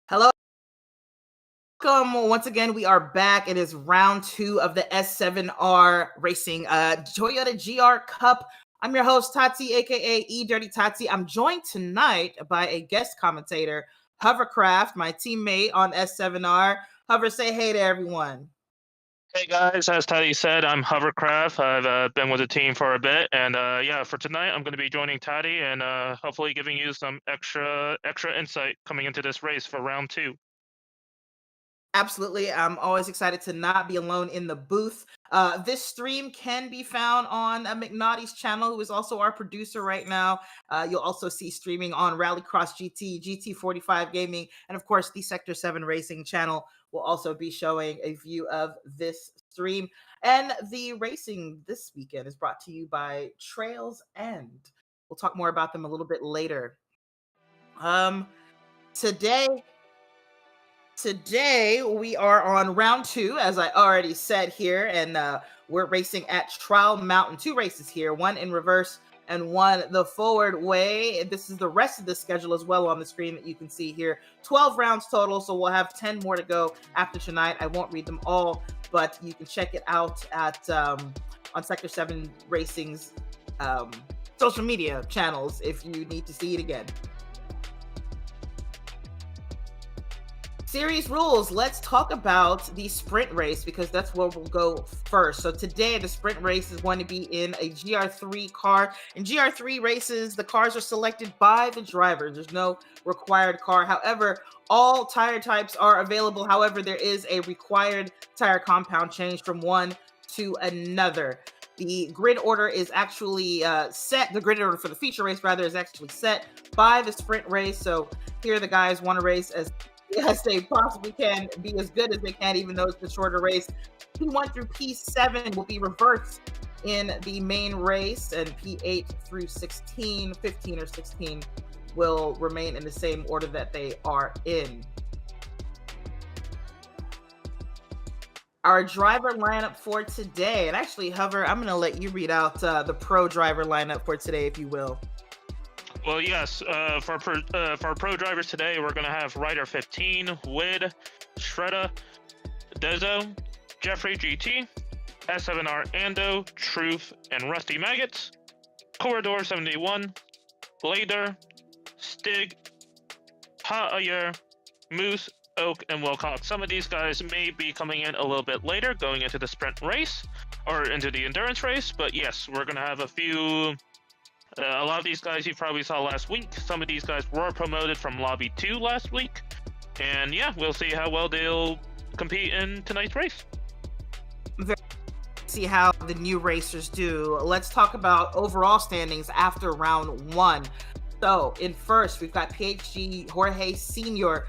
Hello. Welcome. Once again, we are back. It is round 2 of the S7R Racing Toyota GR Cup. I'm your host, Tati, aka E Dirty Tati. I'm joined tonight by a guest commentator, Hovercraft, my teammate on S7R. Hover, say hey to everyone. Hey guys, as Teddy said, I'm Hovercraft. I've been with the team for a bit, and yeah, for tonight I'm going to be joining Taddy and hopefully giving you some extra insight coming into this race for round 2. Absolutely. I'm always excited to not be alone in the booth. This stream can be found on McNaughty's channel, who is also our producer right now. You'll also see streaming on Rallycross GT, GT45 Gaming, and of course, the Sector 7 Racing channel will also be showing a view of this stream. And the racing this weekend is brought to you by Trails End. We'll talk more about them a little bit later. Today we are on round 2, as I already said here, and we're racing at Trial Mountain. 2 races here, one in reverse and one the forward way. This is the rest of the schedule as well on the screen that you can see here. 12 rounds total, so we'll have 10 more to go after tonight. I won't read them all, but you can check it out at on Sector 7 Racing's social media channels if you need to see it again. Series rules. Let's talk about the sprint race because that's where we'll go first. So today, the sprint race is going to be in a GR3 car. In GR3 races, the cars are selected by the drivers. There's no required car. However, all tire types are available. However, there is a required tire compound change from one to another. The grid order is actually set. The grid order for the feature race, rather, is actually set by the sprint race. So here the guys want to race as they possibly can, be as good as they can, even though it's a shorter race. P1 through P7 will be reversed in the main race, and P8 through 16, 15 or 16 will remain in the same order that they are in. Our driver lineup for today, and actually, Hover, I'm going to let you read out the pro driver lineup for today, if you will. Well, yes, for pro drivers today, we're going to have Rider 15, Wid, Shredda, Dezo, Jeffrey GT, S7R Ando, Truth, and Rusty Maggots, Corridor 71, Blader, Stig, Ha-Ayer, Moose, Oak, and Wilcox. Some of these guys may be coming in a little bit later, going into the sprint race, or into the endurance race, but yes, we're going to have a lot of these guys you probably saw last week. Some of these guys were promoted from Lobby 2 last week. And yeah, we'll see how well they'll compete in tonight's race. See how the new racers do. Let's talk about overall standings after round 1. So in first, we've got PHG Jorge Sr.,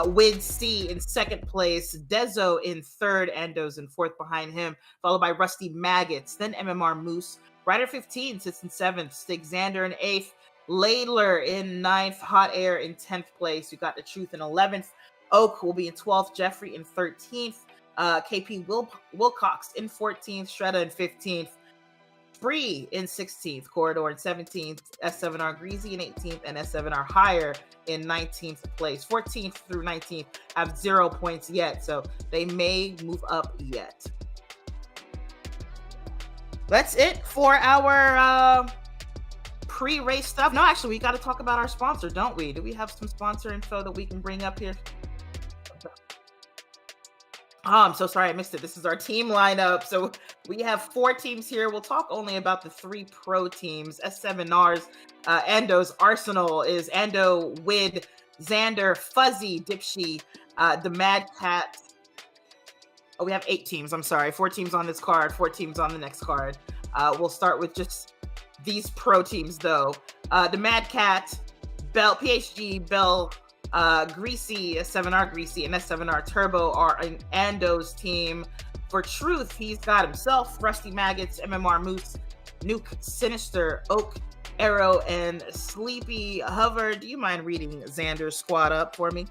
Wid C in second place, Dezo in third, Endo's in fourth behind him, followed by Rusty Maggots, then MMR Moose. Rider 15 sits in 7th, Stig Xander in 8th, Ladler in 9th, Hot Air in 10th place. You got the Truth in 11th, Oak will be in 12th, Jeffrey in 13th, KP Wilcox in 14th, Shredda in 15th, Free in 16th, Corridor in 17th, S7R Greasy in 18th, and S7R Higher in 19th place. 14th through 19th have 0 points yet, so they may move up yet. That's it for our pre-race stuff. No, actually, we got to talk about our sponsor, don't we? Do we have some sponsor info that we can bring up here? Oh, I'm so sorry I missed it. This is our team lineup. So we have 4 teams here. We'll talk only about the 3 pro teams. S7R's Ando's Arsenal is Ando, Wid, Xander, Fuzzy, Dipshy, the Mad Cat. Oh, we have 8 teams. I'm sorry. 4 teams on this card, 4 teams on the next card. We'll start with just these pro teams, though. The Mad Cat, Bell, PHG, Bell, Greasy, S7R Greasy, and S7R Turbo are in Ando's team. For Truth, he's got himself, Rusty Maggots, MMR Moose, Nuke, Sinister, Oak, Arrow, and Sleepy. Hover, do you mind reading Xander's squad up for me?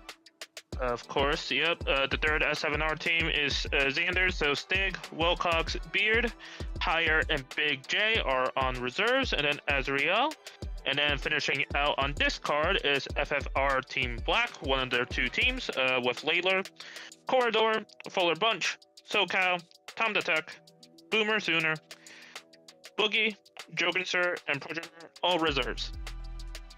Of course, yep. The third S7R team is Xander, so Stig, Wilcox, Beard, Higher, and Big J are on reserves, and then Azriel, And then finishing out on this card is FFR Team Black, one of their two teams, with Layler, Corridor, Fuller Bunch, SoCal, Tom the Tech, Boomer Sooner, Boogie, Jogenser, and Progenitor, all reserves.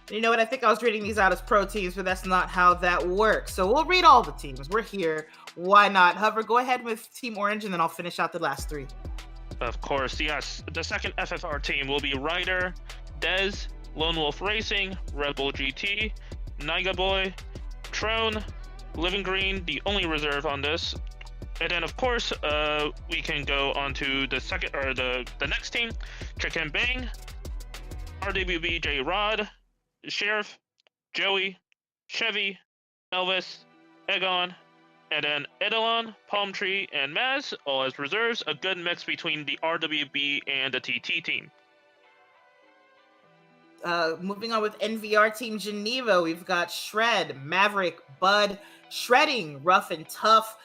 You know what? I think I was reading these out as pro teams, but that's not how that works. So we'll read all the teams. We're here. Why not? Hover, go ahead with Team Orange, and then I'll finish out the last three. Of course, yes. The second FFR team will be Ryder, Dez, Lone Wolf Racing, Red Bull GT, Niga Boy, Trone, Living Green, the only reserve on this. And then, of course, we can go on to the second or the next team: Chicken Bang, RWB J Rod, Sheriff, Joey, Chevy, Elvis, Egon, and then Edelon, Palm Tree, and Maz, all as reserves. A good mix between the RWB and the TT team. Moving on with NVR Team Geneva, we've got Shred, Maverick, Bud, Shredding, Rough and Tough,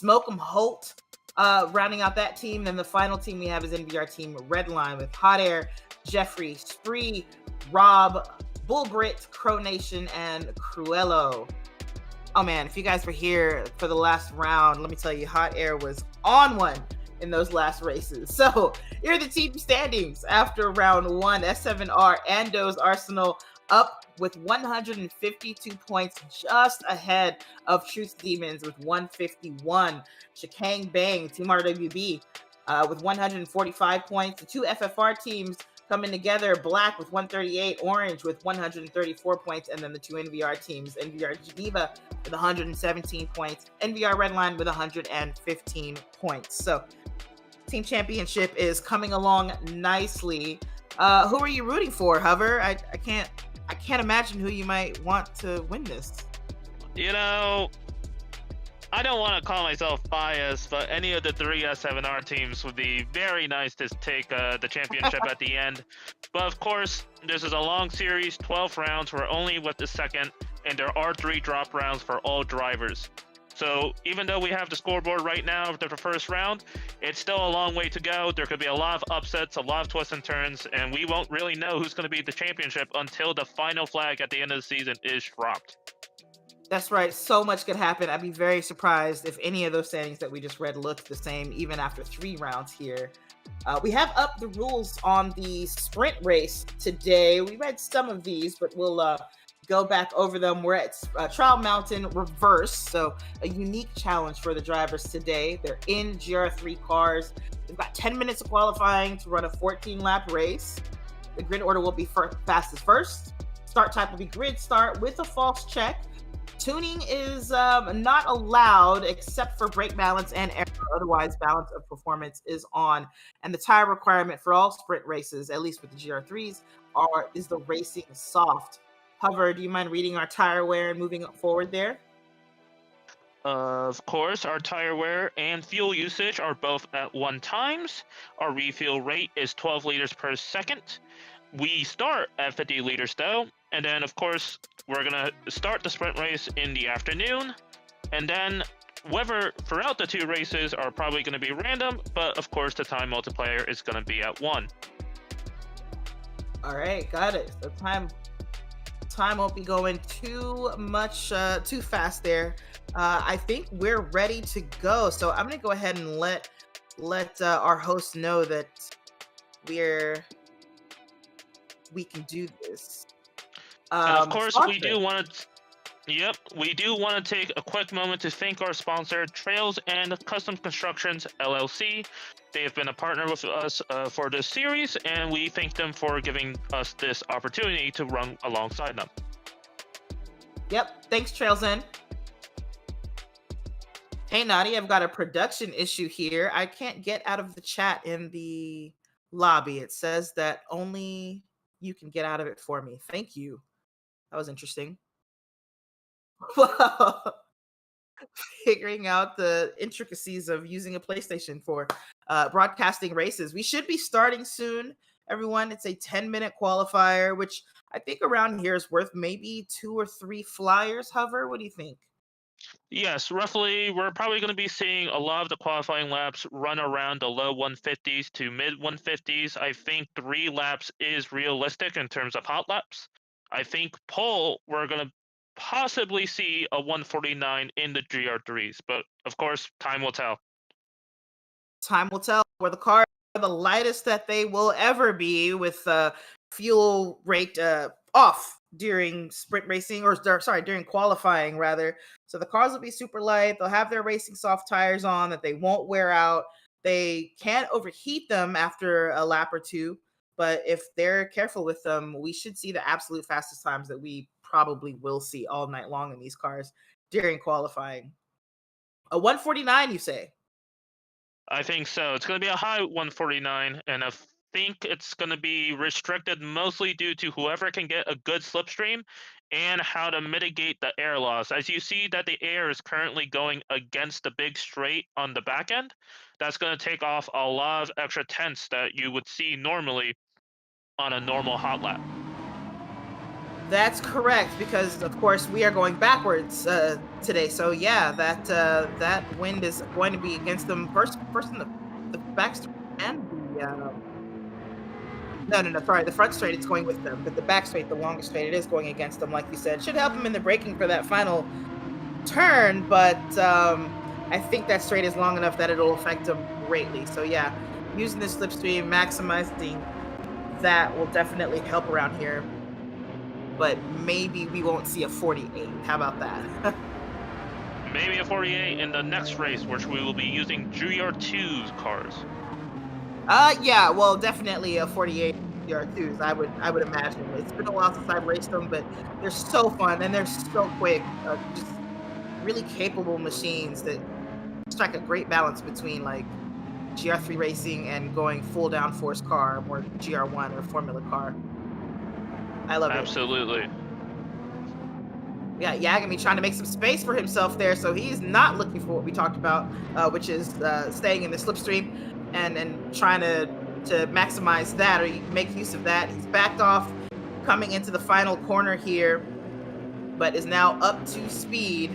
Smoke'em Holt, rounding out that team. Then the final team we have is NVR Team Redline with Hot Air, Jeffrey, Spree, Rob, Bullbrit, Crow Nation, and Cruello. Oh man, if you guys were here for the last round, let me tell you, Hot Air was on one in those last races. So here are the team standings after round one. S7R and Doe's Arsenal up with 152 points, just ahead of Truth Demons with 151. Shikang Bang, Team RWB with 145 points. The two FFR teams coming together, Black with 138, Orange with 134 points, and then the two NVR teams, NVR Geneva with 117 points, NVR Redline with 115 points. So team championship is coming along nicely. Who are you rooting for, Hover? I can't imagine who you might want to win this. You know, I don't want to call myself biased, but any of the three S7R teams would be very nice to take the championship at the end. But of course, this is a long series, 12 rounds. We're only with the second, and there are 3 drop rounds for all drivers. So even though we have the scoreboard right now after the first round, it's still a long way to go. There could be a lot of upsets, a lot of twists and turns, and we won't really know who's going to be the championship until the final flag at the end of the season is dropped. That's right. So much could happen. I'd be very surprised if any of those standings that we just read looked the same, even after 3 rounds here. We have upped the rules on the sprint race today. We read some of these, but we'll go back over them. We're at Trial Mountain Reverse, so a unique challenge for the drivers today. They're in GR3 cars. They've got 10 minutes of qualifying to run a 14-lap race. The grid order will be fastest first. Start type will be grid start with a false check. Tuning is not allowed except for brake balance and air. Otherwise, balance of performance is on. And the tire requirement for all sprint races, at least with the GR3s, is the racing soft. Hover, do you mind reading our tire wear and moving forward there? Of course, our tire wear and fuel usage are both at 1 times. Our refuel rate is 12 liters per second. We start at 50 liters though, and then of course we're gonna start the sprint race in the afternoon, and then weather throughout the 2 races are probably going to be random, but of course the time multiplier is going to be at 1. All right, got it. So time won't be going too fast there. I think we're ready to go. So I'm gonna go ahead and let our host know that we can do this. And of course, we do want to take a quick moment to thank our sponsor, Trails and Custom Constructions LLC. They have been a partner with us for this series, and we thank them for giving us this opportunity to run alongside them. Yep, thanks, Trails N. Hey, Nadi, I've got a production issue here. I can't get out of the chat in the lobby. It says that only you can get out of it for me. Thank you. That was interesting. Well, figuring out the intricacies of using a PlayStation for broadcasting races. We should be starting soon, everyone. It's a 10-minute qualifier, which I think around here is worth maybe 2 or 3 flyers. Hover, what do you think? Yes, roughly, we're probably going to be seeing a lot of the qualifying laps run around the low 150s to mid 150s. I think 3 laps is realistic in terms of hot laps. I think pole, we're going to possibly see a 149 in the GR3s, but of course, time will tell. Time will tell where the cars are the lightest that they will ever be with fuel rate off during sprint racing sorry, during qualifying rather. So the cars will be super light. They'll have their racing soft tires on that they won't wear out. They can't overheat them after a lap or two, but if they're careful with them, we should see the absolute fastest times that we probably will see all night long in these cars during qualifying. A 149, you say? I think so. It's going to be a high 149, and I think it's going to be restricted mostly due to whoever can get a good slipstream and how to mitigate the air loss. As you see that the air is currently going against the big straight on the back end, that's going to take off a lot of extra tenths that you would see normally on a normal hot lap. That's correct, because of course we are going backwards today. So yeah, that wind is going to be against them first in the back straight and the no, sorry, the front straight it's going with them, but the back straight, the longest straight, it is going against them. Like you said, should help them in the braking for that final turn, but I think that straight is long enough that it'll affect them greatly. So yeah, using the slipstream, maximizing that will definitely help around here, but maybe we won't see a 48. How about that? Maybe a 48 in the next race, which we will be using GR2's cars. Yeah, well, definitely a 48 GR2s. I would imagine. It's been a while since I've raced them, but they're so fun and they're so quick. Just really capable machines that strike a great balance between like GR3 racing and going full downforce car, more GR1 or Formula car. I love it. Absolutely. Yeah, Yagami trying to make some space for himself there, so he's not looking for what we talked about, which is staying in the slipstream and trying to maximize that or make use of that. He's backed off, coming into the final corner here, but is now up to speed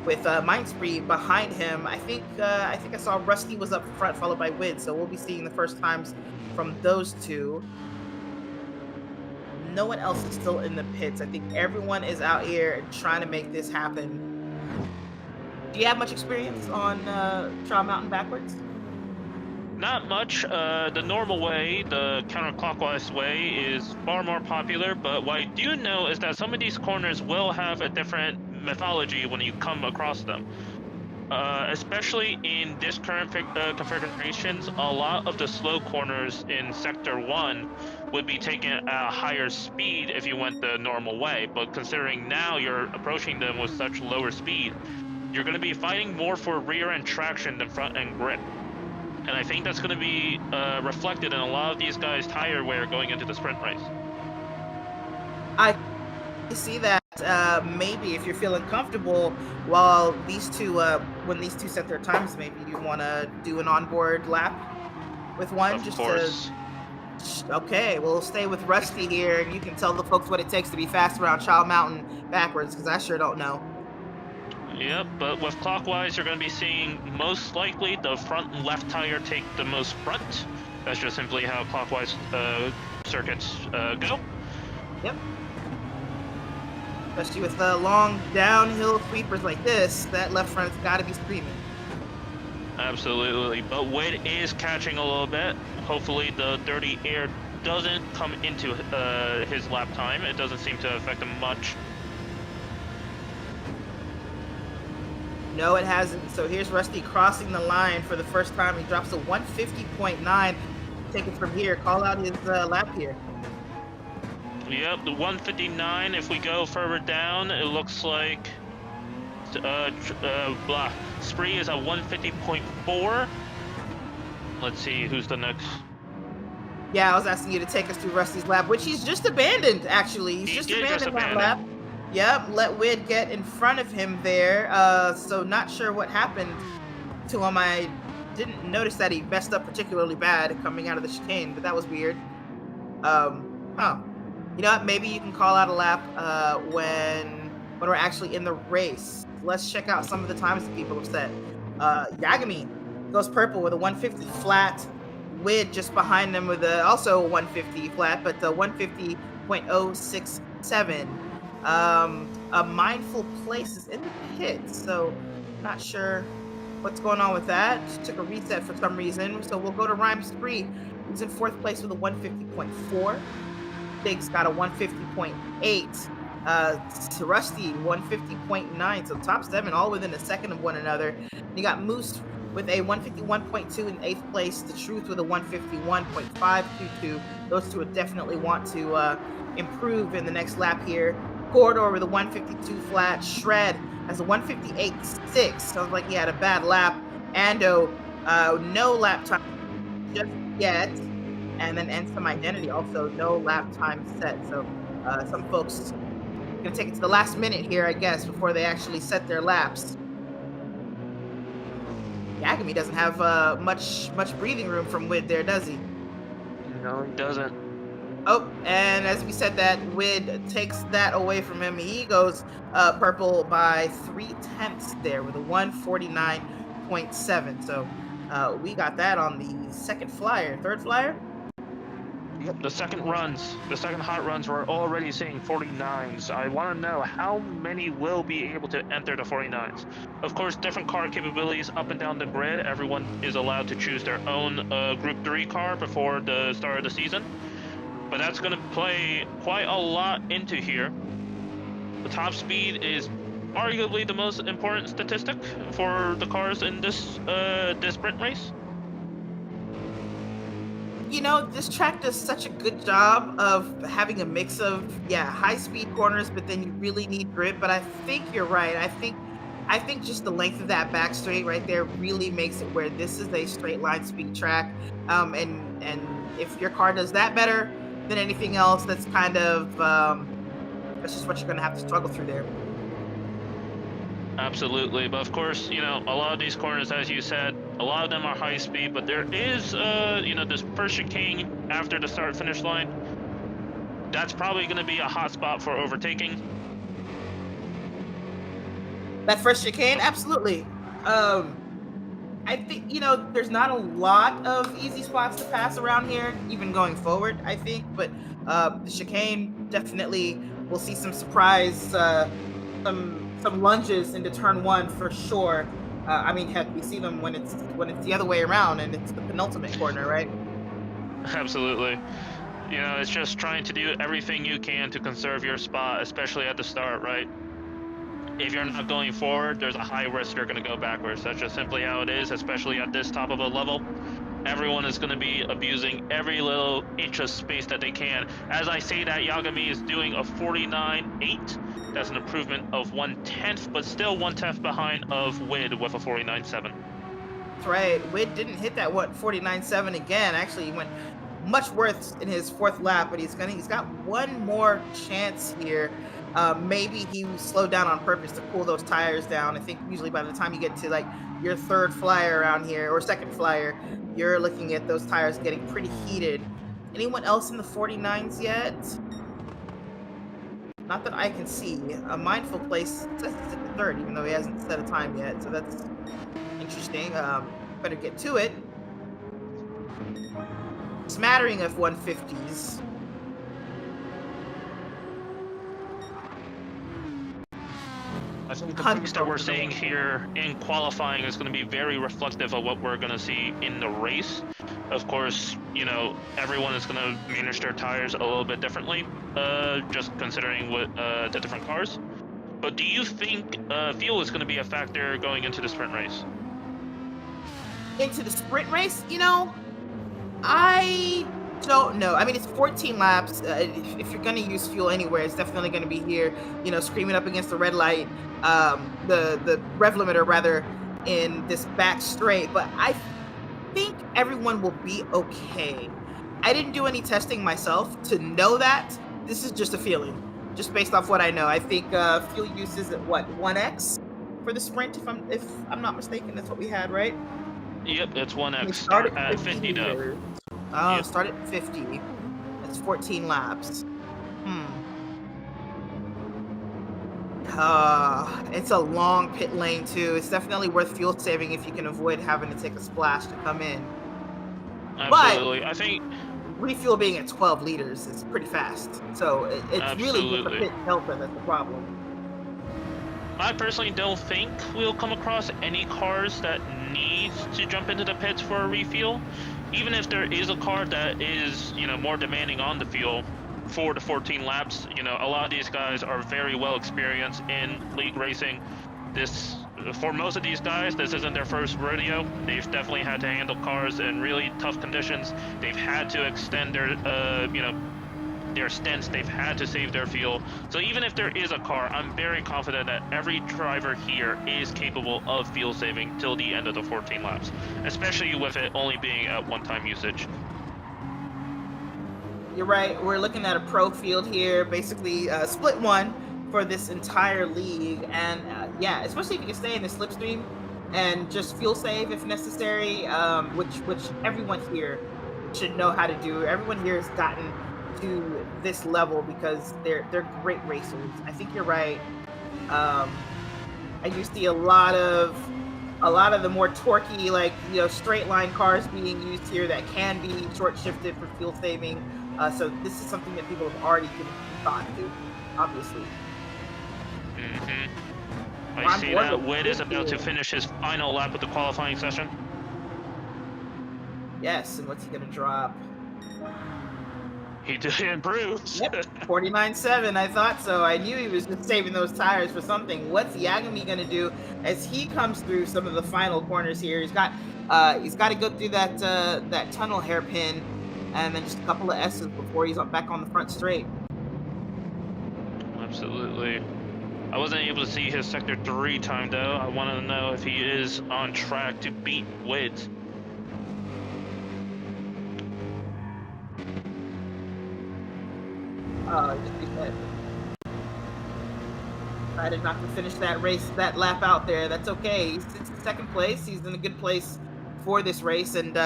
with Mindspree behind him. I think I saw Rusty was up front, followed by Wid, so we'll be seeing the first times from those two. No one else is still in the pits. I think everyone is out here trying to make this happen. Do you have much experience on Trial Mountain backwards? Not much. The normal way, the counterclockwise way, is far more popular, but what I do know is that some of these corners will have a different mythology when you come across them. Especially in this current configurations, a lot of the slow corners in Sector 1 would be taken at a higher speed if you went the normal way, but considering now you're approaching them with such lower speed, you're going to be fighting more for rear-end traction than front-end grip. And I think that's going to be reflected in a lot of these guys' tire wear going into the sprint race. I see that. Maybe if you're feeling comfortable while these two when these two set their times, maybe you want to do an onboard lap with one. Of course. Okay, we'll stay with Rusty here, and you can tell the folks what it takes to be fast around Child Mountain backwards, because I sure don't know. Yep, but with clockwise, you're going to be seeing most likely the front and left tire take the most front. That's just simply how clockwise circuits go. Yep. Especially with long downhill sweepers like this, that left front's got to be screaming. Absolutely, but Wade is catching a little bit. Hopefully the dirty air doesn't come into his lap time. It doesn't seem to affect him much. No, it hasn't. So here's Rusty crossing the line for the first time. He drops a 150.9. Take it from here. Call out his lap here. Yep, the 159. If we go further down, it looks like Spree is a 150.4. Let's see who's the next. Yeah, I was asking you to take us through Rusty's lap, which he's just abandoned, actually. He's just abandoned that lap. Yep, let Wid get in front of him there. So not sure what happened to him. I didn't notice that he messed up particularly bad coming out of the chicane, but that was weird. You know what? Maybe you can call out a lap when we're actually in the race. let's check out some of the times that people have set. Yagami goes purple with a 150 flat. Wid just behind them with also a 150 flat, but the 150.067. A mindful place is in the pit, so not sure what's going on with that. Just took a reset for some reason, so we'll go to Rhymes 3, who's in fourth place with a 150.4. Big's got a 150.8. Rusty 150.9. So top 7 all within a second of one another. You got Moose with a 151.2 in 8th place. The Truth with a 151.522. Those two would definitely want to improve in the next lap here. Corridor with a 152 flat. Shred has a 158.6. Sounds like he had a bad lap. Ando, no lap time just yet. And then Some Identity also no lap time set. So some folks gonna take it to the last minute here, I guess, before they actually set their laps. Yagami doesn't have much breathing room from Wid there, does he? No, he doesn't. Oh, and as we said that, Wid takes that away from him. He goes purple by 0.3 there with a 149.7. So we got that on the third flyer. Yep, the second hot runs, we're already seeing 49s. I want to know how many will be able to enter the 49s. Of course, different car capabilities up and down the grid. Everyone is allowed to choose their own Group 3 car before the start of the season. But that's going to play quite a lot into here. The top speed is arguably the most important statistic for the cars in this sprint race. You know, this track does such a good job of having a mix of high-speed corners, but then you really need grip. But I think you're right. I think just the length of that back straight right there really makes it where this is a straight line speed track. And if your car does that better than anything else, that's kind of that's just what you're going to have to struggle through there. Absolutely, but of course, you know, a lot of these corners, as you said, a lot of them are high speed, but there is, you know, this first chicane after the start-finish line. That's probably going to be a hot spot for overtaking. That first chicane, absolutely. I think, you know, there's not a lot of easy spots to pass around here, even going forward, I think, but the chicane definitely will see some surprise, some lunges into turn 1 for sure. I mean, heck, we see them when it's the other way around and it's the penultimate corner, right? Absolutely. You know, it's just trying to do everything you can to conserve your spot, especially at the start, right? If you're not going forward, there's a high risk you're going to go backwards. That's just simply how it is, especially at this top of a level. Everyone is going to be abusing every little inch of space that they can. As I say that, Yagami is doing a 49.8. That's an improvement of 1/10, but still 1/10 behind of Wid with a 49.7. That's right. Wid didn't hit that 49.7 again. Actually, he went much worse in his 4th lap, but he's got one more chance here. Maybe he slowed down on purpose to cool those tires down. I think usually by the time you get to like your 3rd flyer around here or 2nd flyer, you're looking at those tires getting pretty heated. Anyone else in the 49s yet? Not that I can see. A mindful place says it's at the 3rd, even though he hasn't set a time yet. So that's interesting. Better get to it. Smattering of 150s. I think the pace that we're seeing here in qualifying is going to be very reflective of what we're going to see in the race. Of course, you know, everyone is going to manage their tires a little bit differently, just considering what the different cars. But do you think fuel is going to be a factor going into the sprint race? Into the sprint race? You know, I don't know. I mean, it's 14 laps. If you're going to use fuel anywhere, it's definitely going to be here, you know, screaming up against the red light, the rev limiter rather, in this back straight. But I think everyone will be okay. I didn't do any testing myself to know that. This is just a feeling, just based off what I know. I think fuel use is at what, 1x for the sprint, if I'm not mistaken. That's what we had, right? Yep, it's 1x. Start at 50 though. Oh, Yep. Start at 50. That's 14 laps. It's a long pit lane too. It's definitely worth fuel saving if you can avoid having to take a splash to come in. But Absolutely. I think refuel being at 12 liters is pretty fast. So it's really just the absolutely. pit delta that's the problem. I personally don't think we'll come across any cars that needs to jump into the pits for a refuel. Even if there is a car that is, more demanding on the fuel for the 14 laps, a lot of these guys are very well experienced in league racing. This, for most of these guys, this isn't their first rodeo. They've definitely had to handle cars in really tough conditions. They've had to extend their stints. They've had to save their fuel. So even if there is a car, I'm very confident that every driver here is capable of fuel saving till the end of the 14 laps, especially with it only being at one-time usage. You're right. We're looking at a pro field here, basically split one for this entire league. And yeah, especially if you can stay in the slipstream and just fuel save if necessary, which everyone here should know how to do. Everyone here has gotten to this level because they're great racers. I think you're right. Um, I do see a lot of the more torquey, like straight line cars being used here that can be short shifted for fuel saving. So this is something that people have already given thought to, obviously. hmm I On see board that with Witt is about to refuel. finish his final lap of the qualifying session. Yes, and what's he gonna drop? He did improve. Yep, 49.7. I thought so. I knew he was just saving those tires for something. What's Yagami gonna do as he comes through some of the final corners here? He's got to go through that tunnel hairpin, and then just a couple of S's before he's back on the front straight. Absolutely. I wasn't able to see his sector 3 time though. I want to know if he is on track to beat Witt. Just reset. Decided not to finish that race, that lap out there. That's okay. He's in second place. He's in a good place for this race, and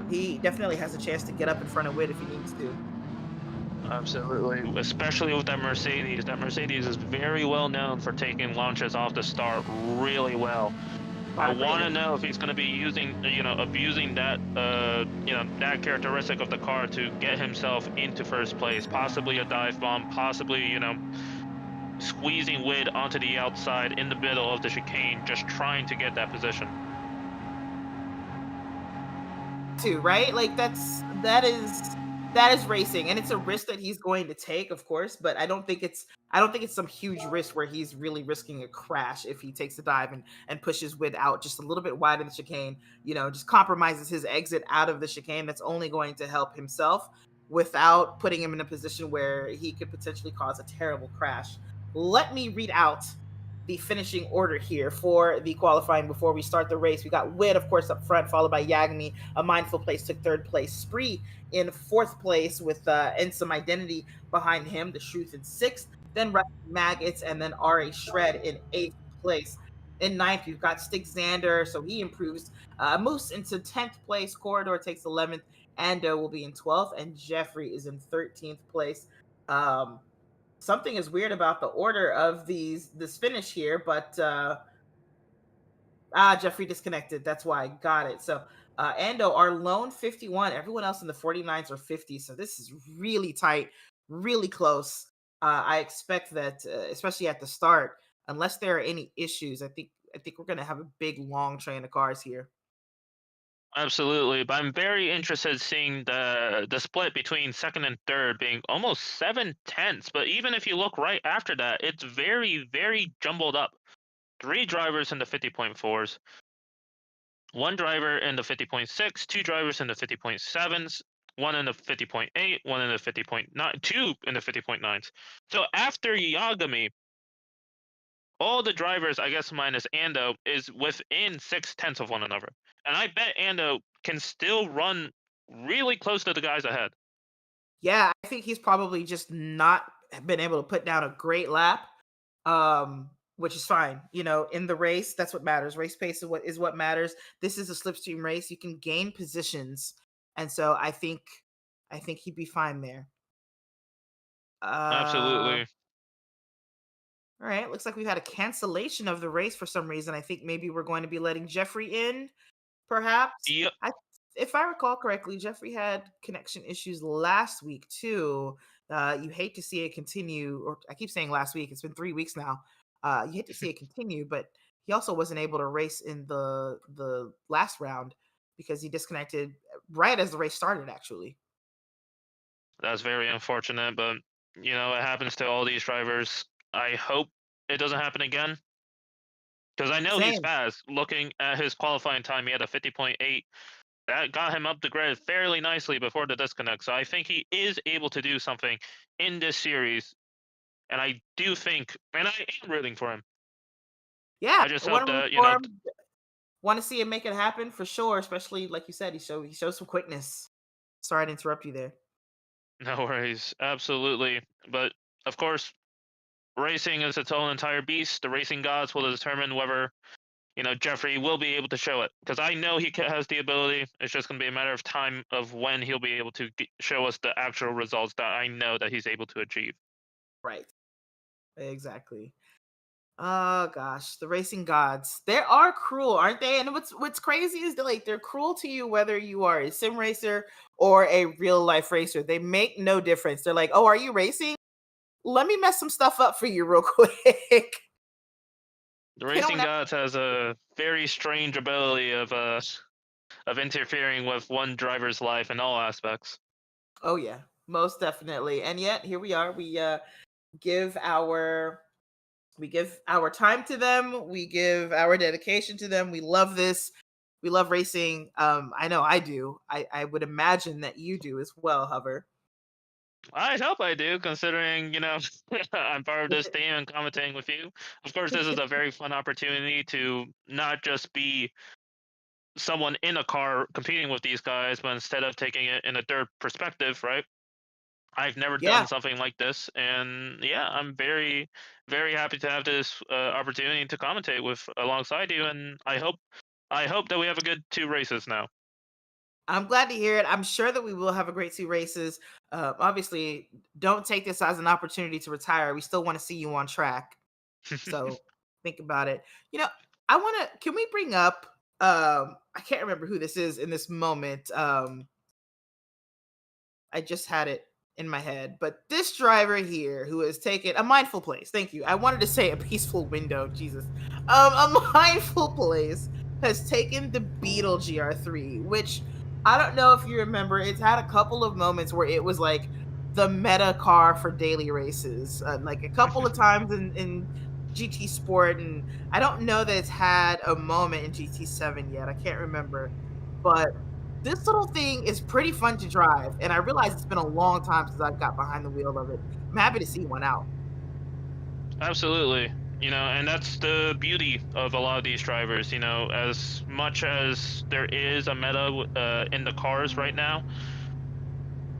he definitely has a chance to get up in front of Witt if he needs to. Absolutely, especially with that Mercedes. That Mercedes is very well known for taking launches off the start really well. I want to Agree. know if he's going to be using, abusing that, that characteristic of the car to get himself into first place, possibly a dive bomb, possibly, squeezing Witt onto the outside in the middle of the chicane, just trying to get that position. Too, right? Like that is racing, and it's a risk that he's going to take, of course, but I don't think it's some huge risk where he's really risking a crash if he takes a dive and pushes Witt out just a little bit wide of the chicane, just compromises his exit out of the chicane. That's only going to help himself without putting him in a position where he could potentially cause a terrible crash. Let me read out the finishing order here for the qualifying before we start the race. We got Witt, of course, up front, followed by Yagami. A Mindful Place took third place. Spree in fourth place with and some identity behind him. The Truth in sixth. Then Rusty Maggots, and then R.A. Shred in eighth place. In ninth, we've got Stick Xander, so he improves. Moose into 10th place. Corridor takes 11th. Ando will be in 12th, and Jeffrey is in 13th place. Um, Something is weird about the order of this finish here, but Jeffrey disconnected. That's why I got it. So Ando, our lone 51. Everyone else in the 49s are 50. So this is really tight, really close. I expect that, especially at the start, unless there are any issues, I think we're gonna have a big long train of cars here. Absolutely, but I'm very interested in seeing the split between second and third being almost 7/10. But even if you look right after that, it's very, very jumbled up. Three drivers in the 50.4s, one driver in the 50.6, two drivers in the 50.7s, one in the 50.8, one in the 50.9, two in the 50.9s. So after Yagami, all the drivers, I guess minus Ando, is within 6/10 of one another. And I bet Ando can still run really close to the guys ahead. Yeah, I think he's probably just not been able to put down a great lap, which is fine. In the race, that's what matters. Race pace is what matters. This is a slipstream race. You can gain positions, and so I think he'd be fine there. Uh, Absolutely. All right, looks like we've had a cancellation of the race for some reason. I think maybe we're going to be letting Jeffrey in, perhaps. Yep, I, if I recall correctly, Jeffrey had connection issues last week too. You hate to see it continue, or I keep saying last week. It's been 3 weeks now. You hate to see it continue, but he also wasn't able to race in the last round because he disconnected right as the race started. Actually, that's very unfortunate, but it happens to all these drivers. I hope it doesn't happen again because I know he's same. fast. Looking at his qualifying time, he had a 50.8. That got him up the grid fairly nicely before the disconnect. So I think he is able to do something in this series, and I do think, and I am rooting for him. Yeah, I just I hope want to root that for him. Want to see him make it happen for sure. Especially like you said, he shows some quickness. Sorry to interrupt you there. no worries, absolutely. But of course, racing is its own entire beast. The racing gods will determine whether Jeffrey will be able to show it because I know he has the ability. It's just going to be a matter of time of when he'll be able to show us the actual results that I know that he's able to achieve. Right. Exactly. Oh gosh, the racing gods. They are cruel, aren't they? And what's crazy is that like they're cruel to you whether you are a sim racer or a real life racer. They make no difference. They're like, "Oh, are you racing? Let me mess some stuff up for you real quick." The They don't racing have gods has a very strange ability of interfering with one driver's life in all aspects. Oh yeah, most definitely. And yet here we are. Give our we give our time to them. We give our dedication to them. We love this. We love racing. I know I do. I would imagine that you do as well, Hover. I hope I do, considering I'm part of this team and commenting with you. Of course, this is a very fun opportunity to not just be someone in a car competing with these guys, but instead of taking it in a third perspective, right? I've never Yeah, done something like this, and yeah, I'm very, very happy to have this opportunity to commentate with alongside you, and I hope that we have a good 2 races now. I'm glad to hear it. I'm sure that we will have a great 2 races. Obviously, don't take this as an opportunity to retire. We still want to see you on track. So think about it. You know, I want to. Can we bring up? I can't remember who this is in this moment. I just had it in my head. But this driver here who has taken a mindful place. Thank you. I wanted to say a peaceful window. Jesus. A mindful place has taken the Beetle GR3, which I don't know if you remember. It's had a couple of moments where it was like the meta car for daily races, like a couple of times in GT Sport, and I don't know that it's had a moment in GT7 yet. I can't remember, but this little thing is pretty fun to drive, and I realize it's been a long time since I've got behind the wheel of it. I'm happy to see one out. Absolutely. And that's the beauty of a lot of these drivers. As much as there is a meta in the cars right now,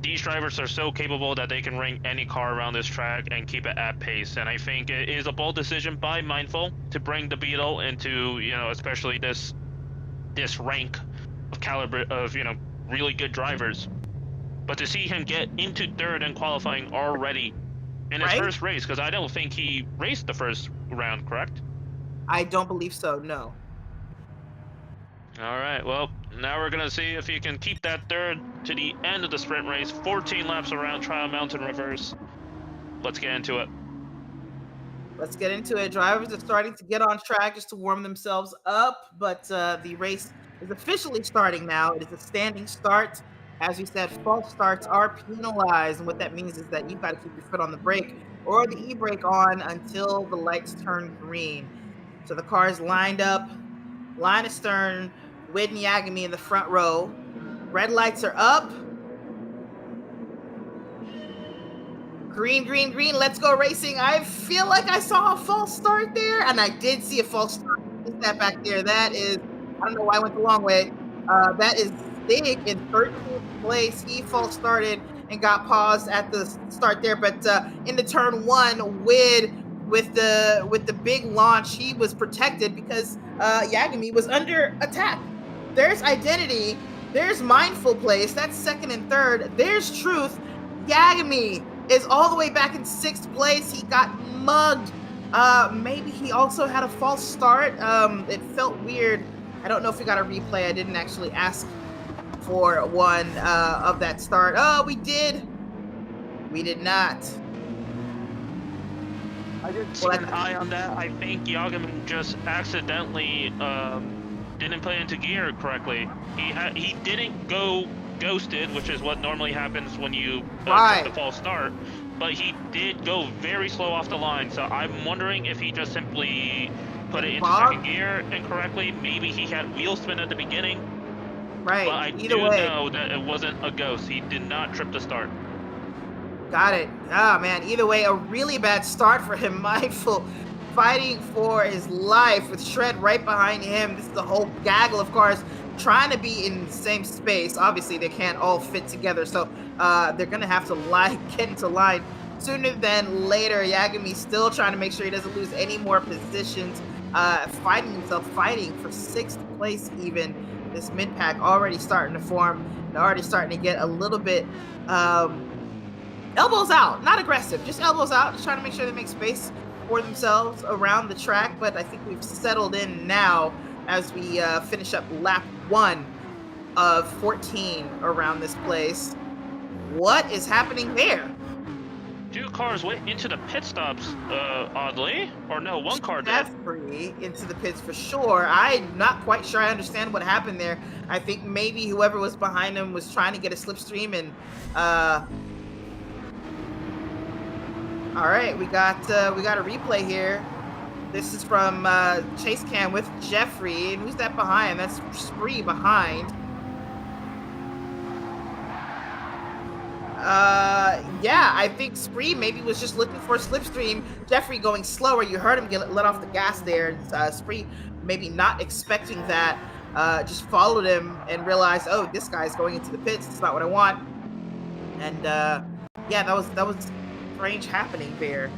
these drivers are so capable that they can ring any car around this track and keep it at pace. And I think it is a bold decision by Mindful to bring the Beetle into, especially this rank of caliber of, really good drivers. But to see him get into third in qualifying already in his Right? first race, because I don't think he raced the first round, correct? I don't believe so. No. All right, well, now we're going to see if he can keep that third to the end of the sprint race. 14 laps around Trial Mountain Reverse. Let's get into it. Let's get into it. Drivers are starting to get on track just to warm themselves up, but the race is officially starting now. It is a standing start. As we said, false starts are penalized, and what that means is that you've got to keep your foot on the brake or the e-brake on until the lights turn green. So the cars lined up, line astern, Wid and Yagami in the front row. Red lights are up. Green, green, green. Let's go racing. I feel like I saw a false start there, and I did see a false start. Is that back there? That is, I don't know why I went the long way. That is Zig in 13th place. He false started and got paused at the start there, but in the turn one, with the big launch, he was protected because Yagami was under attack. There's identity. There's mindful place. That's second and third. There's truth. Yagami is all the way back in 6th place. He got mugged Maybe he also had a false start. It felt weird. I don't know if we got a replay. I didn't actually ask for one of that start. Oh, we did. We did not. I did see an eye on that. I think Yagami just accidentally didn't put into gear correctly. He didn't go ghosted, which is what normally happens when you get the false start. But he did go very slow off the line, so I'm wondering if he just simply put it into second gear incorrectly. Maybe he had wheel spin at the beginning. Right. But I do know that it wasn't a ghost. He did not trip the start. Got it. Ah, man. Either way, a really bad start for him. Mindful fighting for his life with Shred right behind him. This is a whole gaggle of cars trying to be in the same space. Obviously, they can't all fit together, so they're going to have to get into line sooner than later. Yagami still trying to make sure he doesn't lose any more positions, fighting for 6th place even. This mid-pack already starting to form. They're already starting to get a little bit elbows out, not aggressive, just elbows out, just trying to make sure they make space for themselves around the track. But I think we've settled in now as we finish up lap 1 of 14 around this place. What is happening there? 2 cars went into the pit stops, oddly. Or no, 1 car did. Jeffrey into the pits for sure. I'm not quite sure I understand what happened there. I think maybe whoever was behind him was trying to get a slipstream and all right, we got a replay here. This is from Chase Cam with Jeffrey. And who's that behind? That's Spree behind. Yeah, I think Spree maybe was just looking for a slipstream. Jeffrey going slower. You heard him let off the gas there. Spree maybe not expecting that. Just followed him and realized, oh, this guy's going into the pits. It's not what I want. And yeah, that was strange happening there.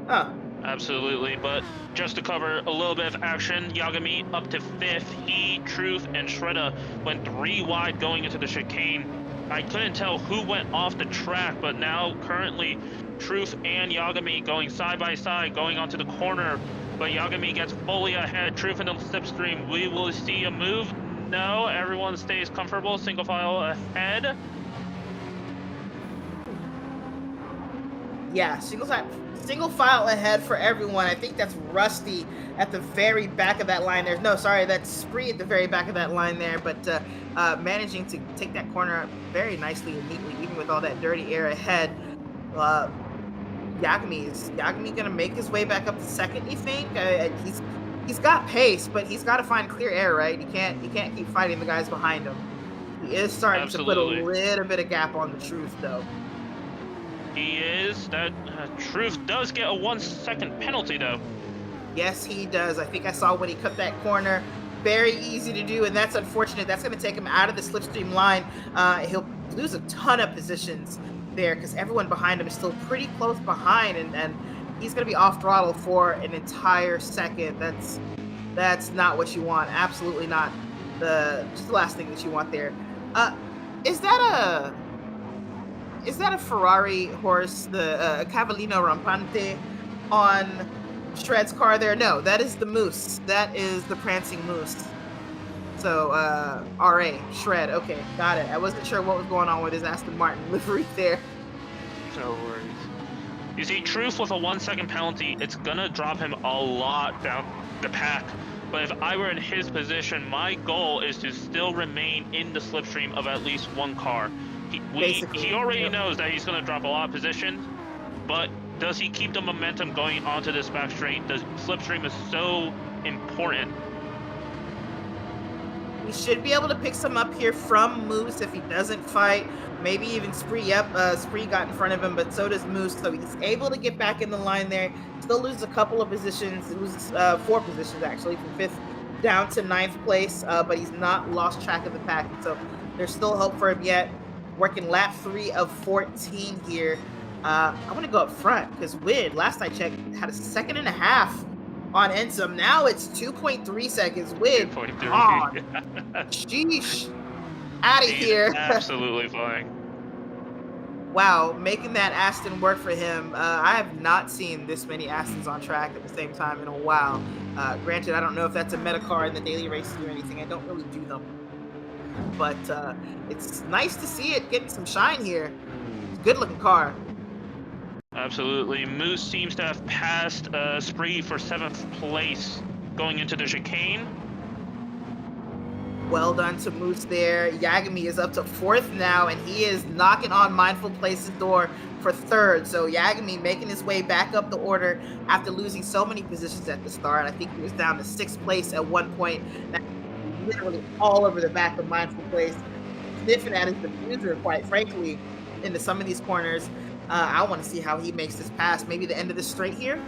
Huh. Absolutely, but just to cover a little bit of action, Yagami up to 5th. He, Truth, and Shredda went 3 wide going into the chicane. I couldn't tell who went off the track, but now currently Truth and Yagami going side by side, going onto the corner. But Yagami gets fully ahead. Truth in the slipstream. We will see a move. No, everyone stays comfortable. Single file ahead. Yeah, single file ahead for everyone. I think that's Rusty at the very back of that line there. No, sorry, that's Spree at the very back of that line there. But managing to take that corner very nicely and neatly, even with all that dirty air ahead. Yagami gonna make his way back up to 2nd? You think? He's got pace, but he's got to find clear air, right? He can't keep fighting the guys behind him. He is starting to put a little bit of gap on the Truth, though. He is. That Truth does get a 1-second penalty, though. Yes, he does. I think I saw when he cut that corner. Very easy to do, and that's unfortunate. That's going to take him out of the slipstream line. He'll lose a ton of positions there because everyone behind him is still pretty close behind, and he's going to be off throttle for an entire second. That's not what you want. Absolutely not. Just the last thing that you want there. Is that a Ferrari horse, the Cavallino Rampante on Shred's car there? No, that is the Moose. That is the Prancing Moose. So, RA, Shred. Okay, got it. I wasn't sure what was going on with his Aston Martin livery there. No worries. You see, Truth with a 1-second penalty, it's gonna drop him a lot down the pack. But if I were in his position, my goal is to still remain in the slipstream of at least 1 car. He already knows that he's going to drop a lot of positions, but does he keep the momentum going onto this back straight? The slipstream is so important. He should be able to pick some up here from Moose if he doesn't fight. Maybe even Spree. Yep, Spree got in front of him, but so does Moose. So he's able to get back in the line there. Still loses a couple of positions. It was 4 positions, actually, from 5th down to 9th place, but he's not lost track of the pack. So there's still hope for him yet. Working lap 3 of 14 here. I want to go up front because Wid, last I checked, had a 1.5 seconds on Ensum. Now it's 2.3 seconds. Wid, God. Sheesh. Out of here. Absolutely flying. Wow, making that Aston work for him. I have not seen this many Astons on track at the same time in a while. Granted, I don't know if that's a meta car in the daily races or anything. I don't really do them, but it's nice to see it getting some shine here. It's a good looking car. Absolutely. Moose seems to have passed Spree for 7th place going into the chicane. Well done to Moose there. Yagami is up to 4th now, and he is knocking on Mindful Place's door for 3rd. So Yagami making his way back up the order after losing so many positions at the start. I think he was down to 6th place at one point. Now, literally all over the back of Mindful Place, sniffing at his diffuser, quite frankly, into some of these corners. I want to see how he makes this pass. Maybe the end of this straight here.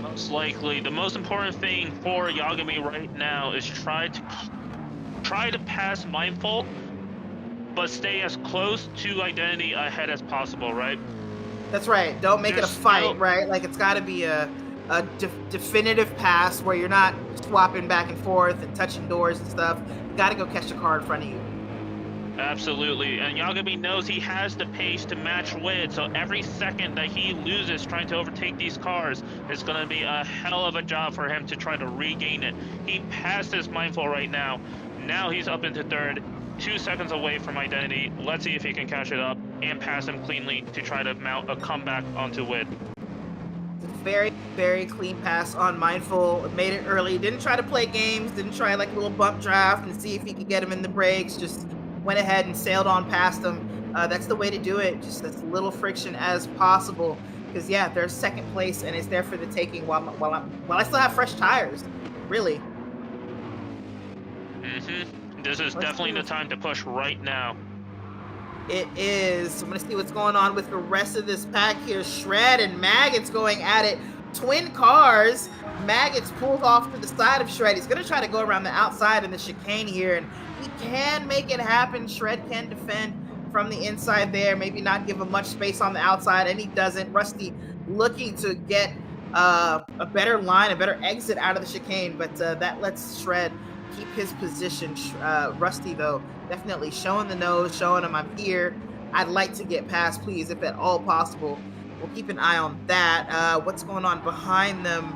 Most likely. The most important thing for Yagami right now is try to pass Mindful, but stay as close to Identity ahead as possible, right? That's right. Don't make it a fight, right? Like, it's got to be a definitive pass where you're not swapping back and forth and touching doors and stuff. You got to go catch the car in front of you. Absolutely, and Yagami knows he has the pace to match Wid, so every second that he loses trying to overtake these cars is going to be a hell of a job for him to try to regain it. He passed his Mindful right now. Now he's up into 3rd, 2 seconds away from Identity. Let's see if he can catch it up and pass him cleanly to try to mount a comeback onto Wid. Very, very clean pass on Mindful. Made it early. Didn't try to play games. Didn't try like a little bump draft and see if he could get him in the brakes. Just went ahead and sailed on past him. That's the way to do it. Just as little friction as possible. Because yeah, they're 2nd place and it's there for the taking. While I still have fresh tires. Really. This is definitely the time to push right now. It is. I'm going to see what's going on with the rest of this pack here. Shred and Maggots going at it. Twin cars. Maggots pulls off to the side of Shred. He's going to try to go around the outside in the chicane here, and he can make it happen. Shred can defend from the inside there. Maybe not give him much space on the outside, and he doesn't. Rusty looking to get a better line, a better exit out of the chicane, but that lets Shred keep his position. Rusty, though, definitely showing the nose, showing him I'm here. I'd like to get past, please, if at all possible. We'll keep an eye on that. What's going on behind them?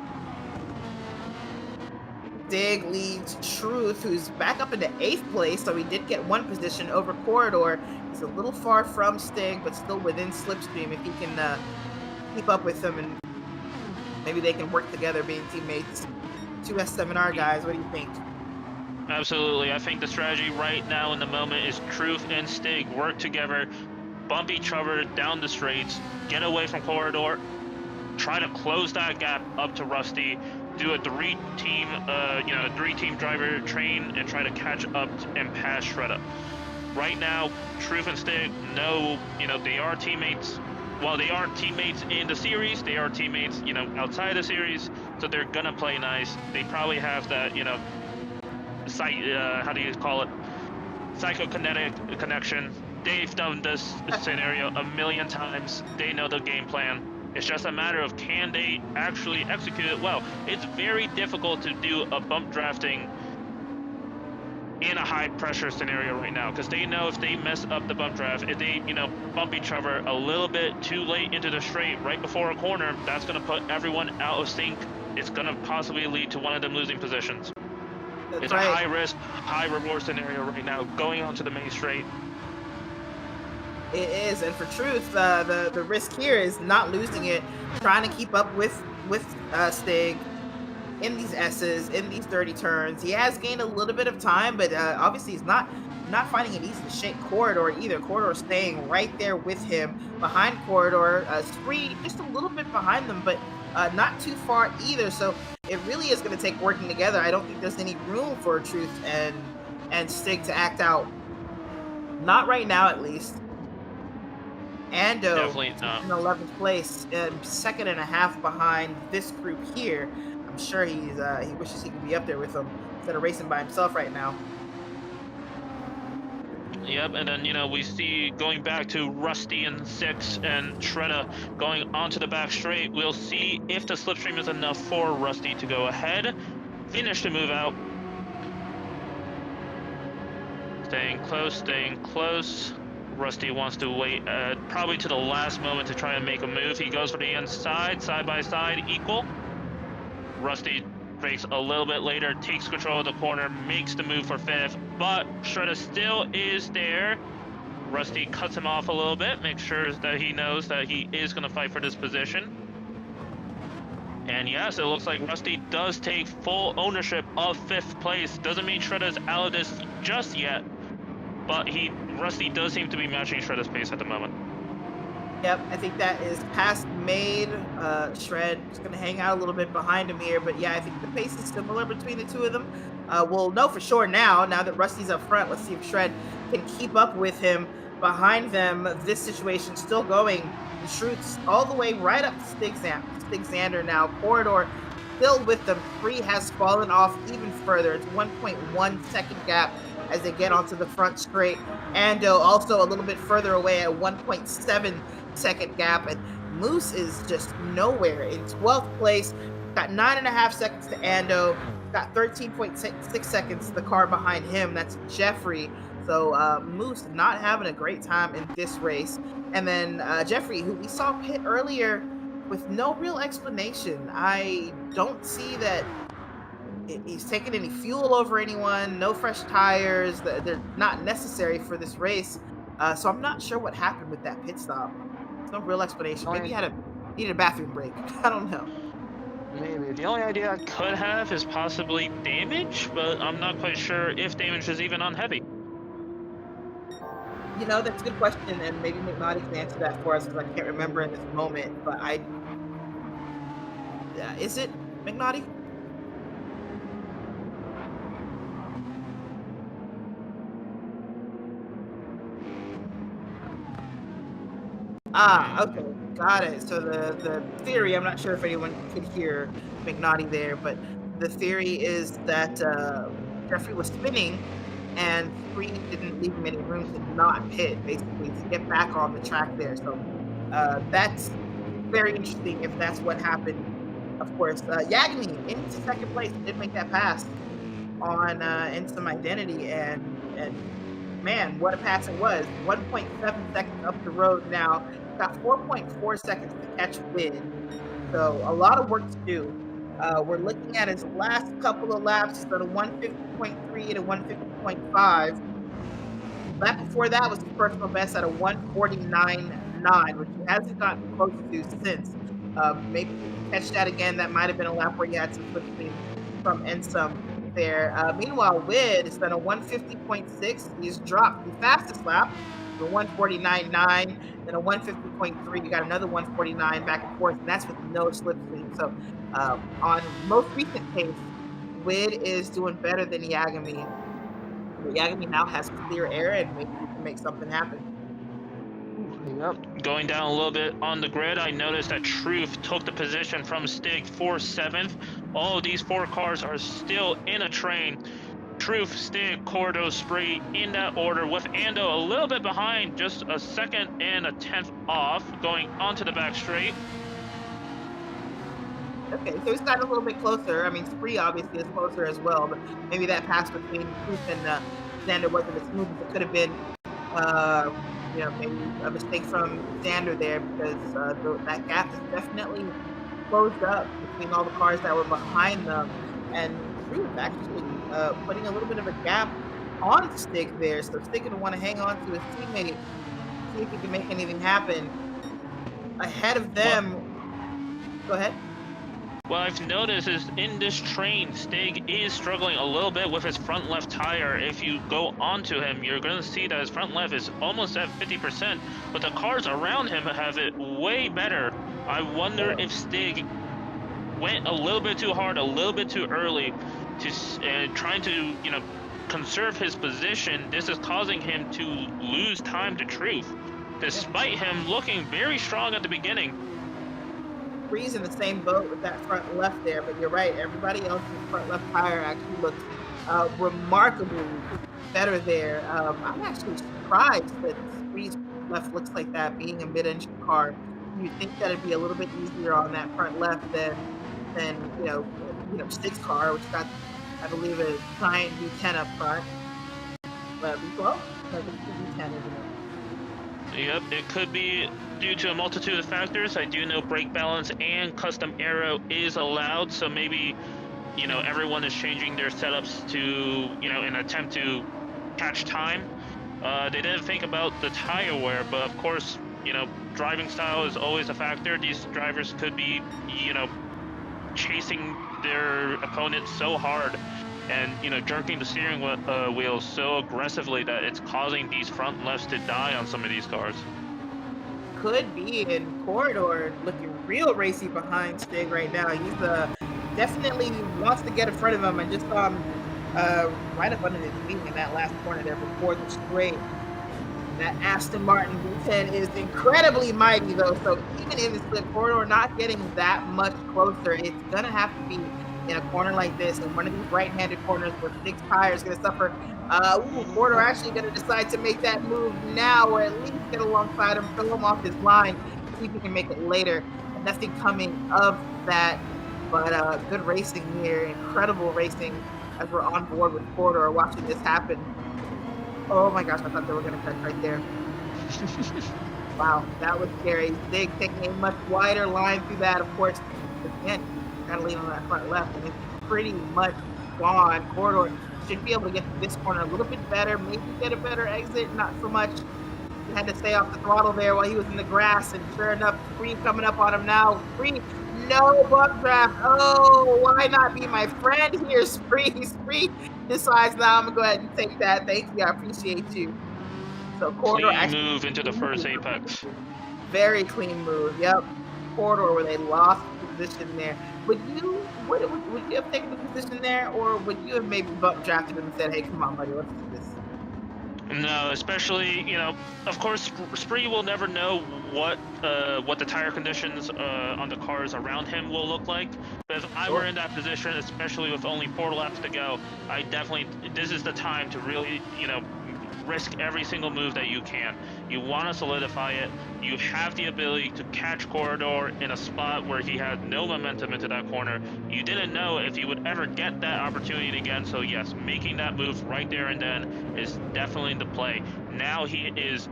Dig leads Truth, who's back up into 8th place, so he did get 1 position over Corridor. He's a little far from Stig, but still within Slipstream if he can keep up with them, and maybe they can work together being teammates. 2 S7R guys, what do you think? Absolutely. I think the strategy right now in the moment is Truth and Stig work together, bump each other down the straights, get away from Corridor, try to close that gap up to Rusty, do a 3-team driver train and try to catch up and pass Shredder. Right now, Truth and Stig know, they are teammates. While they aren't teammates in the series, they are teammates, outside the series, so they're gonna play nice. They probably have that, psychokinetic connection. They've done this scenario a million times. They know the game plan. It's just a matter of can they actually execute it well. It's very difficult to do a bump drafting in a high pressure scenario right now, because they know if they mess up the bump draft, if they bump each other a little bit too late into the straight right before a corner, that's going to put everyone out of sync. It's going to possibly lead to one of them losing positions. It's a high risk, high reward scenario right now, going onto the main straight. It is, and for Truth, the risk here is not losing it, trying to keep up with Stig in these S's, in these dirty turns. He has gained a little bit of time, but obviously he's not finding it easy to shake Corridor either. Corridor staying right there with him, behind Corridor. Spree just a little bit behind them, but not too far either. So it really is going to take working together. I don't think there's any room for Truth and Stig to act out. Not right now, at least. Ando Definitely not. in 11th place, 2.5 behind this group here. I'm sure he wishes he could be up there with them instead of racing by himself right now. Yep, and then, we see going back to Rusty in 6 and Shredder going onto the back straight. We'll see if the slipstream is enough for Rusty to go ahead, finish the move out. Staying close. Rusty wants to wait probably to the last moment to try and make a move. He goes for the inside, side by side, equal. Rusty breaks a little bit later, takes control of the corner, makes the move for fifth, but Shredder still is there. Rusty cuts him off a little bit, makes sure that he knows that he is going to fight for this position. And yes, it looks like Rusty does take full ownership of fifth place. Doesn't mean Shredder's out of this just yet, but Rusty does seem to be matching Shredder's pace at the moment. Yep, I think that is pass made. Shred is going to hang out a little bit behind him here, but yeah, I think the pace is similar between the two of them. We'll know for sure now that Rusty's up front. Let's see if Shred can keep up with him. Behind them, this situation still going. The shoots all the way right up to Stig Xander now. Corridor still with them. 3 has fallen off even further. It's 1.1 second gap as they get onto the front straight. Ando also a little bit further away at 1.7 second gap, and Moose is just nowhere in 12th place. Got 9.5 seconds to Ando, got 13.6 seconds to the car behind him. That's Jeffrey. So Moose not having a great time in this race. And then Jeffrey, who we saw pit earlier with no real explanation. I don't see that he's taking any fuel over anyone, no fresh tires. They're not necessary for this race. So I'm not sure what happened with that pit stop. There's no real explanation. Maybe he needed a bathroom break. I don't know. Maybe. The only idea I could have is possibly damage, but I'm not quite sure if damage is even on heavy. You know, that's a good question, and maybe McNaughty can answer that for us because I can't remember in this moment. But is it McNaughty? Okay, got it. So the theory, I'm not sure if anyone could hear McNaughty there, but the theory is that Jeffrey was spinning and 3 didn't leave him any room to not pit, basically, to get back on the track there. So that's very interesting if that's what happened. Of course, Yagami into second place did make that pass on Instant Identity, and man, what a pass it was. 1.7 seconds up the road now. Got 4.4 seconds to catch Wid. So a lot of work to do. We're looking at his last couple of laps. He's got a 150.3 and a 150.5. Lap before that was his personal best at a 149.9, which he hasn't gotten close to since. Maybe we can catch that again. That might have been a lap where he had some switching from Ensum there. Meanwhile, Wid has done a 150.6. He's dropped the fastest lap, the 149.9, then a 150.3. You got another 149 back and forth, and that's with no slipstream. So on most recent pace, Wid is doing better than Yagami. Yagami now has clear air, and maybe we can make something happen. Yep. Going down a little bit on the grid, I noticed that Truth took the position from Stig for 7th. All of these 4 cars are still in a train. Truth, Stig, Cordo, Spree in that order, with Ando a little bit behind, just a 2nd and a 10th off, going onto the back straight. Okay, so he's gotten a little bit closer. I mean, Spree obviously is closer as well, but maybe that pass between Truth and Xander wasn't as smooth as it could have been. Maybe a mistake from Xander there, because that gap is definitely closed up between all the cars that were behind them, and Truth actually putting a little bit of a gap on Stig there. So Stig going to want to hang on to his teammate, see if he can make anything happen. Ahead of them, go ahead. What I've noticed is in this train, Stig is struggling a little bit with his front left tire. If you go onto him, you're going to see that his front left is almost at 50%, but the cars around him have it way better. I wonder if Stig went a little bit too hard, a little bit too early, trying to, conserve his position. This is causing him to lose time to Truth, despite him looking very strong at the beginning. Spree's in the same boat with that front left there, but you're right. Everybody else's front left tire actually looks remarkably better there. I'm actually surprised that Spree's left looks like that, being a mid-engine car. You'd think that it'd be a little bit easier on that front left than Stig's car, which got, I believe, a giant V10 up front. V12? No, it's V10, isn't it? Yep, it could be due to a multitude of factors. I do know brake balance and custom aero is allowed, so maybe, you know, everyone is changing their setups to, you know, in an attempt to catch time. They didn't think about the tire wear, but of course, you know, driving style is always a factor. These drivers could be, you know, chasing their opponent so hard and, you know, jerking the steering wheel so aggressively that it's causing these front lefts to die on some of these cars. Could be in corridor looking real racy behind Stig right now. He's definitely wants to get in front of him. I just saw him right up under his wing in that last corner there before the straight. That Aston Martin V10 is incredibly mighty though, so even in the slip corridor, not getting that much closer, it's gonna have to be in a corner like this, in one of these right-handed corners where Stig's tire is gonna suffer. Corridor actually gonna decide to make that move now, or at least get alongside him, throw him off his line, see if he can make it later. Nothing coming of that, but good racing here, incredible racing as we're on board with Corridor watching this happen. Oh my gosh, I thought they were gonna catch right there. Wow, that was scary. Zig taking a much wider line through that, of course. Again, gotta lean on that front left, and it's pretty much gone. Corridor should be able to get to this corner a little bit better, maybe get a better exit, not so much. He had to stay off the throttle there while he was in the grass, and sure enough, Spree coming up on him now. Spree, no bump draft. Oh, why not be my friend here, Spree? Spree decides now I'm gonna go ahead and take that. Thank you, I appreciate you. So Corridor Clean actually move into the first apex. very clean move. Yep, Corridor where they lost position there. Would you have taken the position there, or would you have maybe bump drafted him and said, "Hey, come on, buddy, let's do this"? No, especially, you know, of course, Spree will never know what the tire conditions on the cars around him will look like. But if I were in that position, especially with only 4 laps to go, this is the time to really, you know, risk every single move that you can. You want to solidify it. You have the ability to catch Corridor in a spot where he had no momentum into that corner. You didn't know if you would ever get that opportunity again, so yes, making that move right there and then is definitely the play. Now he is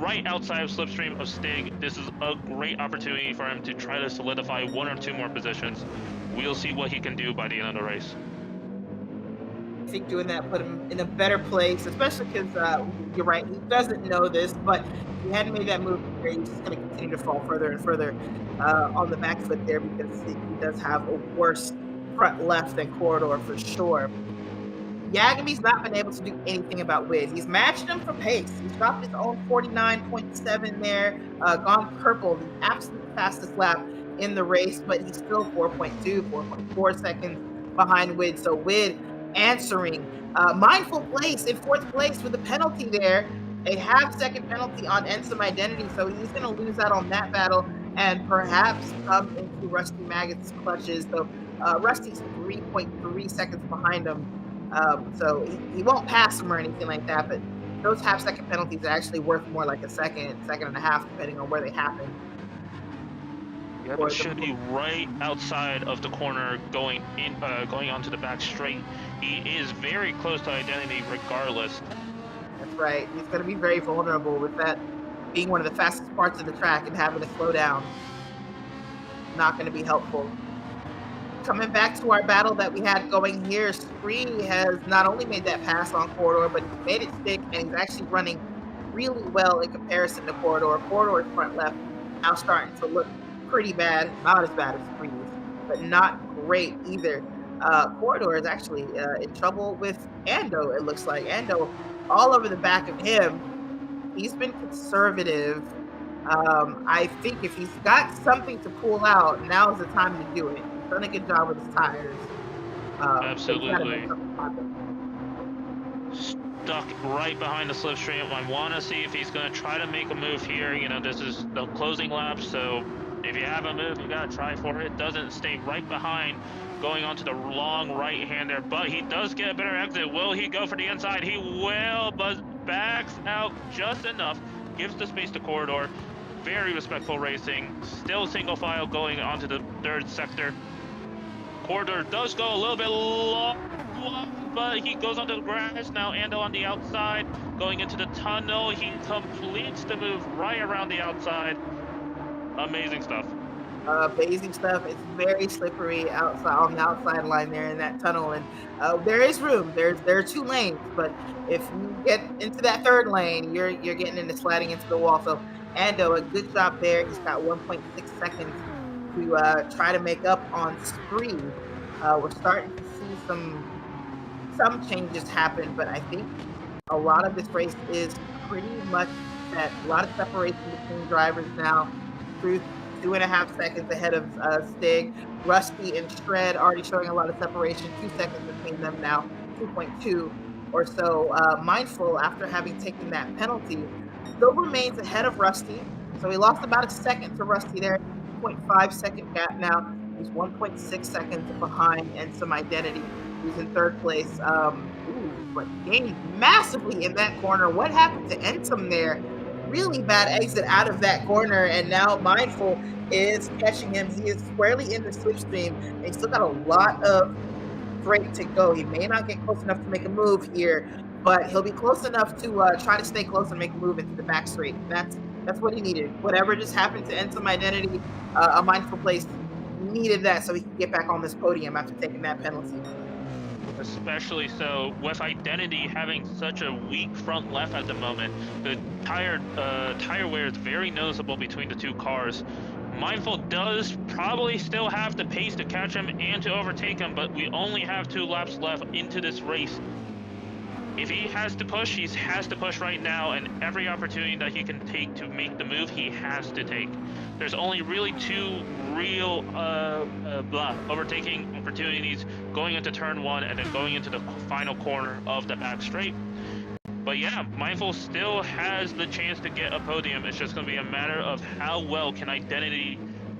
right outside of slipstream of Stig. This is a great opportunity for him to try to solidify 1 or 2 more positions. We'll see what he can do by the end of the race. I think doing that put him in a better place, especially because you're right, he doesn't know this, but if he hadn't made that move, he's just going to continue to fall further and further on the back foot there because he does have a worse front left than Corridor for sure. Yagami's not been able to do anything about Wid. He's matched him for pace. He's dropped his own 49.7 there, gone purple, the absolute fastest lap in the race, but he's still 4.2, 4.4 seconds behind Wid. So Wid answering. Mindful place in 4th place with a penalty there, a half-second penalty on Ensom Identity, so he's going to lose out on that battle and perhaps come into Rusty Maggot's clutches. So Rusty's 3.3 seconds behind him, so he won't pass him or anything like that, but those half-second penalties are actually worth more like a second and a half, depending on where they happen. Yep, it should be right outside of the corner going onto the back straight. He is very close to Identity regardless. That's right. He's going to be very vulnerable with that being one of the fastest parts of the track and having to slow down. Not going to be helpful. Coming back to our battle that we had going here, Spree has not only made that pass on Corridor, but he's made it stick, and he's actually running really well in comparison to Corridor. Corridor's front left now starting to look pretty bad, not as bad as Spree's, but not great either. Corridor is actually in trouble with Ando, it looks like. Ando all over the back of him. He's been conservative. I think if he's got something to pull out, now's the time to do it. He's done a good job with his tires. Absolutely. Stuck right behind the slipstream. I want to see if he's going to try to make a move here. You know, this is the closing lap, so if you have a move, you got to try for it. Doesn't stay right behind going onto the long right-hander, but he does get a better exit. Will he go for the inside? He will, but backs out just enough. Gives the space to Corridor. Very respectful racing. Still single file going onto the 3rd sector. Corridor does go a little bit long but he goes onto the grass. Now Ando on the outside, going into the tunnel. He completes the move right around the outside. Amazing stuff. Amazing stuff. It's very slippery outside on the outside line there in that tunnel, and there is room. There are two lanes, but if you get into that third lane, you're getting into sliding into the wall. So Ando, a good job there. He's got 1.6 seconds to try to make up on Spree. We're starting to see some changes happen, but I think a lot of this race is pretty much set. A lot of separation between drivers now. Truth 2.5 seconds ahead of Stig. Rusty and Shred already showing a lot of separation. 2 seconds between them now. 2.2 or so. Mindful, after having taken that penalty, still remains ahead of Rusty. So he lost about a second to Rusty there. 2.5 second gap now. He's 1.6 seconds behind and some identity. He's in third place. But gained massively in that corner. What happened to Entum there? Really bad exit out of that corner, and now Mindful is catching him. He is squarely in the slipstream, and he's still got a lot of straight to go. He may not get close enough to make a move here, but he'll be close enough to try to stay close and make a move into the back straight. That's what he needed. Whatever just happened to Entum identity, a Mindful place needed that so he can get back on this podium after taking that penalty. Especially so with Identity having such a weak front left at the moment. The tire wear is very noticeable between the two cars. Mindful does probably still have the pace to catch him and to overtake him, but we only have 2 laps left into this race. If he has to push, he has to push right now, and every opportunity that he can take to make the move, he has to take. There's only really 2 real overtaking opportunities, going into turn 1 and then going into the final corner of the back straight. But yeah, Mindful still has the chance to get a podium. It's just going to be a matter of how well can Identity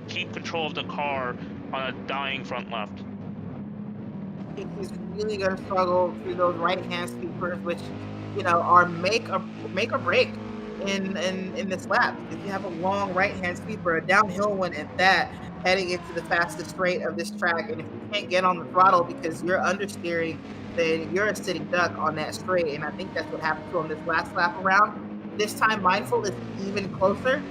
keep control of the car on a dying front left. I think he's really going to struggle through those right-hand sweepers, which, are make or break in this lap. If you have a long right-hand sweeper, a downhill one at that, heading into the fastest straight of this track, and if you can't get on the throttle because you're understeering, then you're a sitting duck on that straight. And I think that's what happened to him this last lap around. This time, Mindful is even closer.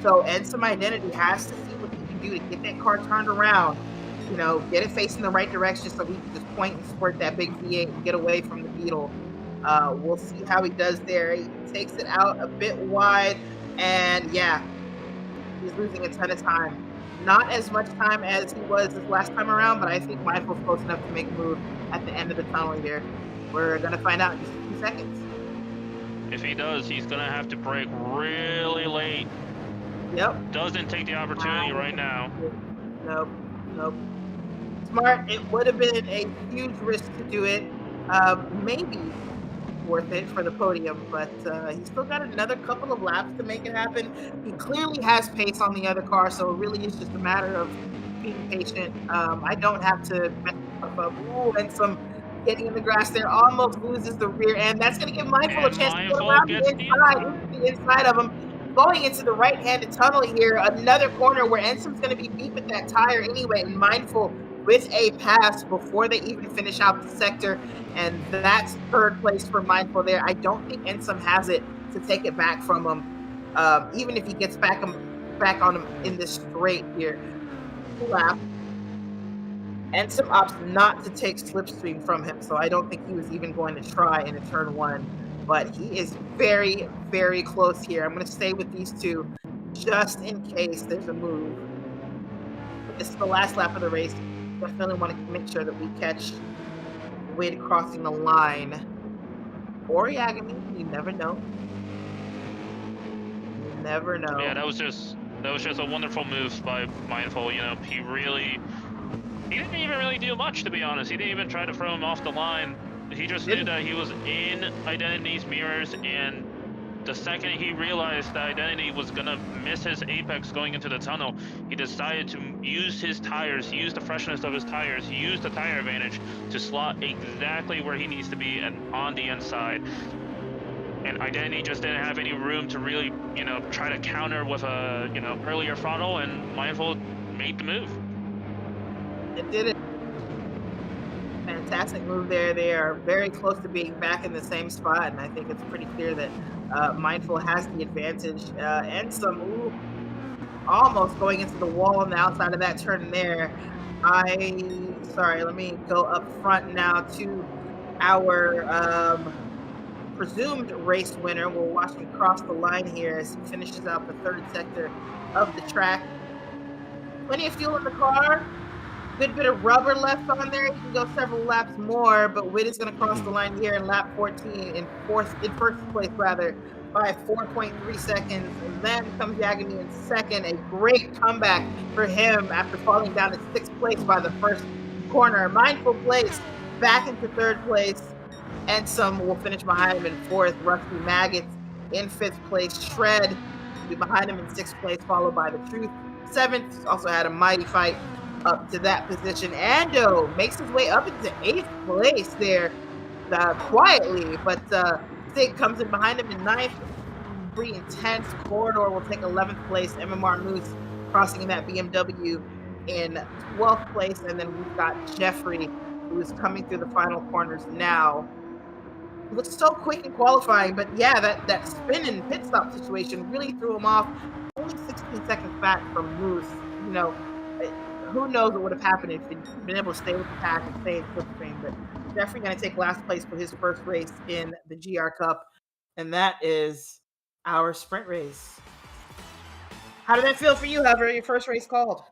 So Ensom Identity has to see what he can do to get that car turned around. Get it facing the right direction so he can just point and squirt that big V8 and get away from the Beetle. We'll see how he does there. He takes it out a bit wide, and yeah, he's losing a ton of time. Not as much time as he was this last time around, but I think Mindful's close enough to make a move at the end of the tunnel here. We're going to find out in just a few seconds. If he does, he's going to have to brake really late. Yep. Doesn't take the opportunity right now. Nope. Smart. It would have been a huge risk to do it. Maybe worth it for the podium, but he's still got another couple of laps to make it happen. He clearly has pace on the other car, so it really is just a matter of being patient. I don't have to mess myself up. Ooh, and some getting in the grass there, almost loses the rear end. That's going to give Mindful a chance to get around the inside of him. Going into the right-handed tunnel here, another corner where Ensom's going to be beat with that tire anyway, and Mindful with a pass before they even finish out the sector, and that's third place for Mindful there. I don't think Ensom has it to take it back from him, even if he gets back on him in this straight here. Lap. Ensom opts not to take slipstream from him, so I don't think he was even going to try in a turn 1. But he is very, very close here. I'm going to stay with these two just in case there's a move. This is the last lap of the race. Definitely want to make sure that we catch Wade crossing the line. Or Yagami, you never know. You never know. Yeah, that was just a wonderful move by Mindful. He didn't even really do much, to be honest. He didn't even try to throw him off the line. He just knew that he was in Identity's mirrors, and the second he realized that Identity was gonna miss his apex going into the tunnel, he decided to use his tires, use the freshness of his tires, use the tire advantage to slot exactly where he needs to be and on the inside. And Identity just didn't have any room to really, try to counter with a, earlier throttle, and Mindful made the move. It did it. fantastic move there. They are very close to being back in the same spot, and I think it's pretty clear that Mindful has the advantage. And some ooh, almost going into the wall on the outside of that turn there. Sorry, let me go up front now to our presumed race winner. We'll watch him cross the line here as he finishes out the third sector of the track. Plenty of fuel in the car, good bit of rubber left on there. You can go several laps more, but Witt is going to cross the line here in lap 14 in first place rather by 4.3 seconds. And then comes Yagami in second. A great comeback for him after falling down to sixth place by the first corner. Mindful place back into third place. And some will finish behind him in fourth. Rusty Maggots in fifth place. Shred will be behind him in sixth place, followed by the Truth. Seventh also had a mighty fight up to that position. Ando makes his way up into eighth place there quietly, but Sig comes in behind him in ninth. Pretty intense. Corridor will take 11th place. MMR Moose crossing in that BMW in 12th place. And then we've got Jeffrey, who's coming through the final corners now. Looks so quick in qualifying, but yeah, that spin and pit stop situation really threw him off. Only 16 seconds back from Moose. Who knows what would have happened if he'd been able to stay with the pack and stay in slipstream. But Jeffrey going to take last place for his first race in the GR Cup, and that is our sprint race. How did that feel for you, However, your first race called?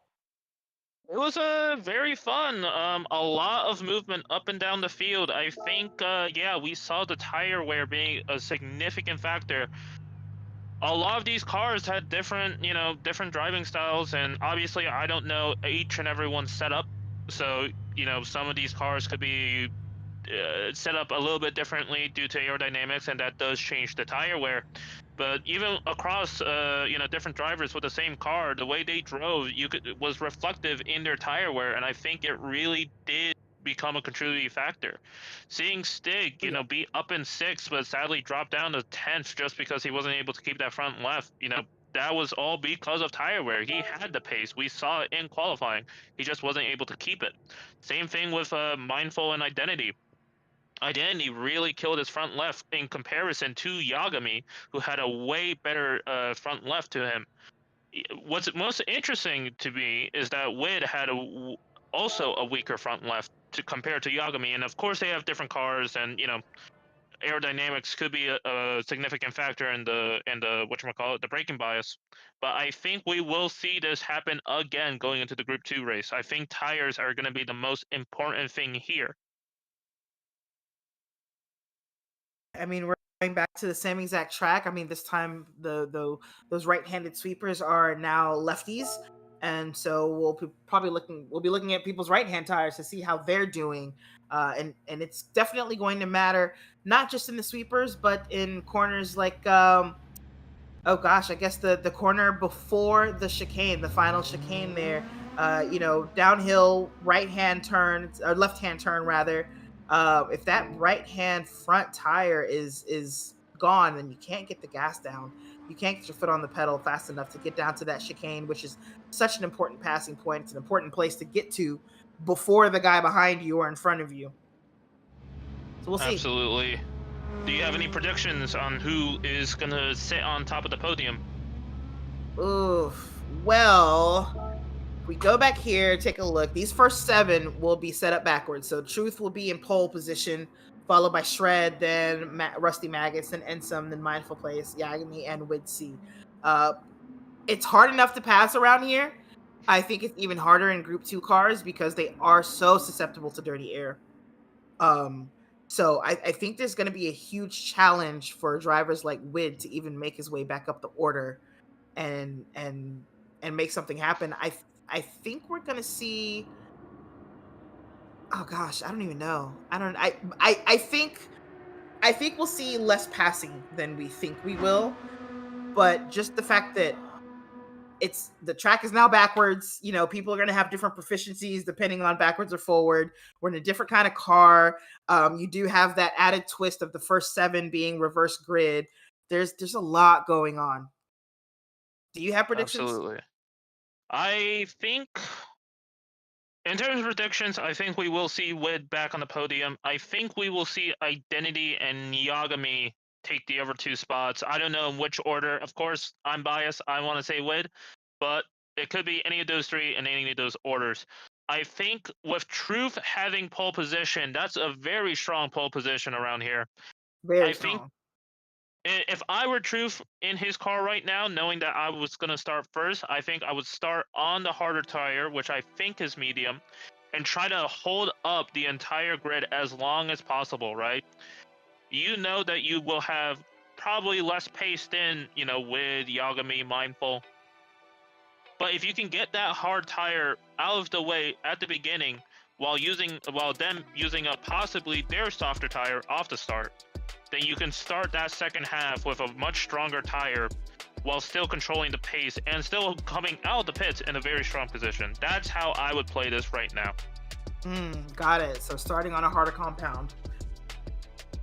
It was very fun. A lot of movement up and down the field. I think, yeah, we saw the tire wear being a significant factor. A lot of these cars had different, different driving styles, and obviously I don't know each and everyone's setup. So, some of these cars could be set up a little bit differently due to aerodynamics, and that does change the tire wear. But even across, different drivers with the same car, the way they drove, was reflective in their tire wear, and I think it really did become a contributing factor. Seeing Stig, Yeah. be up in sixth, but sadly drop down to 10th just because he wasn't able to keep that front left, that was all because of tire wear. He had the pace. We saw it in qualifying. He just wasn't able to keep it. Same thing with Mindful and Identity. Identity really killed his front left in comparison to Yagami, who had a way better front left to him. What's most interesting to me is that Wid had also a weaker front left to compare to Yagami, and of course they have different cars, and aerodynamics could be a significant factor in the whatchamacallit, the braking bias. But I think we will see this happen again going into the Group 2 race. I think tires are going to be the most important thing here. I mean, we're going back to the same exact track. I mean, this time those right-handed sweepers are now lefties, and so we'll be looking at people's right-hand tires to see how they're doing. And it's definitely going to matter not just in the sweepers, but in corners like oh gosh, I guess the corner before the chicane, the final chicane there, downhill right hand turn or left hand turn rather. If that right hand front tire is gone, then you can't get the gas down. You can't get your foot on the pedal fast enough to get down to that chicane, which is such an important passing point. It's an important place to get to before the guy behind you or in front of you. So we'll see. Absolutely. Do you have any predictions on who is going to sit on top of the podium? Oof. Well, we go back here, take a look. These first seven will be set up backwards. So Truth will be in pole position, followed by Shred, then Rusty Maggots, then Ensum, then Mindful Place, Yagami, and Widsi. It's hard enough to pass around here. I think it's even harder in Group 2 cars because they are so susceptible to dirty air. Um, so I think there's going to be a huge challenge for drivers like Wid to even make his way back up the order and make something happen. I think we're gonna see. Oh gosh, I don't even know. I don't. I think we'll see less passing than we think we will. But just the fact that it's the track is now backwards. People are gonna have different proficiencies depending on backwards or forward. We're in a different kind of car. You do have that added twist of the first seven being reverse grid. There's a lot going on. Do you have predictions? Absolutely. I think In terms of predictions, I think we will see Wid back on the podium. I think we will see Identity and Yagami take the other two spots. I don't know in which order. Of course, I'm biased. I want to say Wid, but it could be any of those three in any of those orders. I think with Truth having pole position, that's a very strong pole position around here. Very I think strong. if I were Truth in his car right now, knowing that I was going to start first, I think I would start on the harder tire, which I think is medium, and try to hold up the entire grid as long as possible, right? You know that you will have probably less pace than, with Yagami Mindful. But if you can get that hard tire out of the way at the beginning while them using a possibly their softer tire off the start, then you can start that second half with a much stronger tire while still controlling the pace and still coming out of the pits in a very strong position. That's how I would play this right now. Got it. So starting on a harder compound.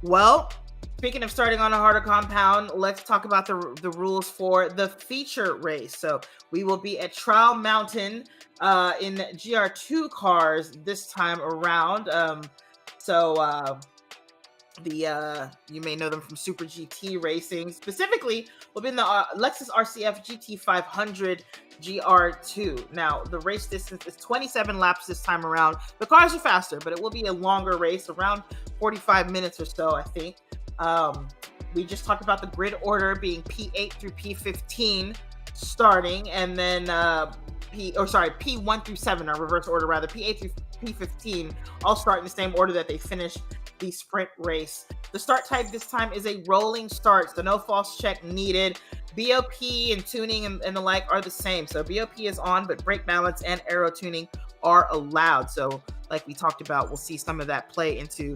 Well, speaking of starting on a harder compound, let's talk about the rules for the feature race. So we will be at Trial Mountain in GR2 cars this time around. The you may know them from Super GT racing. Specifically, will be in the Lexus RCF GT 500 GR2. Now, the race distance is 27 laps this time around. The cars are faster, but it will be a longer race, around 45 minutes or so, I think. We just talked about the grid order being P8 through P15 starting, and then P1 through 7, or reverse order rather, P8 through P15 all start in the same order that they finish the sprint race. The start type this time is a rolling start, so no false check needed. BOP and tuning and the like are the same. So BOP is on, but brake balance and aero tuning are allowed. So like we talked about, we'll see some of that play into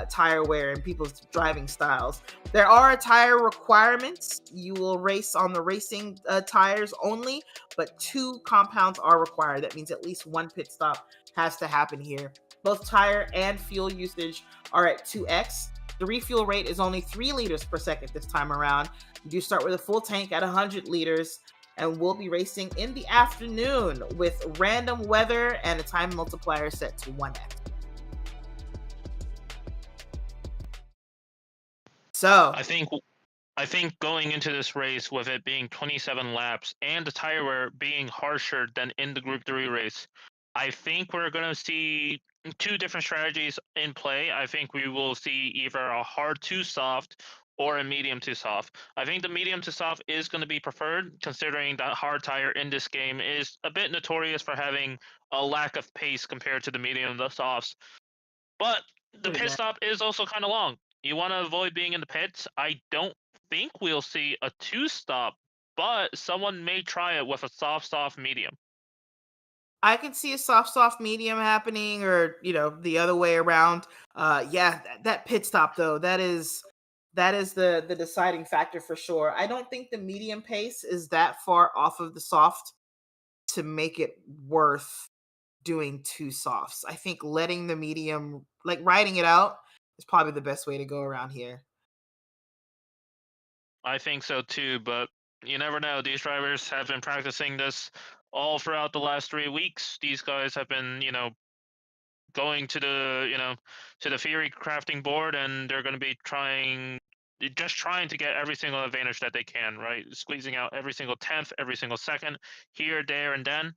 tire wear and people's driving styles. There are tire requirements. You will race on the racing tires only, but 2 compounds are required. That means at least 1 pit stop has to happen here. Both tire and fuel usage are at 2x. The refuel rate is only 3 liters per second this time around. You do start with a full tank at 100 liters, and we'll be racing in the afternoon with random weather and a time multiplier set to 1x. So I think going into this race with it being 27 laps and the tire wear being harsher than in the Group 3 race, I think we're going to see 2 different strategies in play. I think we will see either a hard to soft or a medium to soft. I think the medium to soft is going to be preferred, considering that hard tire in this game is a bit notorious for having a lack of pace compared to the medium and the softs. But the pit stop is also kind of long. You want to avoid being in the pits. I don't think we'll see a 2-stop, but someone may try it with a soft medium. I can see a soft medium happening, or the other way around. That pit stop though, that is the deciding factor for sure. I don't think the medium pace is that far off of the soft to make it worth doing 2 softs. I think letting the medium, like riding it out, is probably the best way to go around here. I think so too, but you never know. These drivers have been practicing this all throughout the last 3 weeks. These guys have been, going to the theory crafting board, and they're going to be trying to get every single advantage that they can, right? Squeezing out every single tenth, every single second, here, there, and then.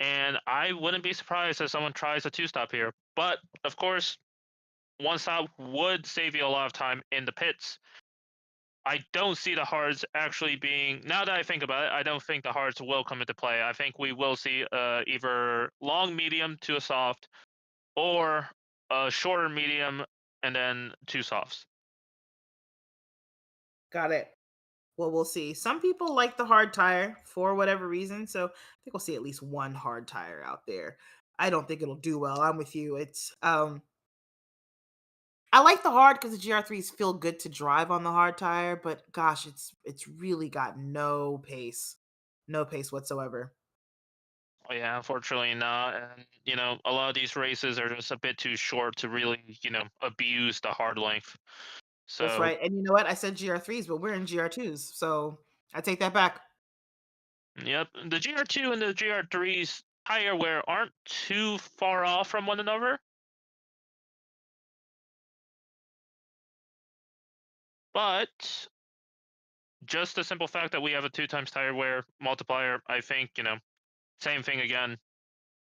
And I wouldn't be surprised if someone tries a 2-stop here. But of course, 1 stop would save you a lot of time in the pits. I don't see the hards actually being. Now that I think about it, I don't think the hards will come into play. I think we will see either long medium to a soft, or a shorter medium and then 2 softs. Got it. Well, we'll see. Some people like the hard tire for whatever reason, so I think we'll see at least 1 hard tire out there. I don't think it'll do well. I'm with you. I like the hard because the GR3s feel good to drive on the hard tire, but gosh, it's really got no pace. No pace whatsoever. Oh, yeah, unfortunately not. And a lot of these races are just a bit too short to really abuse the hard length. That's So right. And you know what? I said GR3s, but we're in GR2s, so I take that back. yep, the GR2 and the GR3s tire wear aren't too far off from one another. But just the simple fact that we have a 2 times tire wear multiplier, I think, same thing again.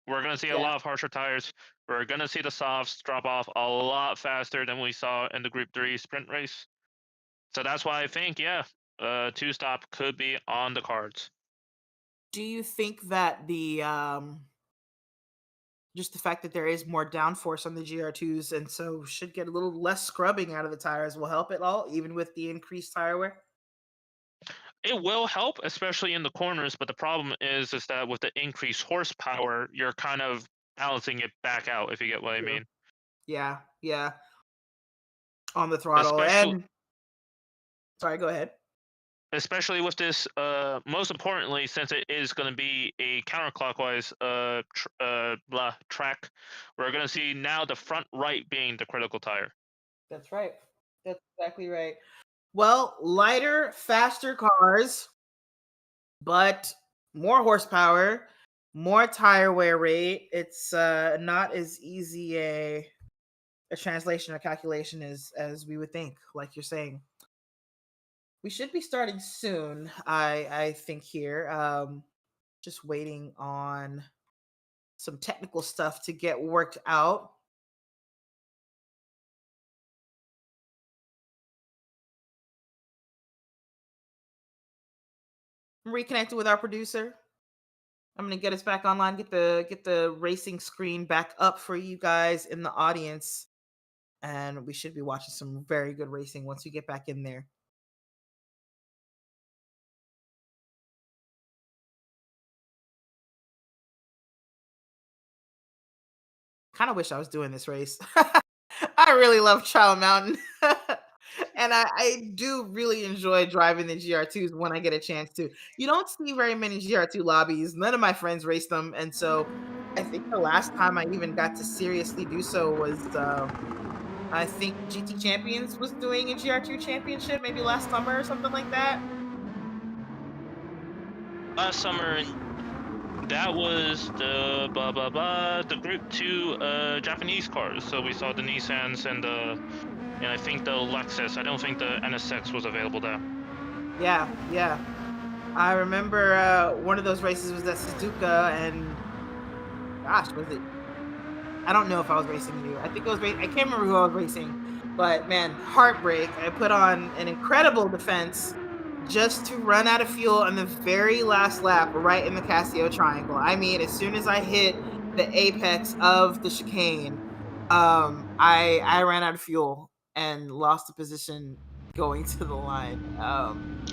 We're going to see a Yeah. lot of harsher tires. We're going to see the softs drop off a lot faster than we saw in the Group 3 sprint race. So that's why I think, yeah, 2-stop could be on the cards. Do you think that just the fact that there is more downforce on the GR2s and so should get a little less scrubbing out of the tires will help at all, even with the increased tire wear? It will help, especially in the corners, but the problem is that with the increased horsepower, you're kind of balancing it back out, if you get what I True. mean. Yeah, yeah. On the throttle. Especially And sorry, go ahead. especially with this, most importantly, since it is going to be a counterclockwise track, we're going to see now the front right being the critical tire. That's right. That's exactly right. Well, lighter, faster cars, but more horsepower, more tire wear rate. It's not as easy a translation or calculation as we would think, like you're saying. We should be starting soon, I think here. Just waiting on some technical stuff to get worked out. I'm reconnecting with our producer. I'm gonna get us back online, get the racing screen back up for you guys in the audience, and we should be watching some very good racing once we get back in there. Kind of wish I was doing this race. I really love Trial Mountain. And I do really enjoy driving the GR2s when I get a chance to. You don't see very many GR2 lobbies. None of my friends race them. And so I think the last time I even got to seriously do so was I think GT Champions was doing a GR2 championship maybe last summer or something like that. Last summer, that was the the Group 2 Japanese cars. So we saw the Nissans and I think the Lexus. I don't think the NSX was available there. Yeah, yeah. I remember one of those races was at Suzuka, and gosh, was it? I don't know if I was racing you. I think it was. I can't remember who I was racing, but man, heartbreak. I put on an incredible defense just to run out of fuel on the very last lap, right in the Casio Triangle. I mean, as soon as I hit the apex of the chicane, I ran out of fuel and lost the position going to the line.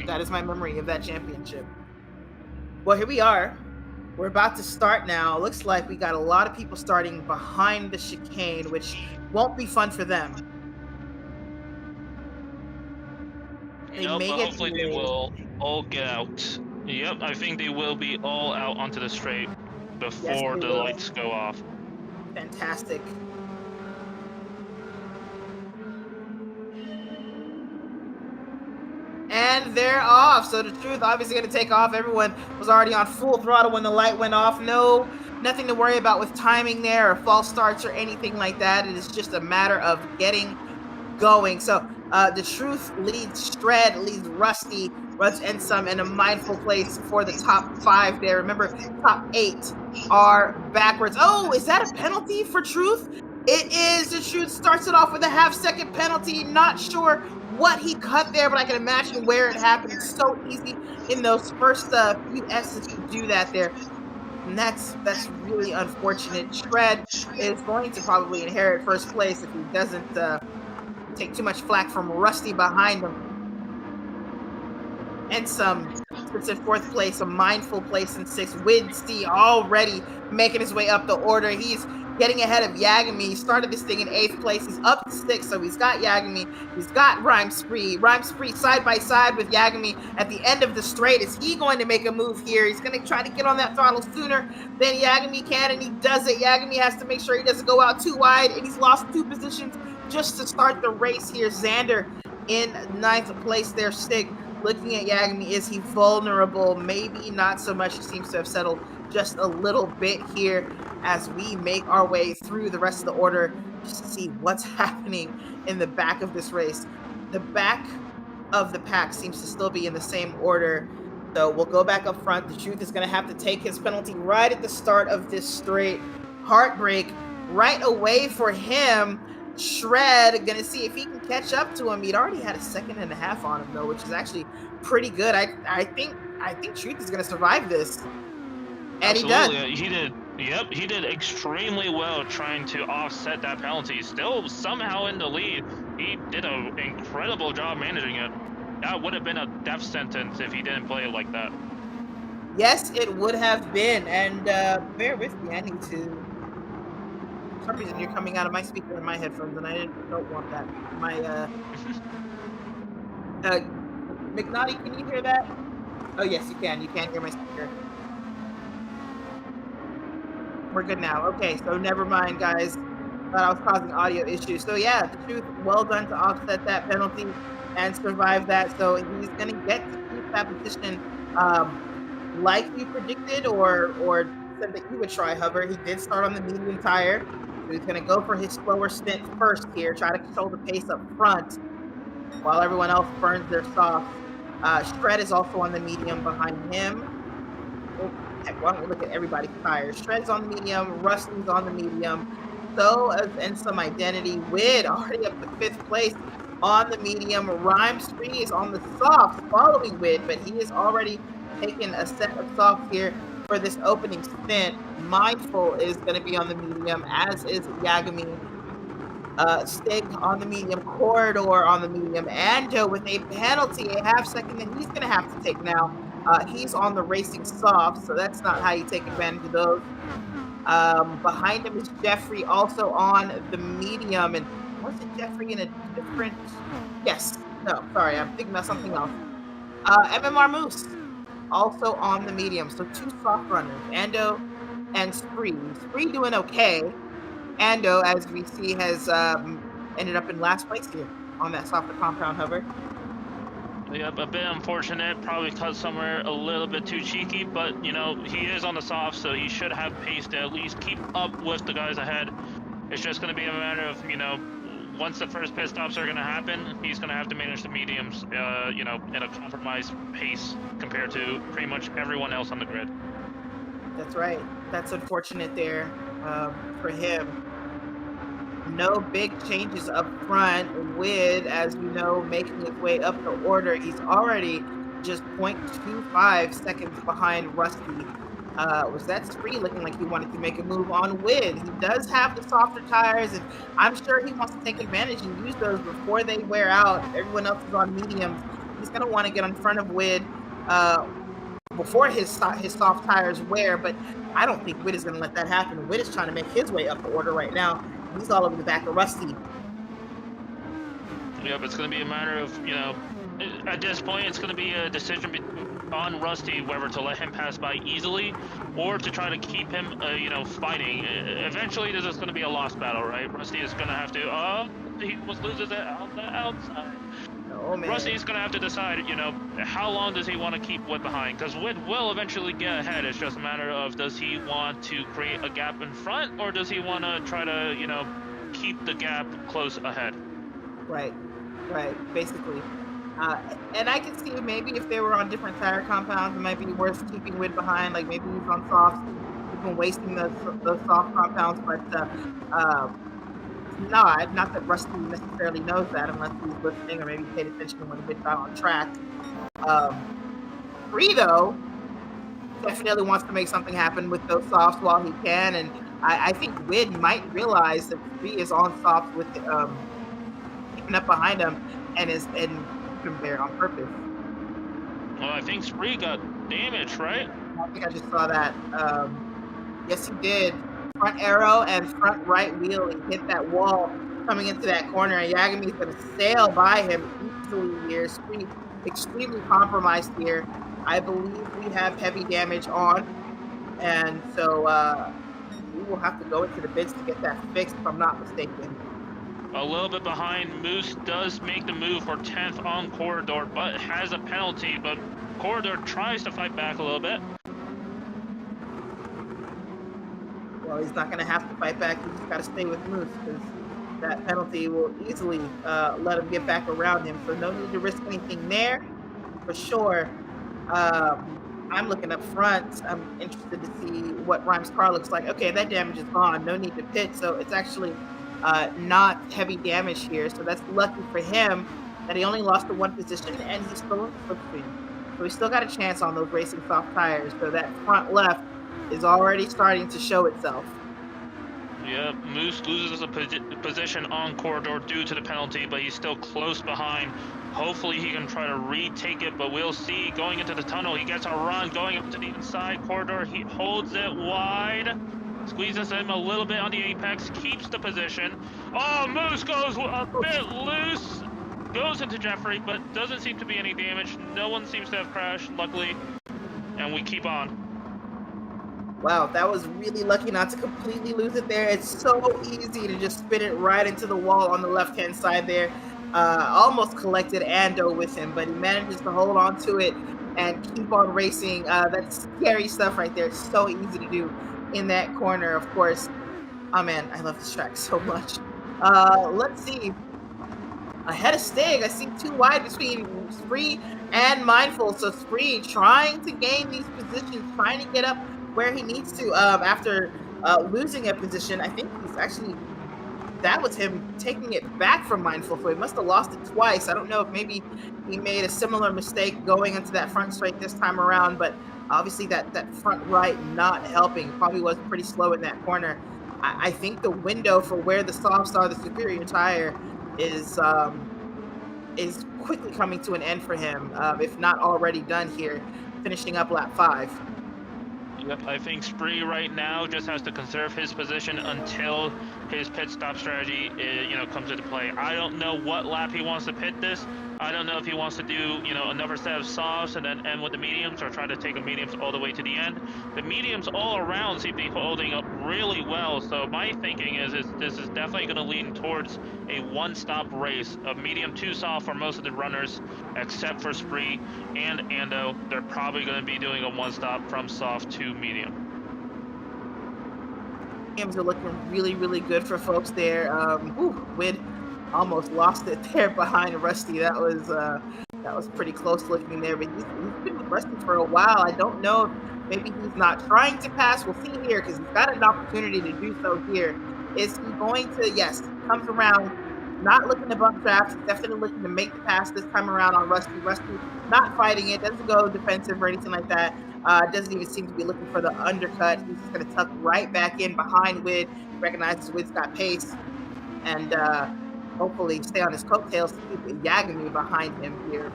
That is my memory of that championship. Well, here we are. We're about to start now. Looks like we got a lot of people starting behind the chicane, which won't be fun for them. They may But get hopefully they delayed. will all get out. Yep, I think they will be all out onto the straight before they the will. lights go off. Fantastic. And they're off. So the truth obviously going to take off. Everyone was already on full throttle when the light went off. Nothing to worry about with timing there or false starts or anything like that. It is just a matter of getting going. So the truth leads Shred, leads Rusty, and some in a mindful place for the top 5 there. Remember, top 8 are backwards. Oh, is that a penalty for Truth? It is. The Truth starts it off with a half-second penalty. Not sure what he cut there, but I can imagine where it happened. It's so easy in those first few S's to do that there. And that's really unfortunate. Shred is going to probably inherit first place if he doesn't take too much flack from Rusty behind him. And some sits in 4th place, a mindful place in 6th. Widsty already making his way up the order. He's getting ahead of Yagami. He started this thing in 8th place. He's up to 6th, so he's got Yagami. He's got Rhyme Spree. Rhyme Spree side by side with Yagami at the end of the straight. Is he going to make a move here? He's going to try to get on that throttle sooner than Yagami can, and he does it. Yagami has to make sure he doesn't go out too wide, and he's lost 2 positions just to start the race here. Xander in 9th place there. Stig looking at Yagami, is he vulnerable? Maybe not so much. He seems to have settled just a little bit here as we make our way through the rest of the order just to see what's happening in the back of this race. The back of the pack seems to still be in the same order. So we'll go back up front. The Truth is going to have to take his penalty right at the start of this straight. Heartbreak right away for him. Shred gonna see if he can catch up to him. He'd already had a 1.5 on him though, which is actually pretty good. I think Truth is gonna survive this. And Absolutely. He did. Yep, he did extremely well trying to offset that penalty. Still somehow in the lead. He did an incredible job managing it. That would have been a death sentence if he didn't play it like that. Yes, it would have been. And bear with me. I need to. For some reason, you're coming out of my speaker in my headphones, and I don't want that. My McNaughty, can you hear that? Oh yes, you can. You can hear my speaker. We're good now. Okay, so never mind, guys. Thought I was causing audio issues. So yeah, the Truth, well done to offset that penalty and survive that. So he's gonna get to keep that position, like you predicted, or said that you would try. Hover. He did start on the medium tire. So he's gonna go for his slower stint first here, try to control the pace up front, while everyone else burns their soft. Shred is also on the medium behind him. Oh, heck, why don't we look at everybody's tires? Shred's on the medium, Rusty's on the medium. So, and some identity. Wid already up to 5th place on the medium. Rhyme Spree is on the soft, following Wid, but he is already taken a set of softs here for this opening stint. Mindful is going to be on the medium, as is Yagami. Stig on the medium, Corridor on the medium, Ando with a penalty, a half second that he's going to have to take now. He's on the racing soft, so that's not how you take advantage of those. Behind him is Jeffrey, also on the medium. And was it Jeffrey in a different? Yes. No, sorry, I'm thinking about something else. MMR Moose, also on the medium. So 2 soft runners, Ando and Spree. Spree doing okay. Ando, as we see, has ended up in last place here on that softer compound hover. Yep, a bit unfortunate, probably cut somewhere a little bit too cheeky, but, you know, he is on the soft, so he should have pace to at least keep up with the guys ahead. It's just going to be a matter of, you know, once the first pit stops are going to happen, he's going to have to manage the mediums, you know, in a compromised pace compared to pretty much everyone else on the grid. That's right. That's unfortunate there for him. No big changes up front. Wid, as we know, making his way up the order. He's already just 0.25 seconds behind Rusty. Was that Spree looking like he wanted to make a move on Wid? He does have the softer tires, and I'm sure he wants to take advantage and use those before they wear out. Everyone else is on mediums. He's going to want to get in front of Wid before his soft tires wear, but I don't think Wid is going to let that happen. Wid is trying to make his way up the order right now. He's all over the back of Rusty. Yep, it's going to be a matter of, you know, at this point, it's going to be a decision on Rusty whether to let him pass by easily or to try to keep him, you know, fighting. Eventually, this is going to be a lost battle, right? Rusty is going to have to, he loses it on the outside. Oh, man. Rusty's going to have to decide, you know, how long does he want to keep Wid behind? Because Wid will eventually get ahead. It's just a matter of, does he want to create a gap in front, or does he want to try to, you know, keep the gap close ahead? Right, basically. And I can see maybe if they were on different tire compounds, it might be worth keeping Wid behind. Like maybe he's on softs, he's been wasting those soft compounds, but not that Rusty necessarily knows that unless he's listening or maybe paid attention when Wid got on track. Spree, though, definitely wants to make something happen with those softs while he can, and I think Wid might realize that Spree is on softs with keeping up behind him and keeping him there on purpose. Well, I think Spree got damaged, right? I think I just saw that. Yes, he did. Front arrow and front right wheel. He hit that wall coming into that corner, and Yagami's going to sail by him easily here. Spree extremely compromised here. I believe we have heavy damage on, and so we will have to go into the bids to get that fixed, if I'm not mistaken. a little bit behind. Moose does make the move for 10th on Corridor, but has a penalty. But Corridor tries to fight back a little bit. Well, he's not going to have to fight back. He's just got to stay with Moose because that penalty will easily let him get back around him. So no need to risk anything there for sure. I'm looking up front. I'm interested to see what Rhyme's car looks like. Okay, that damage is gone. No need to pit. So it's actually not heavy damage here. So that's lucky for him that he only lost to one position and he's still in slipstream. So we still got a chance on those racing soft tires. So that front left is already starting to show itself. Yeah, Moose loses a position on Corridor due to the penalty, but he's still close behind. Hopefully he can try to retake it, but we'll see. Going into the tunnel, he gets a run going up to the inside. Corridor, he holds it wide, squeezes him a little bit on the apex, keeps the position. Oh, Moose goes a bit loose, goes into Jeffrey, but doesn't seem to be any damage. No one seems to have crashed, luckily, and we keep on. Wow, that was really lucky not to completely lose it there. It's so easy to just spin it right into the wall on the left-hand side there. Almost collected Ando with him, but he manages to hold on to it and keep on racing. That's scary stuff right there. It's so easy to do in that corner, of course. Oh man, I love this track so much. Let's see. Ahead of Stig, I see too wide between Spree and Mindful. So Spree trying to gain these positions, trying to get up where he needs to after losing a position. I think he's actually, that was him taking it back from Mindful, so he must have lost it twice. I don't know if maybe he made a similar mistake going into that front straight this time around, but obviously that front right not helping. Probably was pretty slow in that corner. I think the window for where the softs are, the superior tire, is quickly coming to an end for him, if not already done here, finishing up lap 5. Yep, I think Spree right now just has to conserve his position until his pit stop strategy, comes into play. I don't know what lap he wants to pit this. I don't know if he wants to do, another set of softs and then end with the mediums, or try to take the mediums all the way to the end. The mediums all around seem to be holding up really well, so my thinking is this is definitely going to lean towards a one-stop race, a medium to soft for most of the runners, except for Spree and Ando. They're probably going to be doing a one-stop from soft to medium. Mediums are looking really, really good for folks there. Wid almost lost it there behind Rusty. That was pretty close looking there, but he's been with Rusty for a while. I don't know if maybe he's not trying to pass. We'll see here because he's got an opportunity to do so here. Is he going to? Yes, comes around, not looking to bump drafts. He's definitely looking to make the pass this time around on Rusty. Rusty not fighting it, doesn't go defensive or anything like that. Doesn't even seem to be looking for the undercut. He's just going to tuck right back in behind Wid. Recognizes Wid's got pace, and hopefully stay on his coattails to keep Yagami behind him here.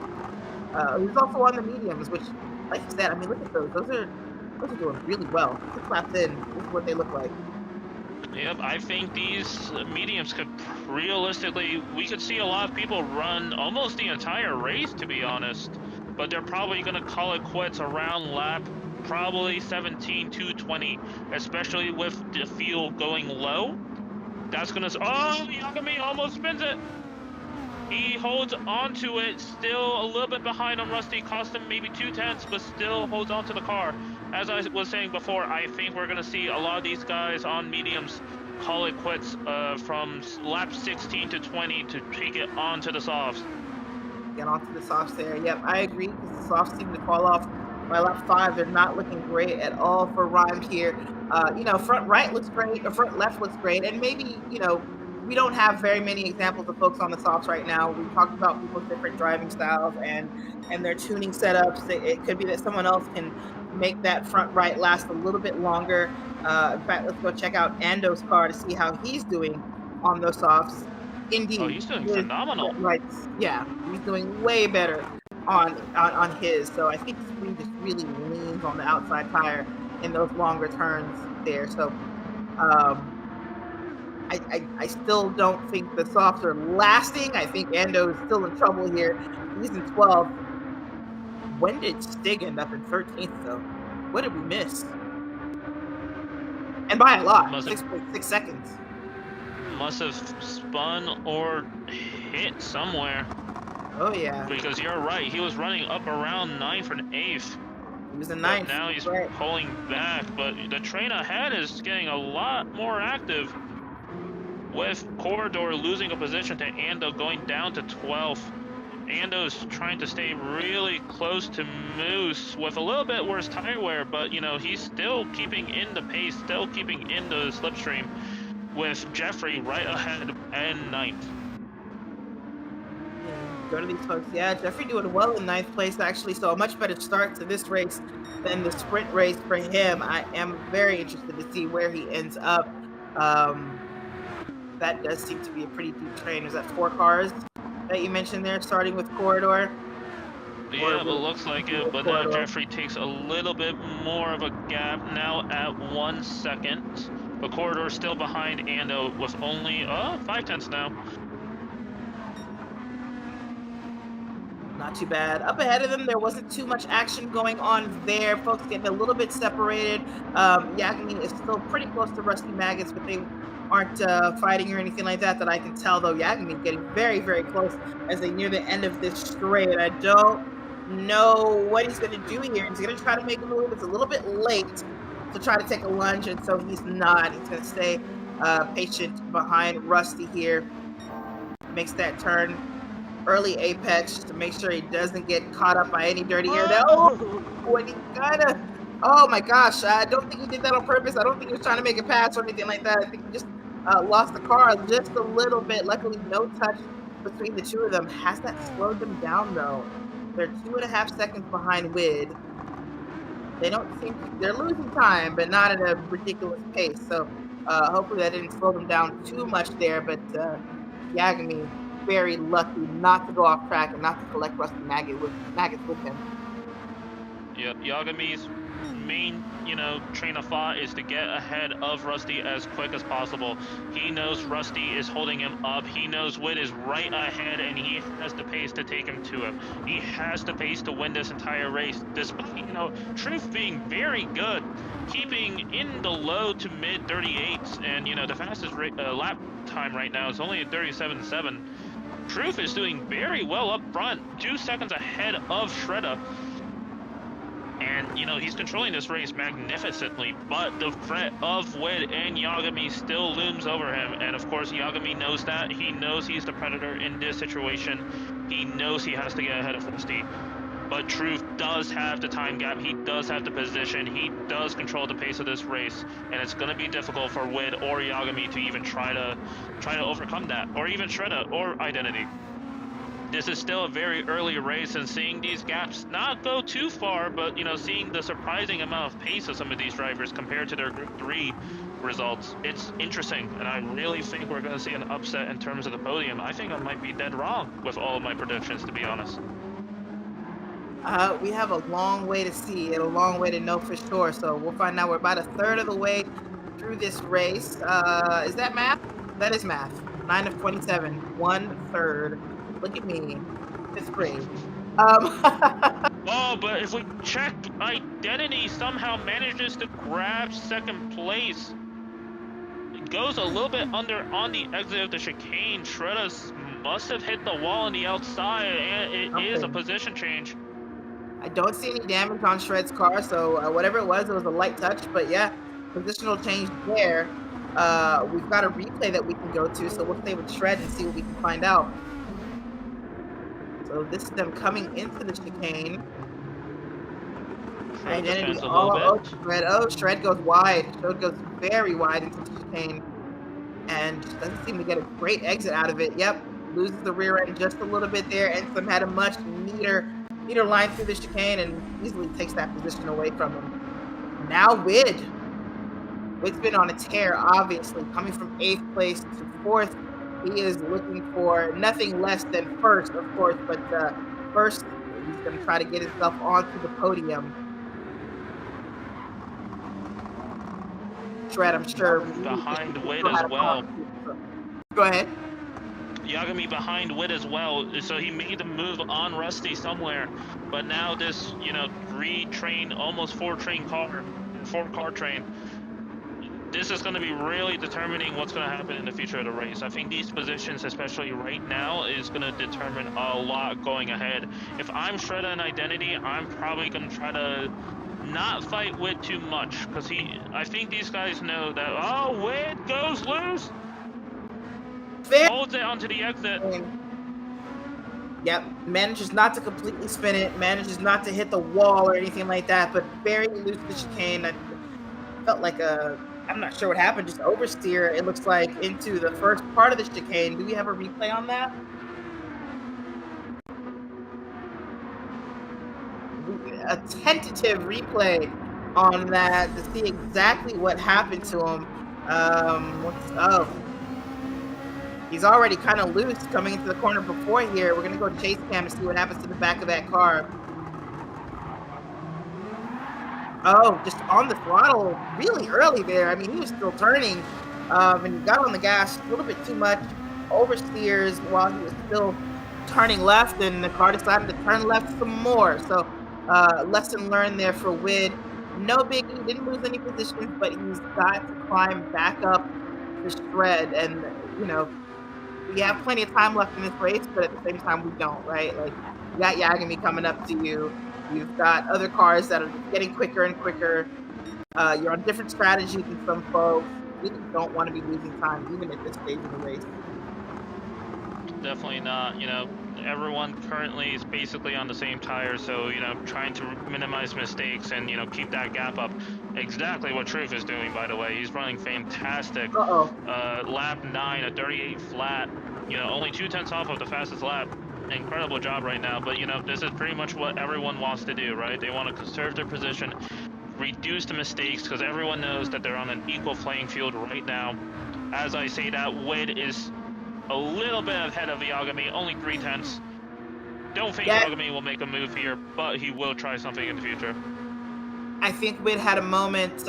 Who's also on the mediums, which, like you said, I mean, look at those. Those are doing really well. 6 laps in, this is what they look like. Yep, I think these mediums could realistically, we could see a lot of people run almost the entire race, to be honest. But they're probably going to call it quits around lap probably 17 to 20, especially with the fuel going low. That's going to... Oh, Yagami almost spins it. He holds onto it, still a little bit behind on Rusty, cost him maybe 2/10, but still holds onto the car. As I was saying before, I think we're going to see a lot of these guys on mediums call it quits from lap 16 to 20 to take it onto the softs. Get onto the softs there. Yep, I agree, because the softs seem to fall off by lap 5. They're not looking great at all for Rhyme here. Front right looks great, or front left looks great, and maybe, we don't have very many examples of folks on the softs right now. We talked about people's different driving styles and their tuning setups. It could be that someone else can make that front right last a little bit longer. In fact, let's go check out Ando's car to see how he's doing on those softs. Indeed. Oh, he's doing phenomenal. Right. Yeah, he's doing way better on his. So I think he just really leans on the outside tire in those longer turns there. So I still don't think the softs are lasting. I think Ando is still in trouble here. He's in 12th. When did Stig end up in 13th, though? What did we miss? And by a lot, 6.6 seconds. must have spun or hit somewhere. Oh yeah. Because you're right, he was running up around 9th and 8th. He was a But ninth. now he's Right. pulling back. But the train ahead is getting a lot more active, with Corridor losing a position to Ando, going down to 12th. Ando's trying to stay really close to Moose with a little bit worse tire wear, but you know, he's still keeping in the pace, still keeping in the slipstream, with Jeffrey right ahead and 9th. Go to these folks. Yeah, Jeffrey doing well in ninth place, actually. So a much better start to this race than the sprint race for him. I am very interested to see where he ends up. That does seem to be a pretty deep train. Was that 4 cars that you mentioned there, starting with Corridor? Yeah, but looks like it. But now Jeffrey takes a little bit more of a gap, now at 1 second. But Corridor still behind Ando with only 5 tenths now. Not too bad. Up ahead of them, there wasn't too much action going on there. Folks getting a little bit separated. Yagami is still pretty close to Rusty Maggots, but they aren't fighting or anything like that I can tell, though. Yagami getting very, very close as they near the end of this straight. I don't know what he's going to do here. He's going to try to make a move. It's a little bit late to try to take a lunge, and so he's not. He's going to stay patient behind Rusty here. Makes that turn. Early apex just to make sure he doesn't get caught up by any dirty air. When he kinda, oh my gosh, I don't think he did that on purpose. I don't think he was trying to make a pass or anything like that. I think he just lost the car just a little bit. Luckily, no touch between the two of them. Has that slowed them down though? They're 2.5 seconds behind Wid. They don't seem to, they're losing time, but not at a ridiculous pace. So hopefully that didn't slow them down too much there. But Yagami, very lucky not to go off track and not to collect Rusty Maggots with him. Yep, Yagami's main, train of thought is to get ahead of Rusty as quick as possible. He knows Rusty is holding him up. He knows Wid is right ahead, and he has the pace to take him to him. He has the pace to win this entire race, despite, Truth being very good, keeping in the low to mid 38s, and, the fastest lap time right now is only at 37.7. Truth is doing very well up front, 2 seconds ahead of Shredder. And, he's controlling this race magnificently, but the threat of Wid and Yagami still looms over him. And, of course, Yagami knows that. He knows he's the predator in this situation. He knows he has to get ahead of Rusty. But Truth does have the time gap. He does have the position. He does control the pace of this race. And it's going to be difficult for Wid or Yagami to even try to overcome that. Or even Shredder or Identity. This is still a very early race, and seeing these gaps not go too far, but, seeing the surprising amount of pace of some of these drivers compared to their Group 3 results, it's interesting. And I really think we're going to see an upset in terms of the podium. I think I might be dead wrong with all of my predictions, to be honest. We have a long way to see and a long way to know for sure. So we'll find out. We're about a third of the way through this race. Is that math? That is math. 9 of 27, 1/3. Look at me, 5th grade. Oh, but if we check, Identity somehow manages to grab 2nd place. It goes a little bit under on the exit of the chicane. Shredder must have hit the wall on the outside, and it is a position change. I don't see any damage on Shred's car, so whatever it was a light touch. But yeah, positional change there. We've got a replay that we can go to, so we'll stay with Shred and see what we can find out. So this is them coming into the chicane. Identity Shred goes wide. Shred goes very wide into the chicane. And doesn't seem to get a great exit out of it. Yep, loses the rear end just a little bit there. And some had a much neater line through the chicane and easily takes that position away from him. Now Wid's been on a tear, obviously, coming from 8th place to 4th. He is looking for nothing less than 1st, of course, but first he's going to try to get himself onto the podium. Shred, I'm sure. Behind Wid as well. Go ahead. Yagami behind Wid as well, so he made the move on Rusty somewhere, but now this, 3-train, almost 4-train car, 4-car train, this is going to be really determining what's going to happen in the future of the race. I think these positions, especially right now, is going to determine a lot going ahead. If I'm Shredder and Identity, I'm probably going to try to not fight Wid too much, because I think these guys know that, oh, Wid goes loose, holds it onto the exit. Yep, manages not to completely spin it, manages not to hit the wall or anything like that, but very loose the chicane. I felt like I'm not sure what happened, just oversteer, it looks like, into the first part of the chicane. Do we have a replay on that? A tentative replay on that to see exactly what happened to him. He's already kind of loose coming into the corner before here. We're going to go to chase cam to see what happens to the back of that car. Oh, just on the throttle really early there. I mean, he was still turning, and he got on the gas a little bit too much, oversteers while he was still turning left, and the car decided to turn left some more. So, lesson learned there for Wid. No biggie, didn't lose any positions, but he's got to climb back up the shred. And, you know, we have plenty of time left in this race, but at the same time, we don't, right? Like, you got Yagami coming up to you. You've got other cars that are getting quicker and quicker. You're on different strategies than some folks. You really don't want to be losing time, even at this stage of the race. Definitely not. You know, everyone currently is basically on the same tire, so, you know, trying to minimize mistakes and, you know, keep that gap up. Exactly what Truth is doing, by the way. He's running fantastic. Lap 9, a 38 flat, you know, only 2/10 off of the fastest lap. Incredible job right now, but, you know, this is pretty much what everyone wants to do, right? They want to conserve their position, reduce the mistakes, because everyone knows that they're on an equal playing field right now. As I say that, Wid is a little bit ahead of Yagami, only 3/10. Don't think Yagami will make a move here, but he will try something in the future. I think Wid had a moment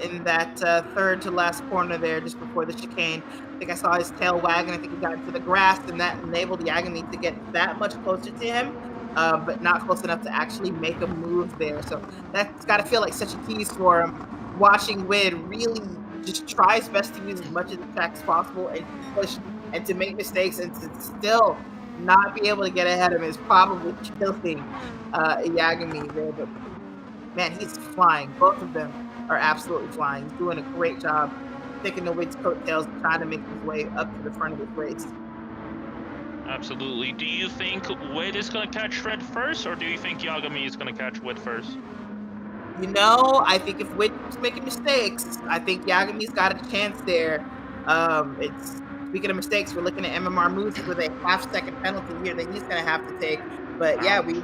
in that third to last corner there just before the chicane. I think I saw his tail wagging. I think he got into the grass, and that enabled Yagami to get that much closer to him, but not close enough to actually make a move there. So that's got to feel like such a tease for him. Watching Wid really just try his best to use as much of the track as possible and push and to make mistakes and to still not be able to get ahead of him is probably killing Yagami there. But man, he's flying. Both of them are absolutely flying. He's doing a great job taking the Wid's coattails and trying to make his way up to the front of this race. Absolutely. Do you think Wid is going to catch Shred first, or do you think Yagami is going to catch Wid first? You know, I think if Wid keeps making mistakes, I think Yagami's got a chance there. Speaking of mistakes, we're looking at MMR moves with a half-second penalty here that he's going to have to take. But yeah, we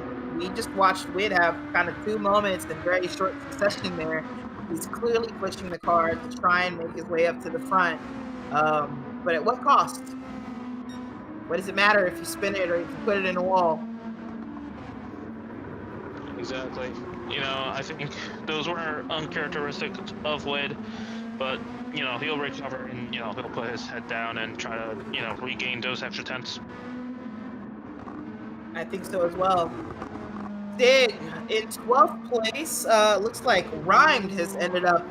just watched Wid have kind of two moments in very short succession there. He's clearly pushing the car to try and make his way up to the front. But at what cost? What does it matter if you spin it or if you put it in a wall? Exactly. You know, I think those were uncharacteristic of Wid, but, you know, he'll recover and, you know, he'll put his head down and try to, you know, regain those extra tenths. I think so as well. Dig in 12th place. Looks like Rhymed has ended up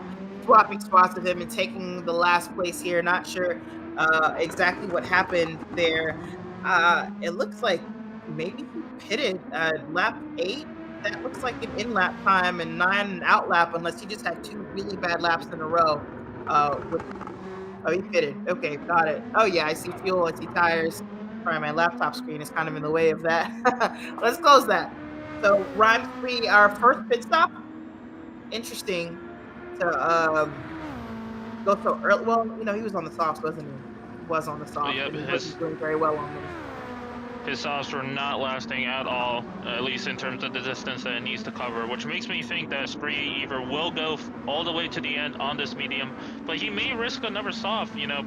swapping spots with him and taking the last place here. Not sure exactly what happened there. It looks like maybe he pitted lap 8. That looks like an in-lap time and 9 an out-lap, unless he just had 2 really bad laps in a row. Oh, he pitted. Okay, got it. Oh yeah, I see fuel, I see tires. Sorry, my laptop screen is kind of in the way of that. Let's close that. So Rhymes 3, our first pit stop. Interesting to go so early. Well, you know, he was on the softs, wasn't he? He was on the softs. Yeah, and he wasn't doing very well on them. His softs were not lasting at all, at least in terms of the distance that it needs to cover, which makes me think that Spree either will go all the way to the end on this medium, but he may risk another soft, you know.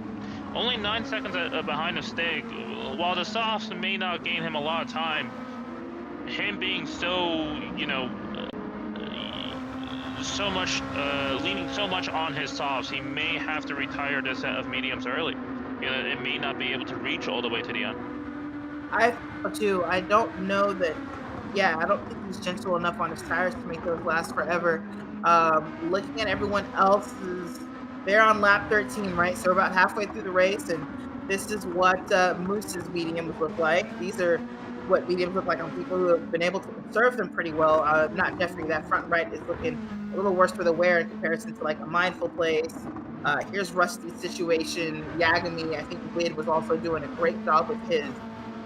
Only 9 seconds behind the stick. While the softs may not gain him a lot of time, him being so, you know, so much, leaning so much on his softs, he may have to retire this set of mediums early. You know, it may not be able to reach all the way to the end. I too. I don't know that. Yeah, I don't think he's gentle enough on his tires to make those last forever. Looking at everyone else's they're on lap 13, right? So we're about halfway through the race, and this is what Moose's mediums look like. These are what mediums look like on people who have been able to conserve them pretty well. Not Jeffrey. That front right is looking a little worse for the wear in comparison to like a mindful place. Here's Rusty's situation. Yagami, I think Wid was also doing a great job with his.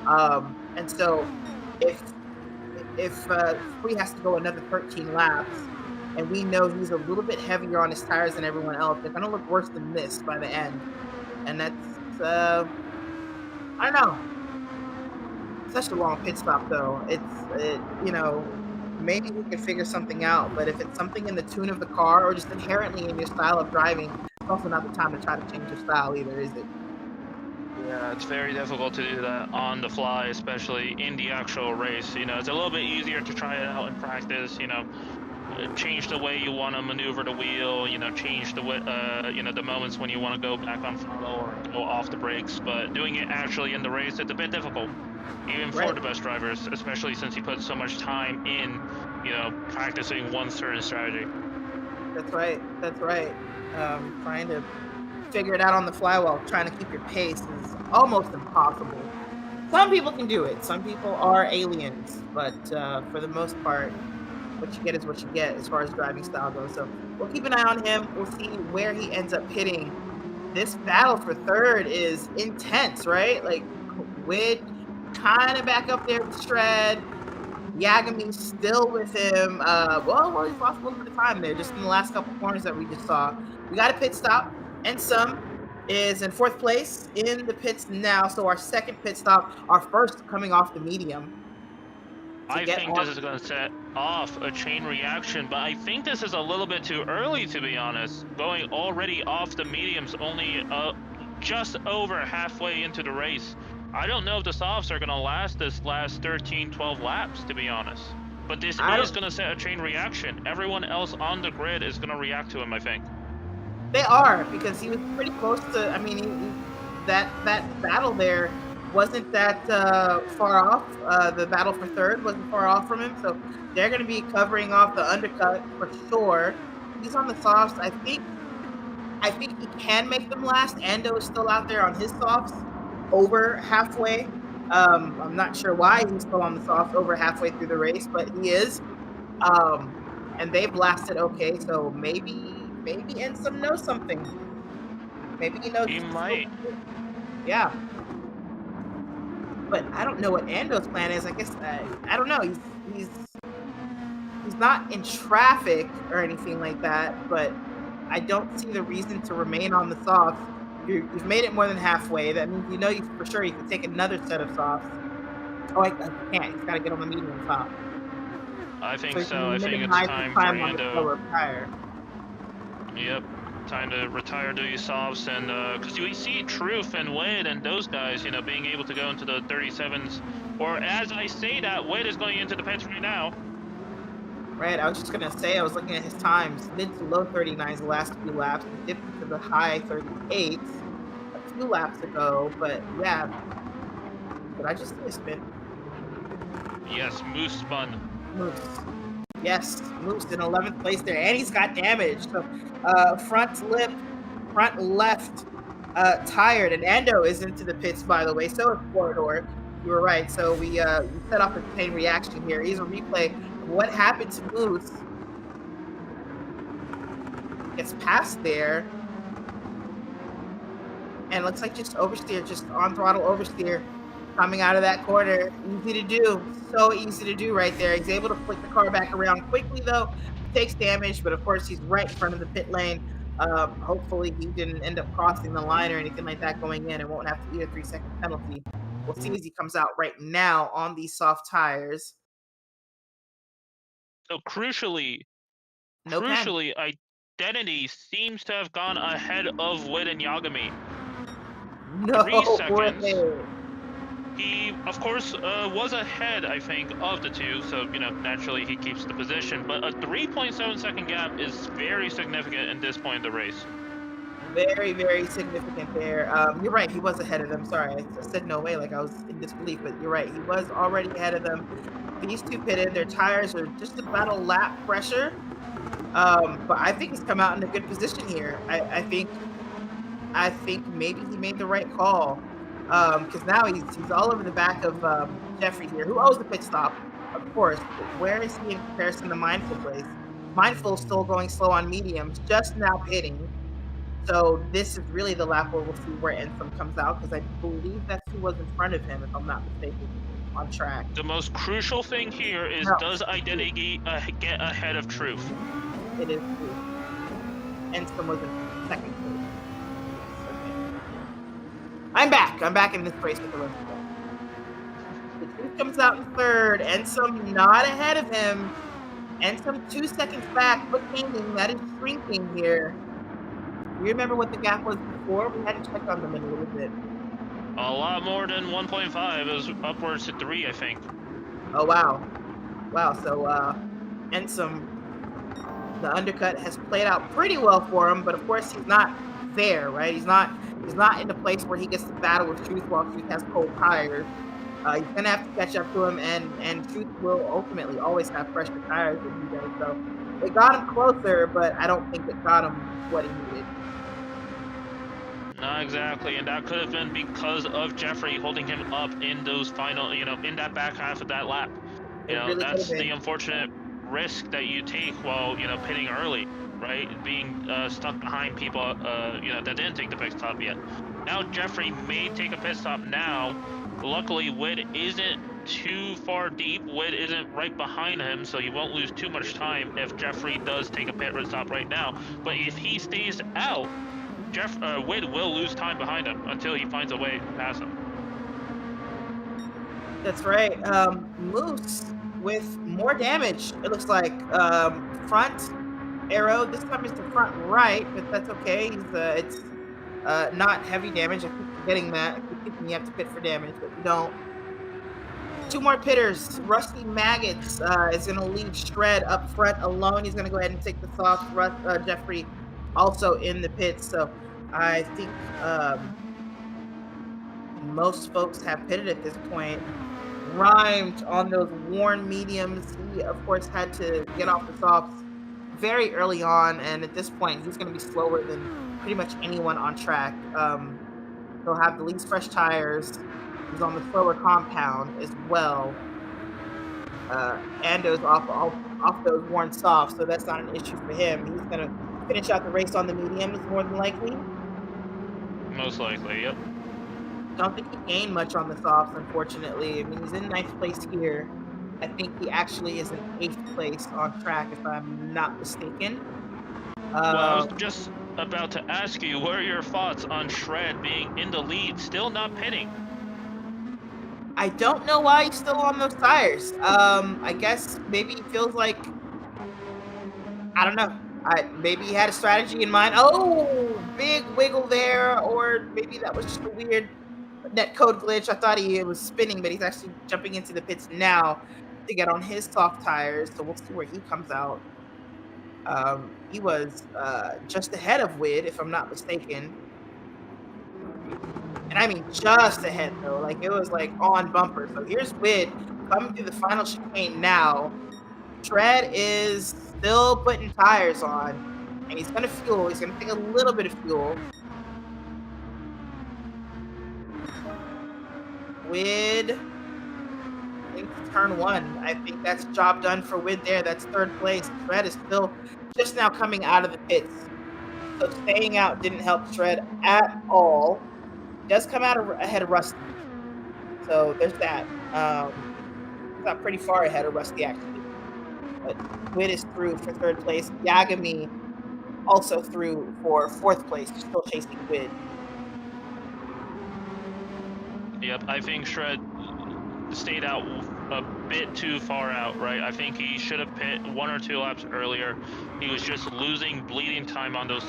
And so if Free has to go another 13 laps, and we know he's a little bit heavier on his tires than everyone else, they're gonna look worse than this by the end. And that's I don't know. Such a long pit stop though. You know, maybe we can figure something out, but if it's something in the tune of the car or just inherently in your style of driving, it's also not the time to try to change your style either, is it? Yeah, it's very difficult to do that on the fly, especially in the actual race. You know, it's a little bit easier to try it out in practice, you know, change the way you want to maneuver the wheel, you know, change the way, you know, the moments when you want to go back on throttle or go off the brakes, but doing it actually in the race, it's a bit difficult, even for the best drivers, especially since you put so much time in, you know, practicing one certain strategy. That's right. That's right. Trying to figure it out on the fly while trying to keep your pace is almost impossible. Some people can do it. Some people are aliens, but for the most part, what you get is what you get as far as driving style goes. So we'll keep an eye on him. We'll see where he ends up hitting. This battle for third is intense, right? Like Wid kind of back up there with Shred. Yagami still with him. Well, he's lost a little bit of time there just in the last couple corners that we just saw. We got a pit stop, and some is in fourth place in the pits now. So our second pit stop, our first coming off the medium. I think this is going to set off a chain reaction, but I think this is a little bit too early, to be honest. Going already off the mediums, only just over halfway into the race. I don't know if the softs are going to last this last 13, 12 laps, to be honest. But this is going to set a chain reaction. Everyone else on the grid is going to react to him, I think. They are, because he was pretty close to, I mean, that battle there wasn't that far off. The battle for third wasn't far off from him, so they're going to be covering off the undercut for sure. He's on the softs. I think he can make them last. Ando is still out there on his softs over halfway. I'm not sure why he's still on the softs over halfway through the race, but he is. And they blasted okay, so maybe Ensum knows something. Maybe he knows. He might. Yeah. But I don't know what Ando's plan is. I guess I don't know. He's not in traffic or anything like that. But I don't see the reason to remain on the softs. You've made it more than halfway. That means you know for sure you can take another set of softs. Oh, I can't. He's got to get on the medium top. I think so. I think it's time for Ando. Yep, time to retire to these softs, and because we see Truth and Wid and those guys, you know, being able to go into the 37s, or as I say that, Wid is going into the pits right now. Right, I was just gonna say, I was looking at his times, mid to low 39s the last few laps, he dipped to the high 38s a few laps ago, but yeah. Did I just see a spin? Yes, Moose spun. Moose. Yes, Moose in 11th place there, and he's got damage. So front left tired, and Ando is into the pits, by the way. So is Corridor. You were right. So we set off a chain reaction here. Here's a replay of what happened to Moose. Gets past there, and looks like just oversteer, just on throttle oversteer. Coming out of that corner, easy to do. So easy to do right there. He's able to flick the car back around quickly, though. Takes damage, but of course he's right in front of the pit lane. Hopefully he didn't end up crossing the line or anything like that going in and won't have to eat a 3-second penalty. We'll see as he comes out right now on these soft tires. So crucially, Identity seems to have gone ahead of Wid and Yagami. No 3 seconds. way. He, of course, was ahead, I think, of the two, so, you know, naturally he keeps the position, but a 3.7 second gap is very significant in this point in the race. Very, very significant there. You're right, he was ahead of them. Sorry, I said no way, like I was in disbelief, but you're right, he was already ahead of them. These two pitted, their tires are just about a lap pressure. But I think he's come out in a good position here. I think maybe he made the right call. Because now he's all over the back of Jeffrey here, who owes the pit stop, of course. But where is he in comparison to Mindful place? Mindful still going slow on mediums, just now pitting. So this is really the lap where we'll see where Ensom comes out, because I believe that's who was in front of him, if I'm not mistaken, on track. The most crucial thing here is, No, does identity get ahead of truth? it is true. Ensom was in second place. Yes, okay. I'm back. I'm back in this race with the rest of them. The truth comes out in third. Ensom not ahead of him. Ensom 2 seconds back. Look, painting that is shrinking here. You remember what the gap was before? We hadn't checked on them in a little bit. A lot more than 1.5. It was upwards to 3, I think. Oh wow, wow. So Ensom, the undercut has played out pretty well for him, but of course he's not there, right? He's not in the place where he gets to battle with Truth while Truth has cold tires. He's gonna have to catch up to him, and Truth will ultimately always have fresher tires than he does. So it got him closer, but I don't think it got him what he needed. Not exactly, and that could have been because of Jeffrey holding him up in those final, in that back half of that lap. Really That's the unfortunate risk that you take while, pitting early, right? Being stuck behind people, that didn't take the pit stop yet. Now Jeffrey may take a pit stop now. Luckily, Wid isn't too far deep. Wid isn't right behind him, so he won't lose too much time if Jeffrey does take a pit stop right now. But if he stays out, Wid will lose time behind him until he finds a way to pass him. That's right. Moose with more damage. It looks like front arrow. This time it's the front right, but that's okay. It's not heavy damage. I keep forgetting that. I keep thinking you have to pit for damage, but you don't. 2 more pitters. Rusty Maggots is going to leave Shred up front alone. He's going to go ahead and take the soft. Jeffrey also in the pits. So I think most folks have pitted at this point. Rhymed on those worn mediums. He, of course, had to get off the softs very early on, and at this point, he's going to be slower than pretty much anyone on track. He'll have the least fresh tires. He's on the slower compound as well. Ando's off those worn softs, so that's not an issue for him. He's going to finish out the race on the mediums, more than likely. Most likely, yep. Don't think he gained much on the softs, unfortunately. I mean, he's in 9th place here. I think he actually is in 8th place on track, if I'm not mistaken. Well, I was just about to ask you, what are your thoughts on Shred being in the lead, still not pitting? I don't know why he's still on those tires. I guess maybe he feels like, I don't know. Maybe he had a strategy in mind. Oh, big wiggle there, or maybe that was just a weird net code glitch. I thought he was spinning, but he's actually jumping into the pits now to get on his soft tires. So we'll see where he comes out. He was just ahead of Wid, if I'm not mistaken. And I mean just ahead, though. Like, it was like on bumper. So here's Wid coming through the final chicane now. Shred is still putting tires on, and he's going to fuel. He's going to take a little bit of fuel. Wid into turn 1. I think that's job done for Wid there. That's 3rd place. Shred is still just now coming out of the pits. So staying out didn't help Shred at all. He does come out ahead of Rusty. So there's that. He's not pretty far ahead of Rusty, actually. But Wid is through for 3rd place. Yagami also through for 4th place, still chasing Wid. Yep, I think Shred stayed out a bit too far out, right? I think he should have pit 1 or 2 laps earlier. He was just losing bleeding time on those,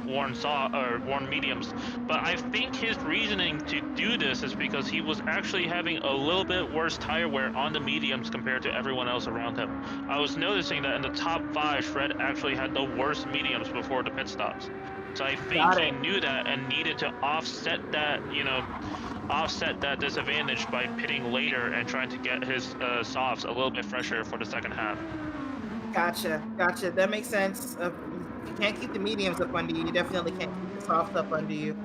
worn mediums. But I think his reasoning to do this is because he was actually having a little bit worse tire wear on the mediums compared to everyone else around him. I was noticing that in the top 5, Shred actually had the worst mediums before the pit stops. So I think he knew that and needed to offset that, disadvantage by pitting later and trying to get his softs a little bit fresher for the second half. Gotcha. That makes sense. If you can't keep the mediums up under you, you definitely can't keep the softs up under you.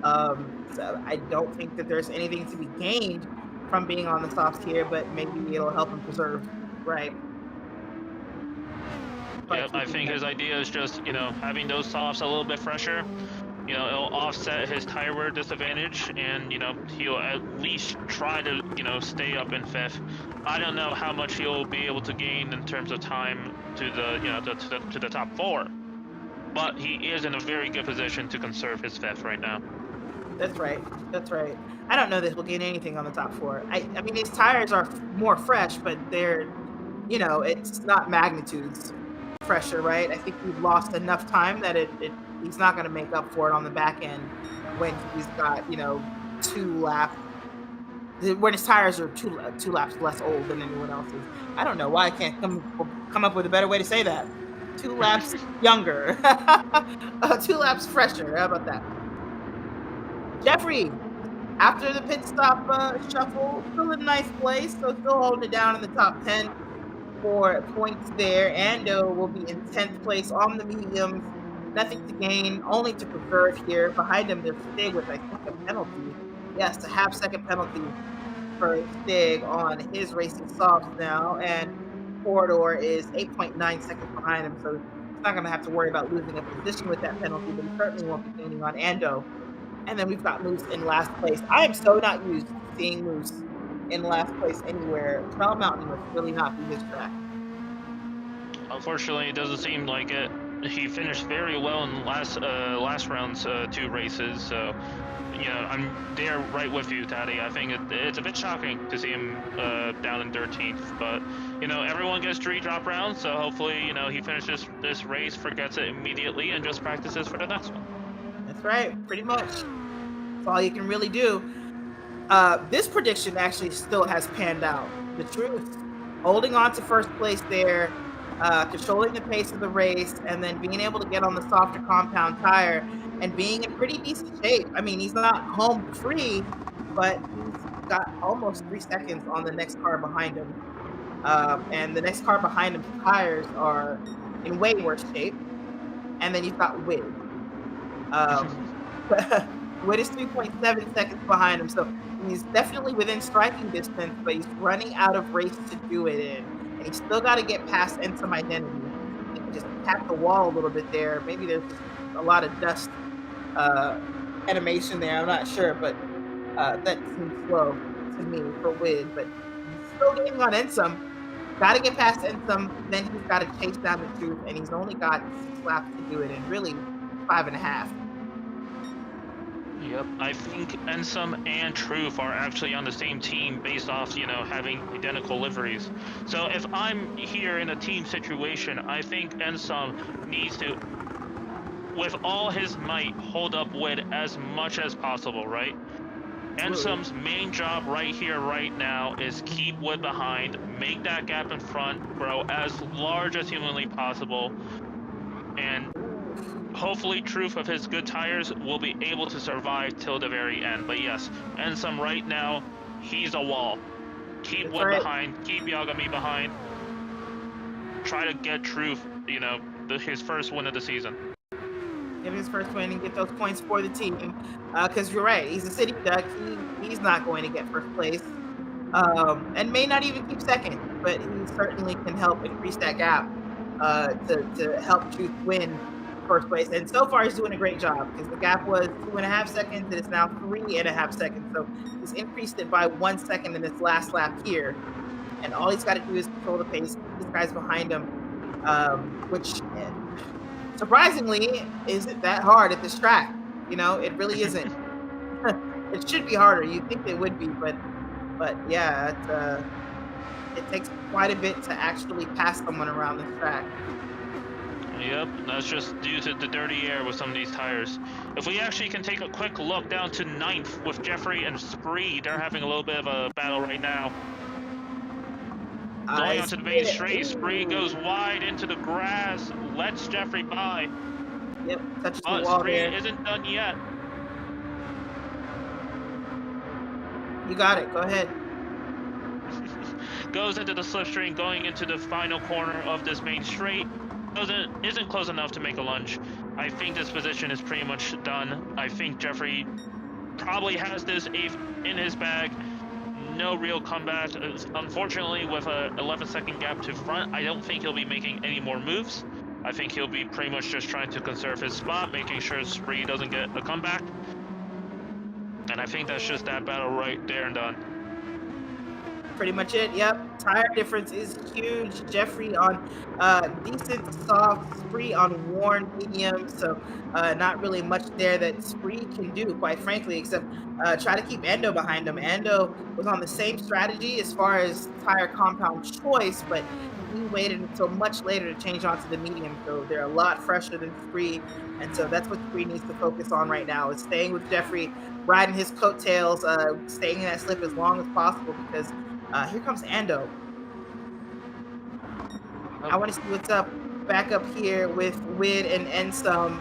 So I don't think that there's anything to be gained from being on the softs here, but maybe it'll help him preserve, right, by Yep, I keeping think them. his idea is just, having those softs a little bit fresher. It'll offset his tire wear disadvantage, and he'll at least try to stay up in fifth. I don't know how much he'll be able to gain in terms of time to the to the top four, but he is in a very good position to conserve his fifth right now. That's right. That's right. I don't know that he'll gain anything on the top four. I mean, his tires are more fresh, but it's not magnitudes fresher, right? I think we've lost enough time that he's not going to make up for it on the back end when he's got, two laps, when his tires are two laps less old than anyone else's. I don't know why I can't come up with a better way to say that. 2 laps younger, 2 laps fresher. How about that? Jeffrey, after the pit stop shuffle, still in ninth place, so still holding it down in the top 10 for points there. Ando will be in 10th place on the mediums. Nothing to gain, only to preserve here. Behind him, there's Stig with, I think, a penalty. Yes, a half-second penalty for Stig on his racing softs now. And Corridor is 8.9 seconds behind him, so he's not going to have to worry about losing a position with that penalty, but he certainly won't be gaining on Ando. And then we've got Moose in last place. I am so not used to seeing Moose in last place anywhere. Trail Mountain must really not be his track. Unfortunately, it doesn't seem like it. He finished very well in last round's 2 races, so I'm there right with you, Taddy. I think it's a bit shocking to see him down in 13th, but everyone gets 3 drop rounds, so hopefully he finishes this race, forgets it immediately, and just practices for the next one. That's right, pretty much. That's all you can really do. This prediction actually still has panned out. The truth, holding on to first place there, controlling the pace of the race, and then being able to get on the softer compound tire and being in pretty decent shape. I mean, he's not home free, but he's got almost 3 seconds on the next car behind him. And the next car behind him's tires are in way worse shape. And then you've got Wid. Wid is 3.7 seconds behind him, so he's definitely within striking distance, but he's running out of race to do it in. And he's still got to get past Ensom Identity. He can just tap the wall a little bit there. Maybe there's a lot of dust animation there. I'm not sure, but that seems slow to me for Wid. But he's still getting on Ensom. Got to get past Ensom, then he's got to chase down the truth, and he's only got 6 laps to do it in, really 5.5. Yep, I think Ensom and Truth are actually on the same team based off, having identical liveries. So if I'm here in a team situation, I think Ensom needs to, with all his might, hold up Wid as much as possible, right? Ensom's main job right here, right now, is keep Wid behind, make that gap in front grow as large as humanly possible, and hopefully Truth of his good tires will be able to survive till the very end. But yes, Ensom right now, he's a wall. Keep Wid behind, keep Yagami behind. Try to get Truth, his first win of the season. Get his first win and get those points for the team. Because you're right, he's a city duck. He's not going to get first place. And may not even keep second, but he certainly can help increase that gap to help Truth win first place. And so far, he's doing a great job because the gap was 2.5 seconds and it's now 3.5 seconds. So he's increased it by 1 second in this last lap here. And all he's got to do is control the pace, keep these guys behind him, which surprisingly isn't that hard at this track. It really isn't. It should be harder. You'd think it would be, but yeah, it takes quite a bit to actually pass someone around this track. Yep, that's just due to the dirty air with some of these tires. If we actually can take a quick look down to 9th with Jeffrey and Spree, they're having a little bit of a battle right now. Going onto the main straight, Spree goes wide into the grass, lets Jeffrey by. Yep, touches the wall Spree there. isn't done yet. You got it, go ahead. goes into the slipstream, going into the final corner of this main straight. Isn't close enough to make a lunge. I think this position is pretty much done. I think Jeffrey probably has this 8th in his bag. No real comeback. Unfortunately, with a 11-second gap to front, I don't think he'll be making any more moves. I think he'll be pretty much just trying to conserve his spot, making sure Spree doesn't get a comeback. And I think that's just that battle right there and done. Pretty much it. Yep. Tire difference is huge. Jeffrey on decent soft, Spree on worn medium. So not really much there that Spree can do, quite frankly, except try to keep Endo behind him. Endo was on the same strategy as far as tire compound choice, but he waited until much later to change onto the medium. So they're a lot fresher than Spree. And so that's what Spree needs to focus on right now, is staying with Jeffrey, riding his coattails, staying in that slip as long as possible, because here comes Ando. I want to see what's up back up here with Wid and Ensum.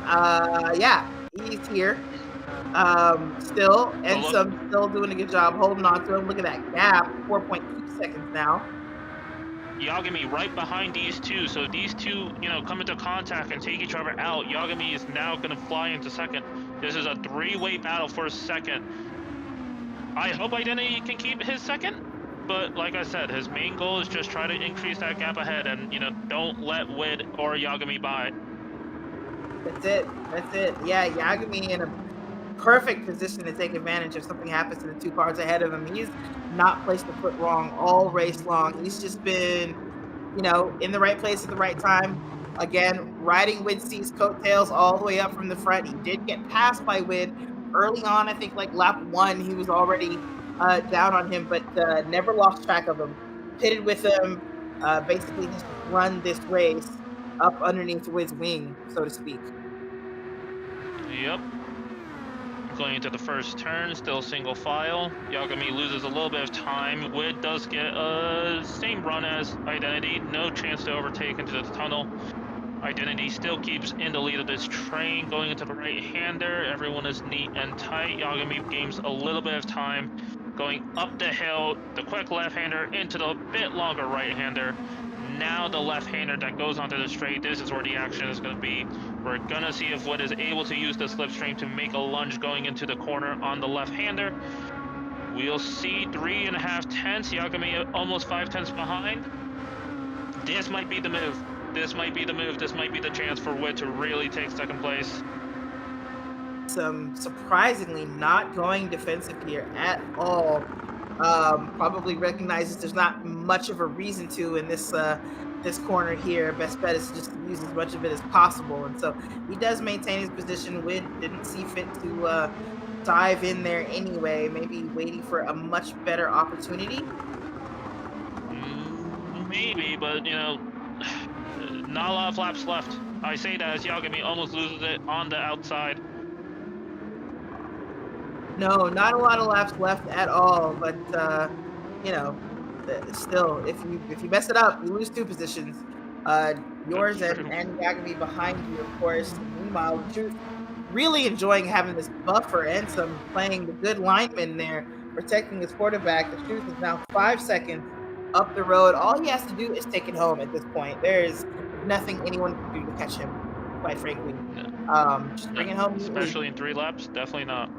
Yeah, he's here. Still, Ensum still doing a good job holding on to him. Look at that gap, 4.2 seconds now. Yagami right behind these two, so these two, come into contact and take each other out. Yagami is now going to fly into second. This is a 3-way battle for second. I hope Identity can keep his second, but like I said, his main goal is just try to increase that gap ahead and, don't let Wid or Yagami by. That's it. Yeah, Yagami in a perfect position to take advantage if something happens to the 2 cars ahead of him. He's not placed the foot wrong all race long. He's just been, in the right place at the right time. Again, riding Wid C's coattails all the way up from the front. He did get passed by Wid early on. I think like lap 1, he was already down on him, but never lost track of him. Pitted with him, basically just run this race up underneath Wid's wing, so to speak. Yep. Going into the first turn, still single file. Yagami loses a little bit of time. Wid does get a same run as Identity. No chance to overtake into the tunnel. Identity still keeps in the lead of this train. Going into the right-hander, everyone is neat and tight. Yagami gains a little bit of time. Going up the hill, the quick left-hander into the bit longer right-hander. Now the left-hander that goes onto the straight. This is where the action is going to be. We're going to see if Wid is able to use the slipstream to make a lunge going into the corner on the left-hander. We'll see 3.5 tenths. Yagami almost 5 tenths behind. This might be the move. This might be the chance for Wid to really take second place. Surprisingly not going defensive here at all. Probably recognizes there's not much of a reason to in this corner here. Best bet is just to use as much of it as possible, and so he does maintain his position. Wid didn't see fit to dive in there anyway, maybe waiting for a much better opportunity. Maybe, but not a lot of laps left. I say that as Yagami almost loses it on the outside. No, not a lot of laps left at all, but still, if you mess it up, you lose 2 positions. Yours and Yagami behind you, of course. Meanwhile, Truth really enjoying having this buffer and some playing the good lineman there, protecting his quarterback. The Truth is now 5 seconds up the road. All he has to do is take it home at this point. There is nothing anyone can do to catch him, quite frankly. Just bring it home. Especially in 3 laps? Definitely not.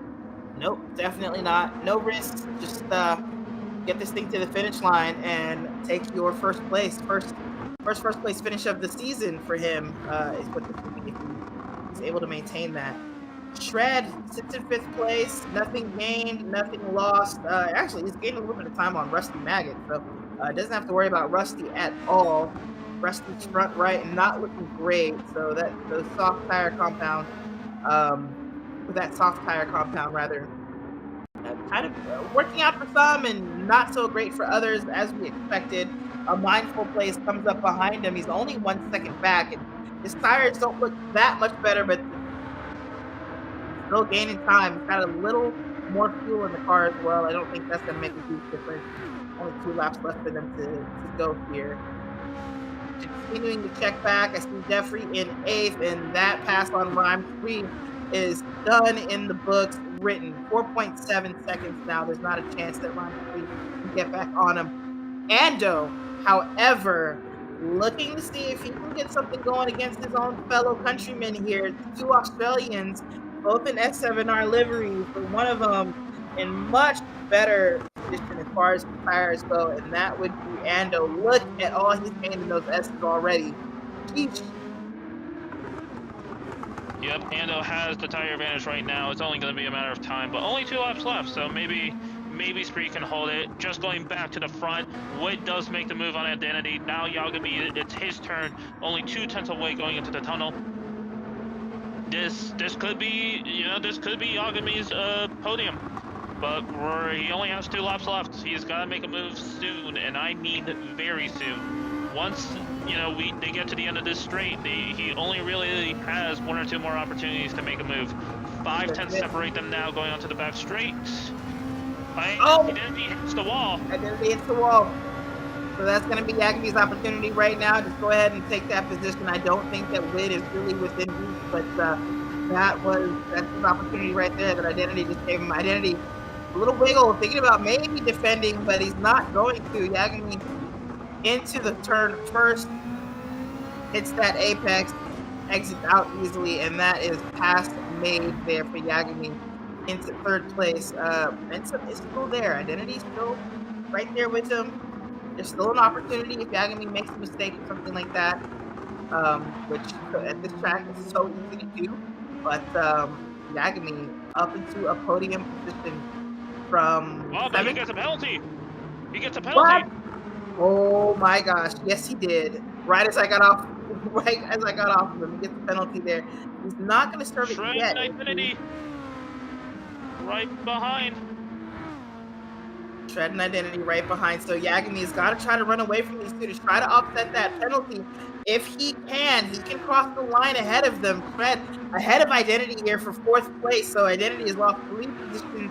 Nope, definitely not. No risks. Just get this thing to the finish line and take your first place. First place finish of the season for him is what this will be if he's able to maintain that. Shred sits in 5th place. Nothing gained, nothing lost. Actually, he's gained a little bit of time on Rusty Maggot, so doesn't have to worry about Rusty at all. Rusty's front right not looking great, so those soft tire compound. Kind of working out for some and not so great for others, as we expected. A mindful place comes up behind him. He's only 1 second back, and his tires don't look that much better, but still gaining time. He's got a little more fuel in the car as well. I don't think that's going to make a huge difference. Only 2 laps left for them to go here. Continuing to check back, I see Jeffrey in 8th, and that pass on Rhyme 3 is done in the books, written. 4.7 seconds now. There's not a chance that Rhyme 3 can get back on him. Ando, however, looking to see if he can get something going against his own fellow countrymen here. Two Australians, both in S7R liveries, but one of them in much better condition as far as tires go, and that would be Ando. Look at all he's gained in those S's already. Sheesh. Yep, Ando has the tire advantage right now. It's only going to be a matter of time, but only 2 laps left, so maybe Spree can hold it. Just going back to the front, Wood does make the move on Identity. Now Yagami, it's his turn. Only 2/10 away going into the tunnel. This could be, this could be Yagami's podium, but he only has 2 laps left. He's got to make a move soon, and I mean very soon. Once they get to the end of this straight, he only really has 1 or 2 more opportunities to make a move. 5/10 separate them now, going onto the back straight. Identity hits the wall. Identity hits the wall. So that's going to be Yagami's opportunity right now. Just go ahead and take that position. I don't think that Wid is really within reach, but that's his opportunity right there that Identity just gave him. Identity, a little wiggle, thinking about maybe defending, but he's not going to. Yagami into the turn first, hits that apex, exits out easily, and that is pass made there for Yagami into 3rd place. Benson is still there. Identity still right there with him. There's still an opportunity if Yagami makes a mistake or something like that, which at this track is so easy to do. But Yagami up into a podium position from. Oh, but he gets a penalty. He gets a penalty. What? Oh my gosh! Yes, he did. Right as I got off of him, he gets the penalty there. He's not going to serve it yet. Identity. Right behind. Shredding Identity right behind. So Yagami's got to try to run away from these two to try to offset that penalty. If he can cross the line ahead of them. Shred ahead of Identity here for 4th place. So Identity has lost 3 positions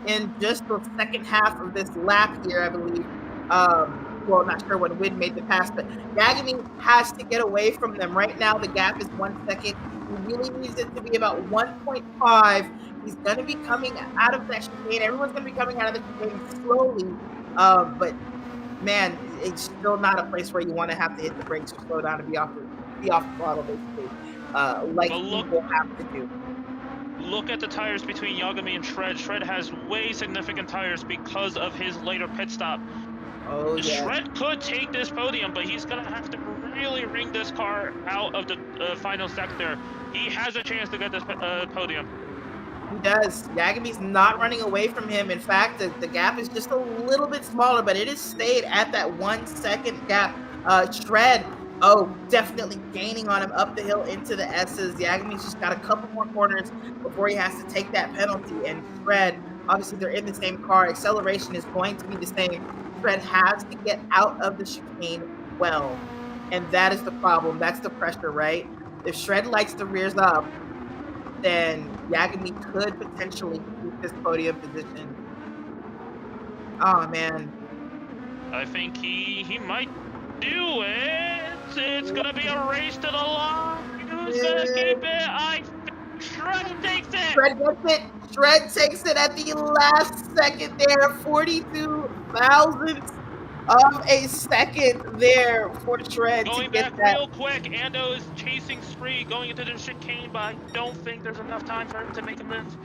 in just the second half of this lap here, I believe. Well, not sure when Wid made the pass, but Yagami has to get away from them. Right now, the gap is 1 second. He really needs it to be about 1.5. He's going to be coming out of that chicane. Everyone's going to be coming out of the chicane slowly. But, man, it's still not a place where you want to have to hit the brakes or slow down and be off the throttle, basically, like people have to do. Look at the tires between Yagami and Shred. Shred has way significant tires because of his later pit stop. Oh, yeah. Shred could take this podium, but he's going to have to really wring this car out of the final sector. He has a chance to get this podium. He does. Yagami's not running away from him. In fact, the gap is just a little bit smaller, but it has stayed at that 1 second gap. Shred, definitely gaining on him up the hill into the S's. Yagami's just got a couple more corners before he has to take that penalty. And Shred, obviously they're in the same car. Acceleration is going to be the same. Shred has to get out of the chicane well. And that is the problem. That's the pressure, right? If Shred lights the rears up, then Yagami could potentially keep this podium position. Oh, man. I think he might do it. It's going to be a race to the line. Who's going to keep it? Shred takes it. Shred gets it. Shred takes it at the last second there. 42 thousandths of a second there for Shred going to get back that. Real quick, Ando is chasing Spree going into the chicane, but I don't think there's enough time for him to make a move.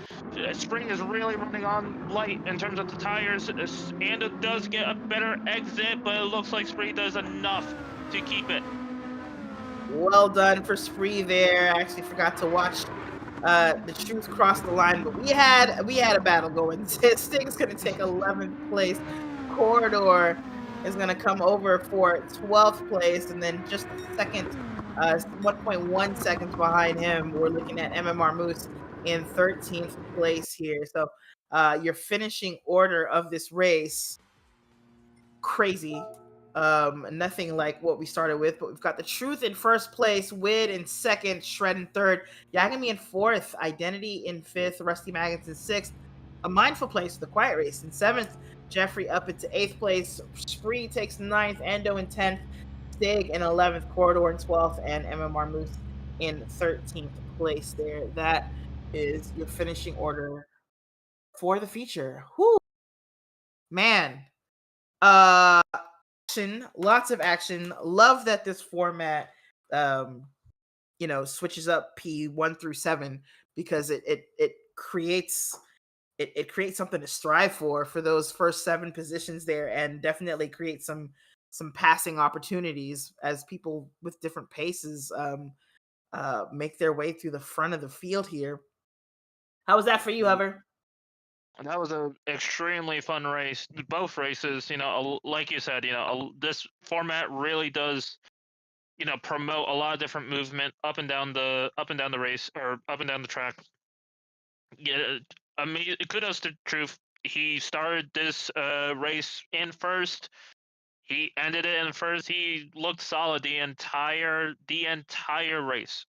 Spree is really running on light in terms of the tires. Ando does get a better exit, but it looks like Spree does enough to keep it. Well done for Spree there. I actually forgot to watch the truth cross the line, but we had a battle going. Sting's going to take 11th place. Corridor is going to come over for 12th place, and then just a second, 1.1 seconds behind him, we're looking at MMR Moose in 13th place here. So your finishing order of this race, crazy. Nothing like what we started with, but we've got the Truth in first place, Wid in second, Shred in third, Yagami in fourth, Identity in fifth, Rusty Maggins in sixth, a mindful place, the Quiet Race in seventh, Jeffrey up into 8th place. Spree takes 9th. Endo in 10th. Stig in 11th. Corridor in 12th. And MMR Moose in 13th place there. That is your finishing order for the feature. Whew. Man. lots of action. Love that this format, switches up P1 through 7 because it creates it creates something to strive for those first 7 positions there, and definitely creates some passing opportunities as people with different paces make their way through the front of the field here. How was that for you, Ever? That was a extremely fun race. Both races, like you said, this format really does, promote a lot of different movement up and down the race or up and down the track. Yeah, I mean, kudos to Truth. He started this race in first. He ended it in first. He looked solid the entire race.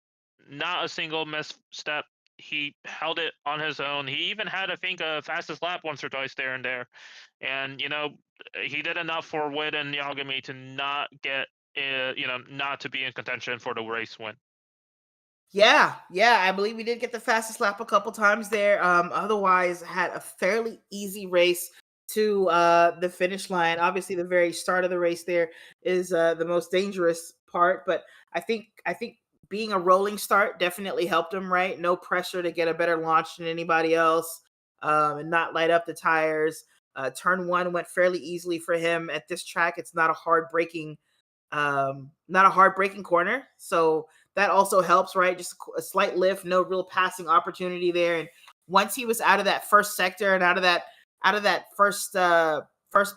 Not a single misstep. He held it on his own. He even had, I think, a fastest lap once or twice there and there. And he did enough for Witt and Yagami to not get, not to be in contention for the race win. Yeah, I believe we did get the fastest lap a couple times there. Otherwise had a fairly easy race to the finish line. Obviously, the very start of the race there is the most dangerous part, but I think being a rolling start definitely helped him. Right, no pressure to get a better launch than anybody else, and not light up the tires. Turn 1 went fairly easily for him at this track. It's not a not a hard braking corner, so that also helps, right? Just a slight lift, no real passing opportunity there. And once he was out of that first sector and out of that first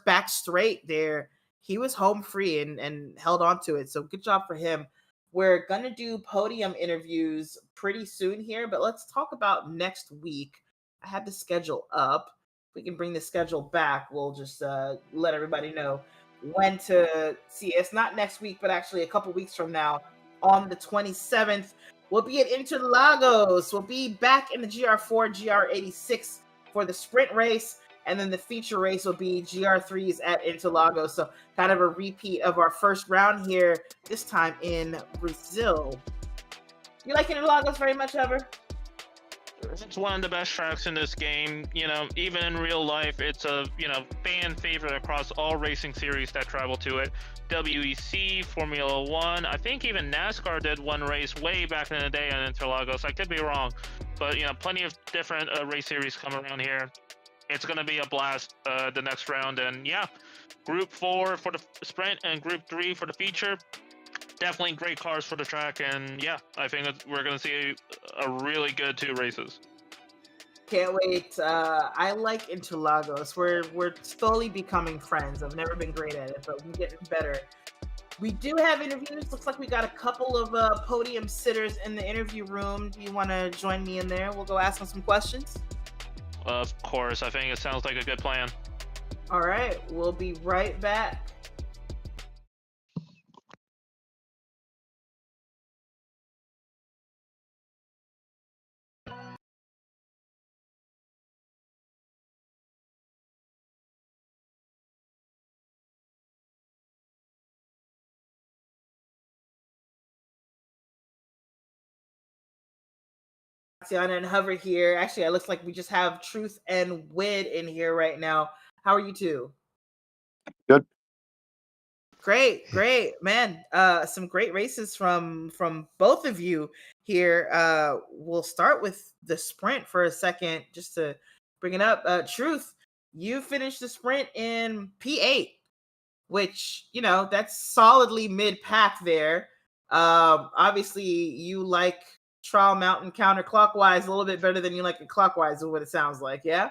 back straight there, he was home free and held on to it. So good job for him. We're gonna do podium interviews pretty soon here, but let's talk about next week. I had the schedule up. If we can bring the schedule back, we'll just let everybody know when to see. It's not next week, but actually a couple weeks from now, on the 27th, we'll be at Interlagos. We'll be back in the GR4, GR86 for the sprint race, and then the feature race will be GR3s at Interlagos. So kind of a repeat of our first round here, this time in Brazil. You like Interlagos very much, Ever? It's one of the best tracks in this game. Even in real life, it's a fan favorite across all racing series that travel to it. WEC, Formula One, I think even NASCAR did one race way back in the day on Interlagos. I could be wrong, but plenty of different race series come around here. It's gonna be a blast the next round, and yeah, Group 4 for the sprint and Group 3 for the feature. Definitely great cars for the track, and yeah, I think we're going to see a really good 2 races. Can't wait. I like Interlagos. We're slowly becoming friends. I've never been great at it, but we're getting better. We do have interviews. Looks like we got a couple of podium sitters in the interview room. Do you want to join me in there? We'll go ask them some questions. Of course, I think it sounds like a good plan. All right, we'll be right back. Tiana and Hover here. Actually, it looks like we just have Truth and Wid in here right now. How are you two? Good. Great, man. Some great races from both of you here. We'll start with the sprint for a second, just to bring it up. Truth, you finished the sprint in P8, which that's solidly mid pack there. Obviously, you like Trial Mountain counterclockwise a little bit better than you like it clockwise, is what it sounds like. Yeah.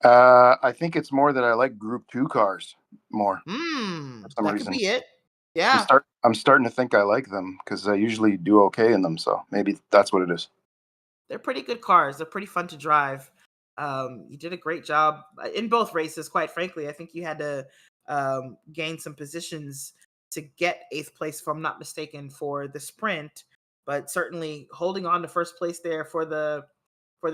I think it's more that I like Group 2 cars more. For some that reason. could be it. Yeah. I'm starting to think I like them because I usually do okay in them. So maybe that's what it is. They're pretty good cars. They're pretty fun to drive. You did a great job in both races, quite frankly. I think you had to gain some positions to get 8th place, if I'm not mistaken, for the sprint, but certainly holding on to first place there for the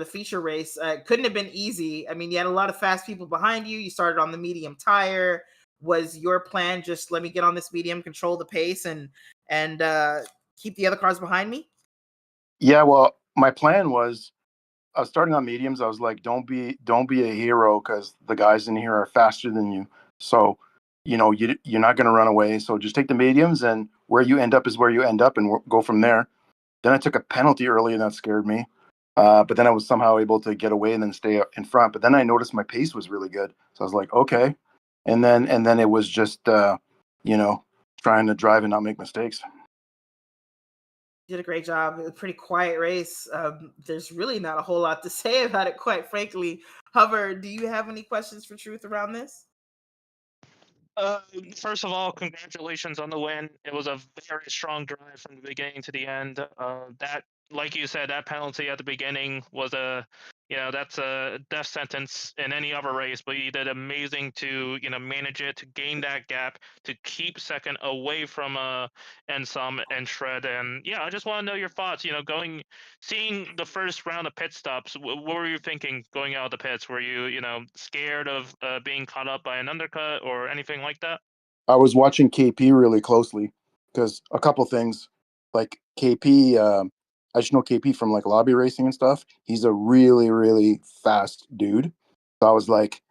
feature race couldn't have been easy. I mean, you had a lot of fast people behind you. You started on the medium tire. Was your plan just let me get on this medium, control the pace, and keep the other cars behind me? Yeah, well, my plan was I was starting on mediums. I was like, don't be a hero because the guys in here are faster than you. So you're not going to run away. So just take the mediums, and where you end up is where you end up, and go from there. Then I took a penalty early, and that scared me. But then I was somehow able to get away and then stay in front. But then I noticed my pace was really good, so I was like, okay. And then it was just trying to drive and not make mistakes. Did a great job. It was a pretty quiet race. There's really not a whole lot to say about it, quite frankly. Hover, do you have any questions for Truth around this? First of all, congratulations on the win. It was a very strong drive from the beginning to the end. That, like you said, that penalty at the beginning was that's a death sentence in any other race. But you did amazing to, manage it, to gain that gap, to keep second away from Ensom and Shred. And yeah, I just want to know your thoughts. Seeing the first round of pit stops, what were you thinking going out of the pits? Were you, scared of being caught up by an undercut or anything like that? I was watching KP really closely because a couple things, like KP, I just know KP from like lobby racing and stuff. He's a really, really fast dude. So I was like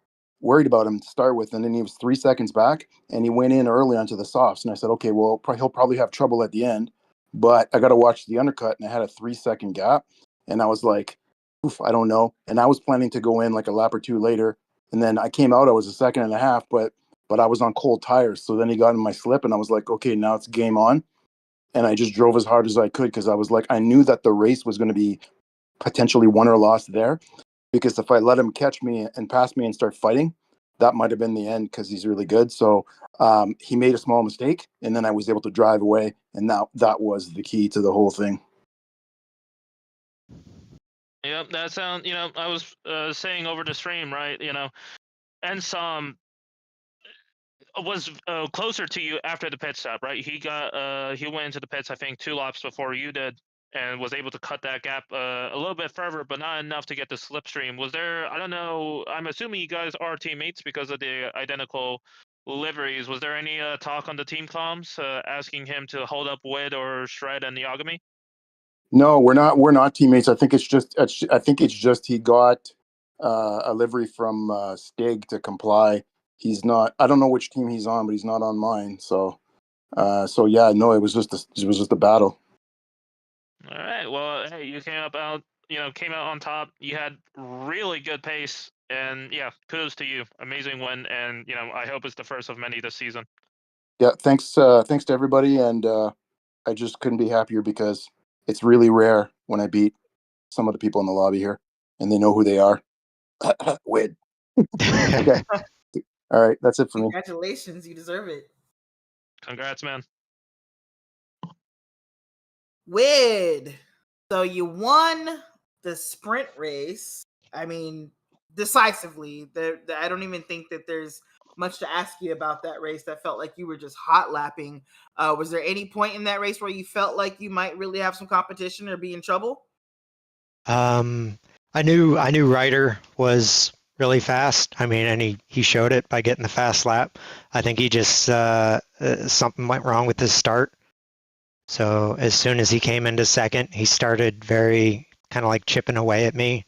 worried about him to start with, and then he was 3 seconds back, and he went in early onto the softs, and I said, okay, well, he'll probably have trouble at the end, but I got to watch the undercut, and I had a 3 second gap, and I was like, oof, I don't know, and I was planning to go in like a lap or two later, and then I came out, I was a second and a half, but I was on cold tires. So then he got in my slip, and I was like, okay, now it's game on. And I just drove as hard as I could because I was like, I knew that the race was going to be potentially won or lost there. Because if I let him catch me and pass me and start fighting, that might have been the end because he's really good. So he made a small mistake, and then I was able to drive away. And that was the key to the whole thing. Yep, that sound. I was saying over the stream, right? Ensom was closer to you after the pit stop, right? He went into the pits, I think, 2 laps before you did, and was able to cut that gap a little bit further, but not enough to get the slipstream. Was there? I don't know. I'm assuming you guys are teammates because of the identical liveries. Was there any talk on the team comms asking him to hold up Wid or Shred and Yagami? No, we're not. We're not teammates. I think it's just he got a livery from Stig to comply. He's not. I don't know which team he's on, but he's not on mine. So yeah, no, it was just a battle. All right. Well, hey, you came out on top. You had really good pace, and yeah, kudos to you. Amazing win, and I hope it's the first of many this season. Yeah, thanks to everybody, and I just couldn't be happier because it's really rare when I beat some of the people in the lobby here, and they know who they are. Win. Okay. All right, that's it for me. Congratulations, you deserve it. Congrats, man. Wid. So you won the sprint race. I mean, decisively. I don't even think that there's much to ask you about that race. That felt like you were just hot lapping. Was there any point in that race where you felt like you might really have some competition or be in trouble? I knew Ryder was really fast. I mean, and he showed it by getting the fast lap. I think he just something went wrong with his start. So as soon as he came into second, he started very kind of like chipping away at me.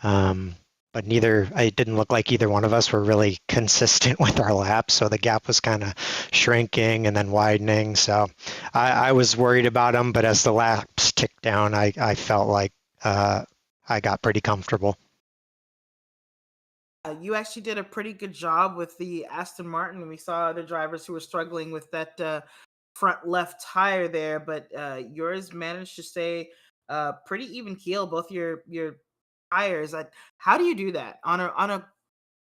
But it didn't look like either one of us were really consistent with our laps. So the gap was kind of shrinking and then widening. So I was worried about him, but as the laps ticked down, I felt like I got pretty comfortable. You actually did a pretty good job with the Aston Martin. We saw other drivers who were struggling with that front left tire there, but yours managed to stay pretty even keel. Both your tires. How do you do that on a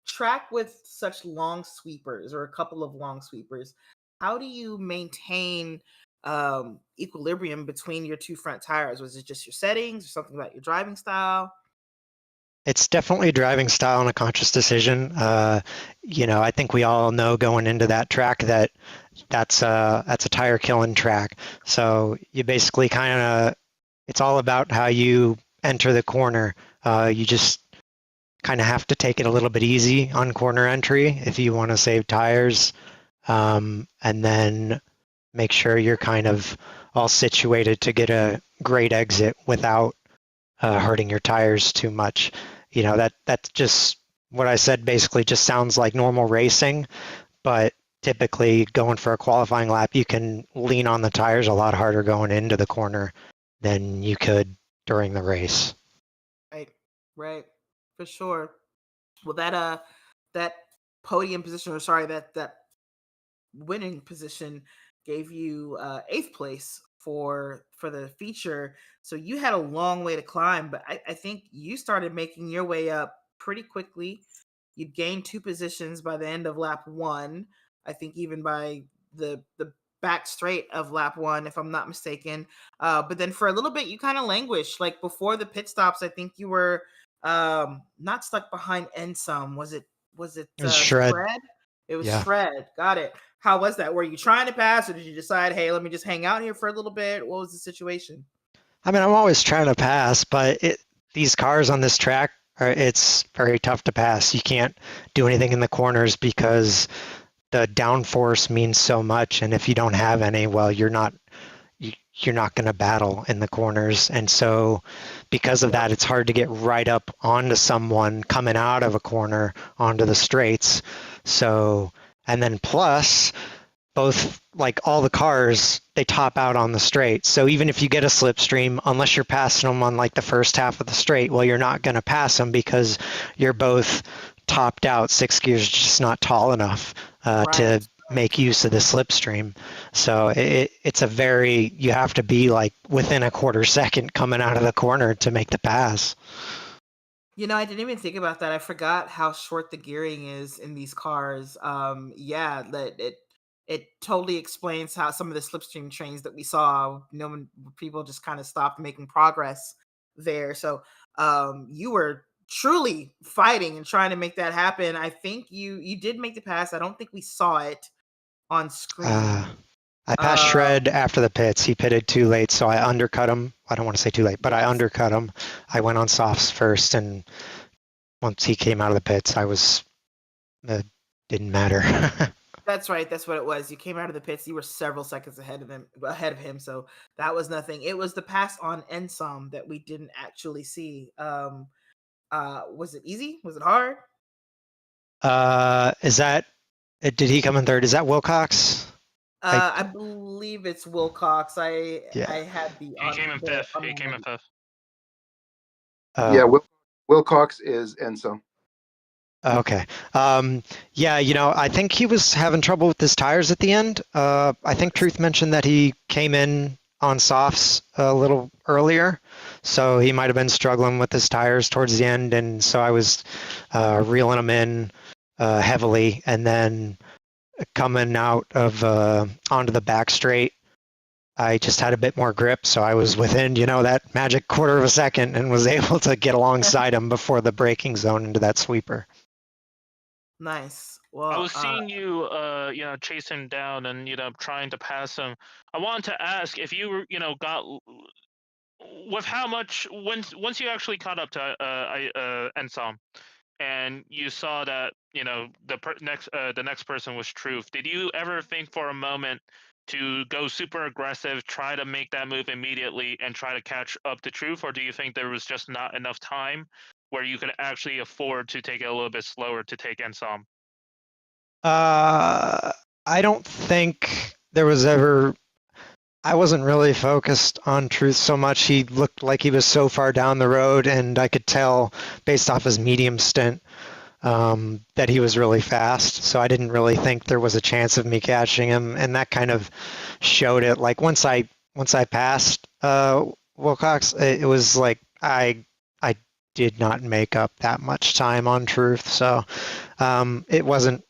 track with such long sweepers or a couple of long sweepers? How do you maintain equilibrium between your two front tires? Was it just your settings or something about your driving style? It's definitely a driving style and a conscious decision. I think we all know going into that track that's a tire killing track. So you basically it's all about how you enter the corner. You just kind of have to take it a little bit easy on corner entry if you want to save tires, and then make sure you're kind of all situated to get a great exit without hurting your tires too much. That's just what I said basically just sounds like normal racing, but typically going for a qualifying lap, you can lean on the tires a lot harder going into the corner than you could during the race. Right, for sure. Well, that podium position, or sorry, that winning position gave you eighth place for the feature. So you had a long way to climb, but I think you started making your way up pretty quickly. You'd gained 2 positions by the end of lap 1. I think even by the back straight of lap 1, if I'm not mistaken. But then for a little bit, you kind of languished. Like before the pit stops, I think you were not stuck behind Ensum. Was it It was Shred. Shred? It was Yeah. Shred. Got it. How was that? Were you trying to pass, or did you decide, hey, let me just hang out here for a little bit? What was the situation? I mean, I'm always trying to pass, but these cars on this track, it's very tough to pass. You can't do anything in the corners because the downforce means so much, and if you don't have any, well, you're not going to battle in the corners. And so because of that, it's hard to get right up onto someone coming out of a corner onto the straights. So, and then plus, both like all the cars, they top out on the straight. So even if you get a slipstream, unless you're passing them on like the first half of the straight, well, you're not going to pass them because you're both topped out. 6 gears just not tall enough to make use of the slipstream. So it's you have to be like within a quarter second coming out of the corner to make the pass. I didn't even think about that. I forgot how short the gearing is in these cars. Yeah, that it totally explains how some of the slipstream trains that we saw, when people just kind of stopped making progress there. So you were truly fighting and trying to make that happen. I think you did make the pass. I don't think we saw it on screen. I passed Shred after the pits. He pitted too late, so I undercut him. I don't want to say too late, but I undercut him. I went on softs first, and once he came out of the pits, it didn't matter. That's right. That's what it was. You came out of the pits. You were several seconds ahead of him. So that was nothing. It was the pass on Ensom that we didn't actually see. Was it easy? Was it hard? Did he come in third? Is that Wilcox? I believe it's Wilcox. I had the. He came in fifth. He came in fifth. Yeah, Wilcox is Enzo. Okay. Yeah, I think he was having trouble with his tires at the end. I think Truth mentioned that he came in on softs a little earlier, so he might have been struggling with his tires towards the end, and so I was reeling him in heavily, and then coming out of onto the back straight, I just had a bit more grip, so I was within, that magic quarter of a second and was able to get alongside him before the braking zone into that sweeper. Nice. Well, I was seeing you, chase him down and trying to pass him. I wanted to ask if you, got with how much once you actually caught up to Ensom, and you saw that the next person was Truth. Did you ever think for a moment to go super aggressive, try to make that move immediately, and try to catch up to Truth, or do you think there was just not enough time where you could actually afford to take it a little bit slower to take Ensom? I don't think there was ever. I wasn't really focused on Truth so much. He looked like he was so far down the road, and I could tell based off his medium stint that he was really fast. So I didn't really think there was a chance of me catching him, and that kind of showed it. Like once I passed Wilcox, it was like I did not make up that much time on Truth. So it wasn't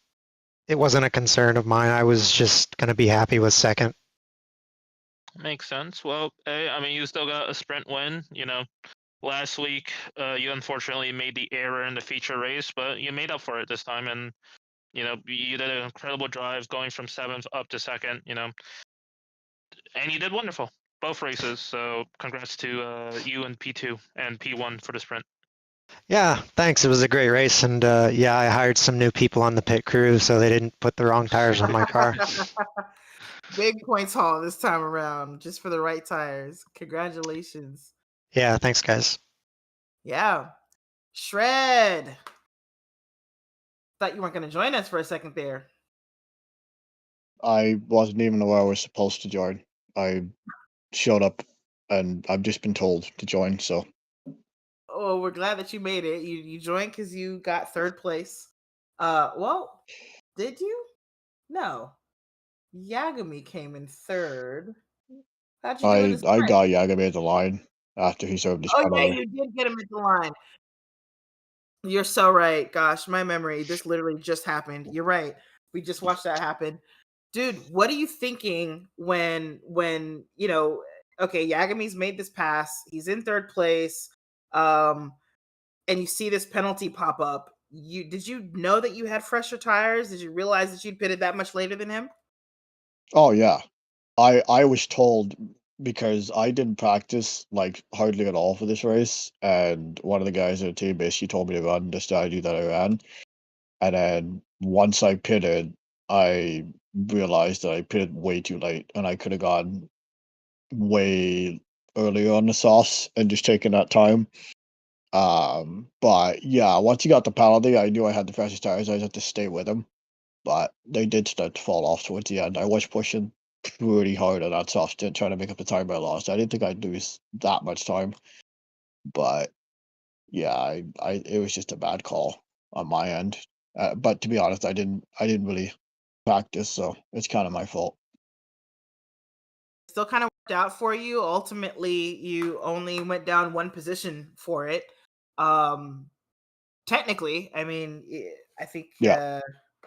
a concern of mine. I was just going to be happy with second. Makes sense. Well, hey, I mean, you still got a sprint win. Last week, you unfortunately made the error in the feature race, but you made up for it this time, and you did an incredible drive going from 7th up to 2nd. And you did wonderful both races. So congrats to you and P2 and P1 for the sprint. Yeah, thanks. It was a great race, and I hired some new people on the pit crew so they didn't put the wrong tires on my car. Big points haul this time around, just for the right tires. Congratulations. Yeah, thanks, guys. Yeah. Shred. Thought you weren't going to join us for a second there. I wasn't even aware I was supposed to join. I showed up, and I've just been told to join. So Oh, we're glad that you made it. You joined because you got third place. Well, did you? No. Yagami came in third. How'd you do in the I sprint? got Yagami at the line after he served his Oh yeah, penalty. you did get him at the line. You're so right. Gosh, my memory. This literally just happened. You're right. We just watched that happen. Dude, what are you thinking when okay, Yagami's made this pass. He's in third place. And you see this penalty pop up. Did you know that you had fresher tires? Did you realize that you'd pitted that much later than him? Oh yeah, I was told because I didn't practice like hardly at all for this race, and one of the guys at the team basically told me to run the strategy that I ran, and then once I pitted, I realized that I pitted way too late, and I could have gone way earlier on the sauce and just taken that time. But yeah, once he got the penalty, I knew I had the freshest tires. I just had to stay with him, but they did start to fall off towards the end. I was pushing pretty hard on that soft stint, trying to make up the time I lost. I didn't think I'd lose that much time, but yeah, it was just a bad call on my end. But to be honest, I didn't really practice, so it's kind of my fault. Still kind of worked out for you. Ultimately, you only went down one position for it. Um, Technically, I mean, I think, Yeah,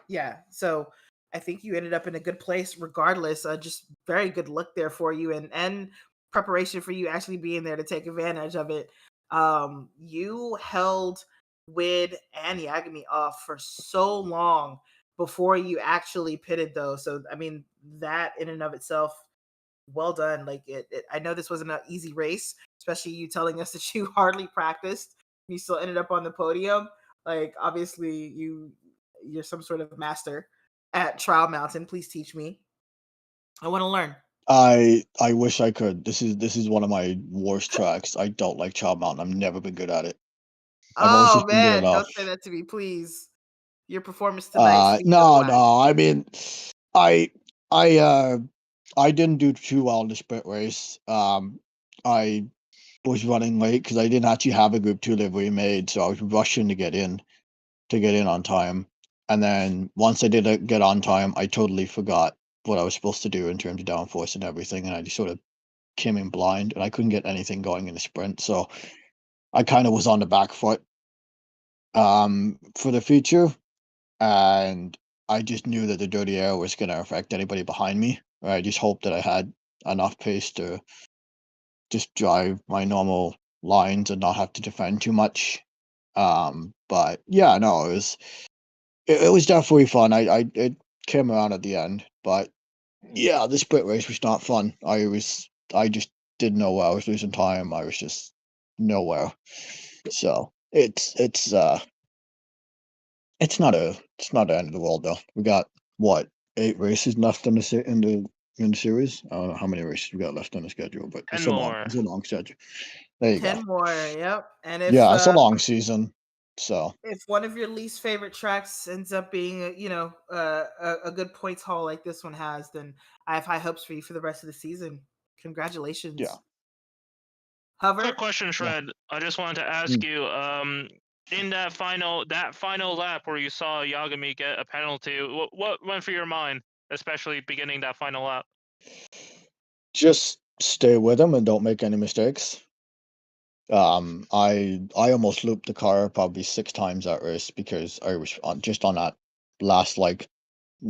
yeah. So I think you ended up in a good place, regardless. Just very good look there for you, and preparation for you actually being there to take advantage of it. You held Wid and Yagami off for so long before you actually pitted, though. So I mean, that in and of itself, well done. Like I know this wasn't an easy race, especially you telling us that you hardly practiced. You still ended up on the podium. Like obviously you're some sort of master at Trial Mountain. Please teach me. I want to learn. I wish I could. This is one of my worst tracks. I don't like Child Mountain. I've never been good at it. I've always Oh just been good man, enough. don't say that to me, please. Your performance tonight speaks No, otherwise. no. I mean, I I uh I didn't do too well in the sprint race. I was running late because I didn't actually have a Group 2 livery made, so I was rushing to get in on time. And then once I did get on time, I totally forgot what I was supposed to do in terms of downforce and everything, and I just sort of came in blind, and I couldn't get anything going in the sprint. So I kind of was on the back foot for the future, and I just knew that the dirty air was going to affect anybody behind me. I just hoped that I had enough pace to just drive my normal lines and not have to defend too much. But yeah, no, it was definitely fun. It came around at the end, but yeah, the sprint race was not fun. I just didn't know where I was losing time. I was just nowhere. So it's not the end of the world though. We got what 8 races left in in the series. I don't know how many races we got left on the schedule, but 10 more. it's a long schedule. There you go. 10 more, yep. And Yeah, it's a long season. So if one of your least favorite tracks ends up being a good points haul like this one has, then I have high hopes for you for the rest of the season. yeah, Congratulations. Quick Hover. question, yeah. Shred. I just wanted to ask Mm. you, in that final lap where you saw Yagami get a penalty, what went through your mind, especially beginning that final lap? Just stay with them and don't make any mistakes. I almost looped the car probably 6 times that race because I was just on that last like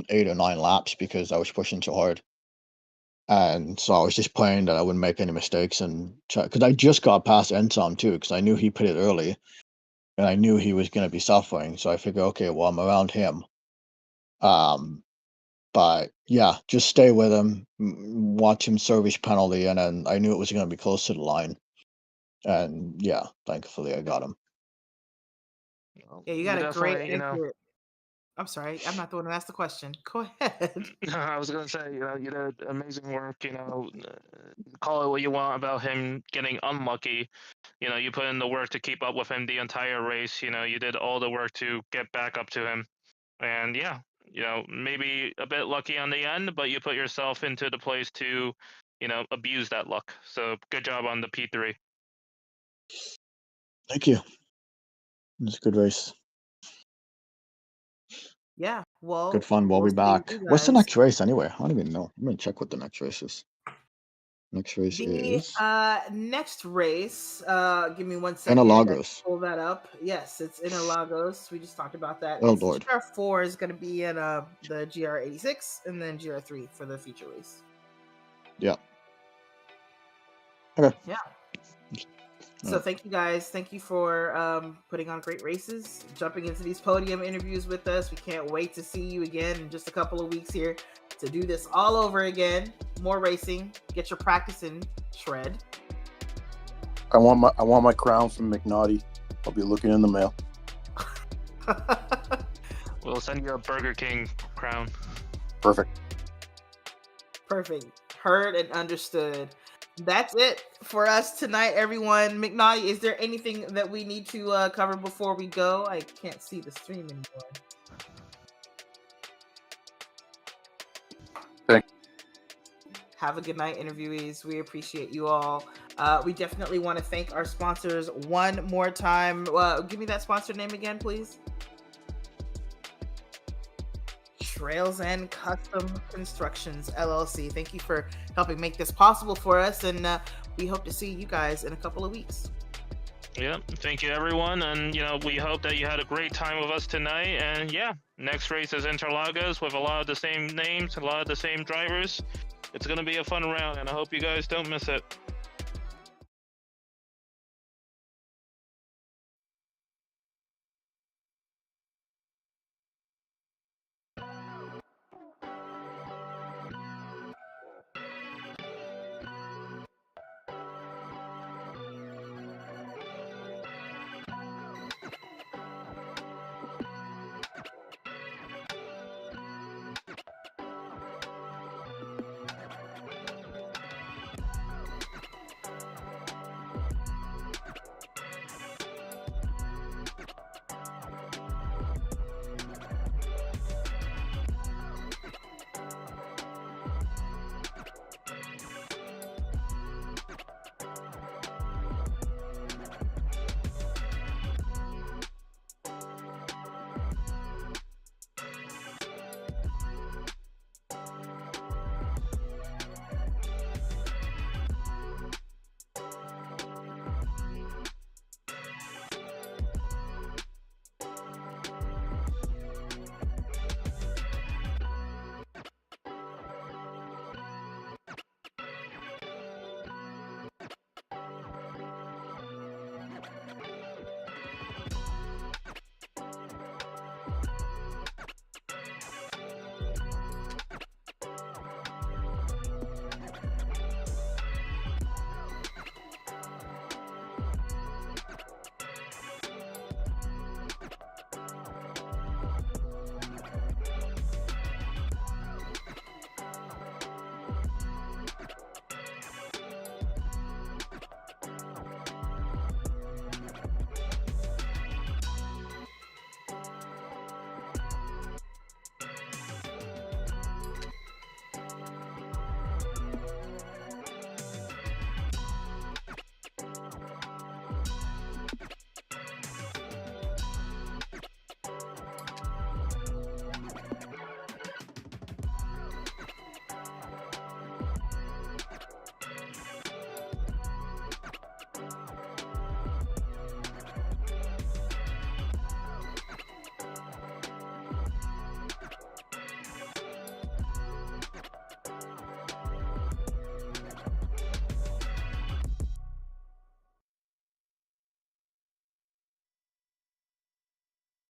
8 or 9 laps because I was pushing so hard. And so I was just praying that I wouldn't make any mistakes and try because I just got past Ensom too because I knew he put it early and I knew he was going to be suffering. So I figured, okay, well I'm around him. Um, but yeah, just stay with him, watch him serve his penalty, and then I knew it was going to be close to the line. And yeah, thankfully I got him. Yeah, you You got a great definitely, exit. I'm sorry, I'm not the one who asked the question. Go ahead. I was gonna say, you did amazing work. Call it what you want about him getting unlucky. You put in the work to keep up with him the entire race. You did all the work to get back up to him, and yeah, maybe a bit lucky on the end, but you put yourself into the place to, abuse that luck. So good job on the P3. Thank you. It was a good race. Yeah, well, Good fun. We'll be see back. you What's the guys. next race anyway? I don't even know. I'm gonna check what the next race is. Next race The is next race, give me 1 second. Interlagos. Pull that up. Yes, it's Interlagos. We just talked about that. Oh It's Lord. GR4 is going to be in the GR86 and then GR3 for the feature race. Yeah. Okay. Yeah. So thank you guys. Thank you for putting on great races, jumping into these podium interviews with us. We can't wait to see you again in just a couple of weeks here to do this all over again. More racing. Get your practice in, Shred. I want my crown from McNaughty. I'll be looking in the mail. We'll send you a Burger King crown. Perfect. Perfect. Heard and understood. That's it for us tonight, everyone. McNaughty, is there anything that we need to cover before we go? I can't see the stream anymore. Thanks. Have a good night, interviewees. We appreciate you all. We definitely want to thank our sponsors one more time. Give me that sponsor name again, please. Trails and Custom Constructions LLC. Thank you for helping make this possible for us, and we hope to see you guys in a couple of weeks. Yeah, thank you everyone, and we hope that you had a great time with us tonight. And yeah, next race is Interlagos with a lot of the same names, a lot of the same drivers. It's gonna be a fun round, and I hope you guys don't miss it.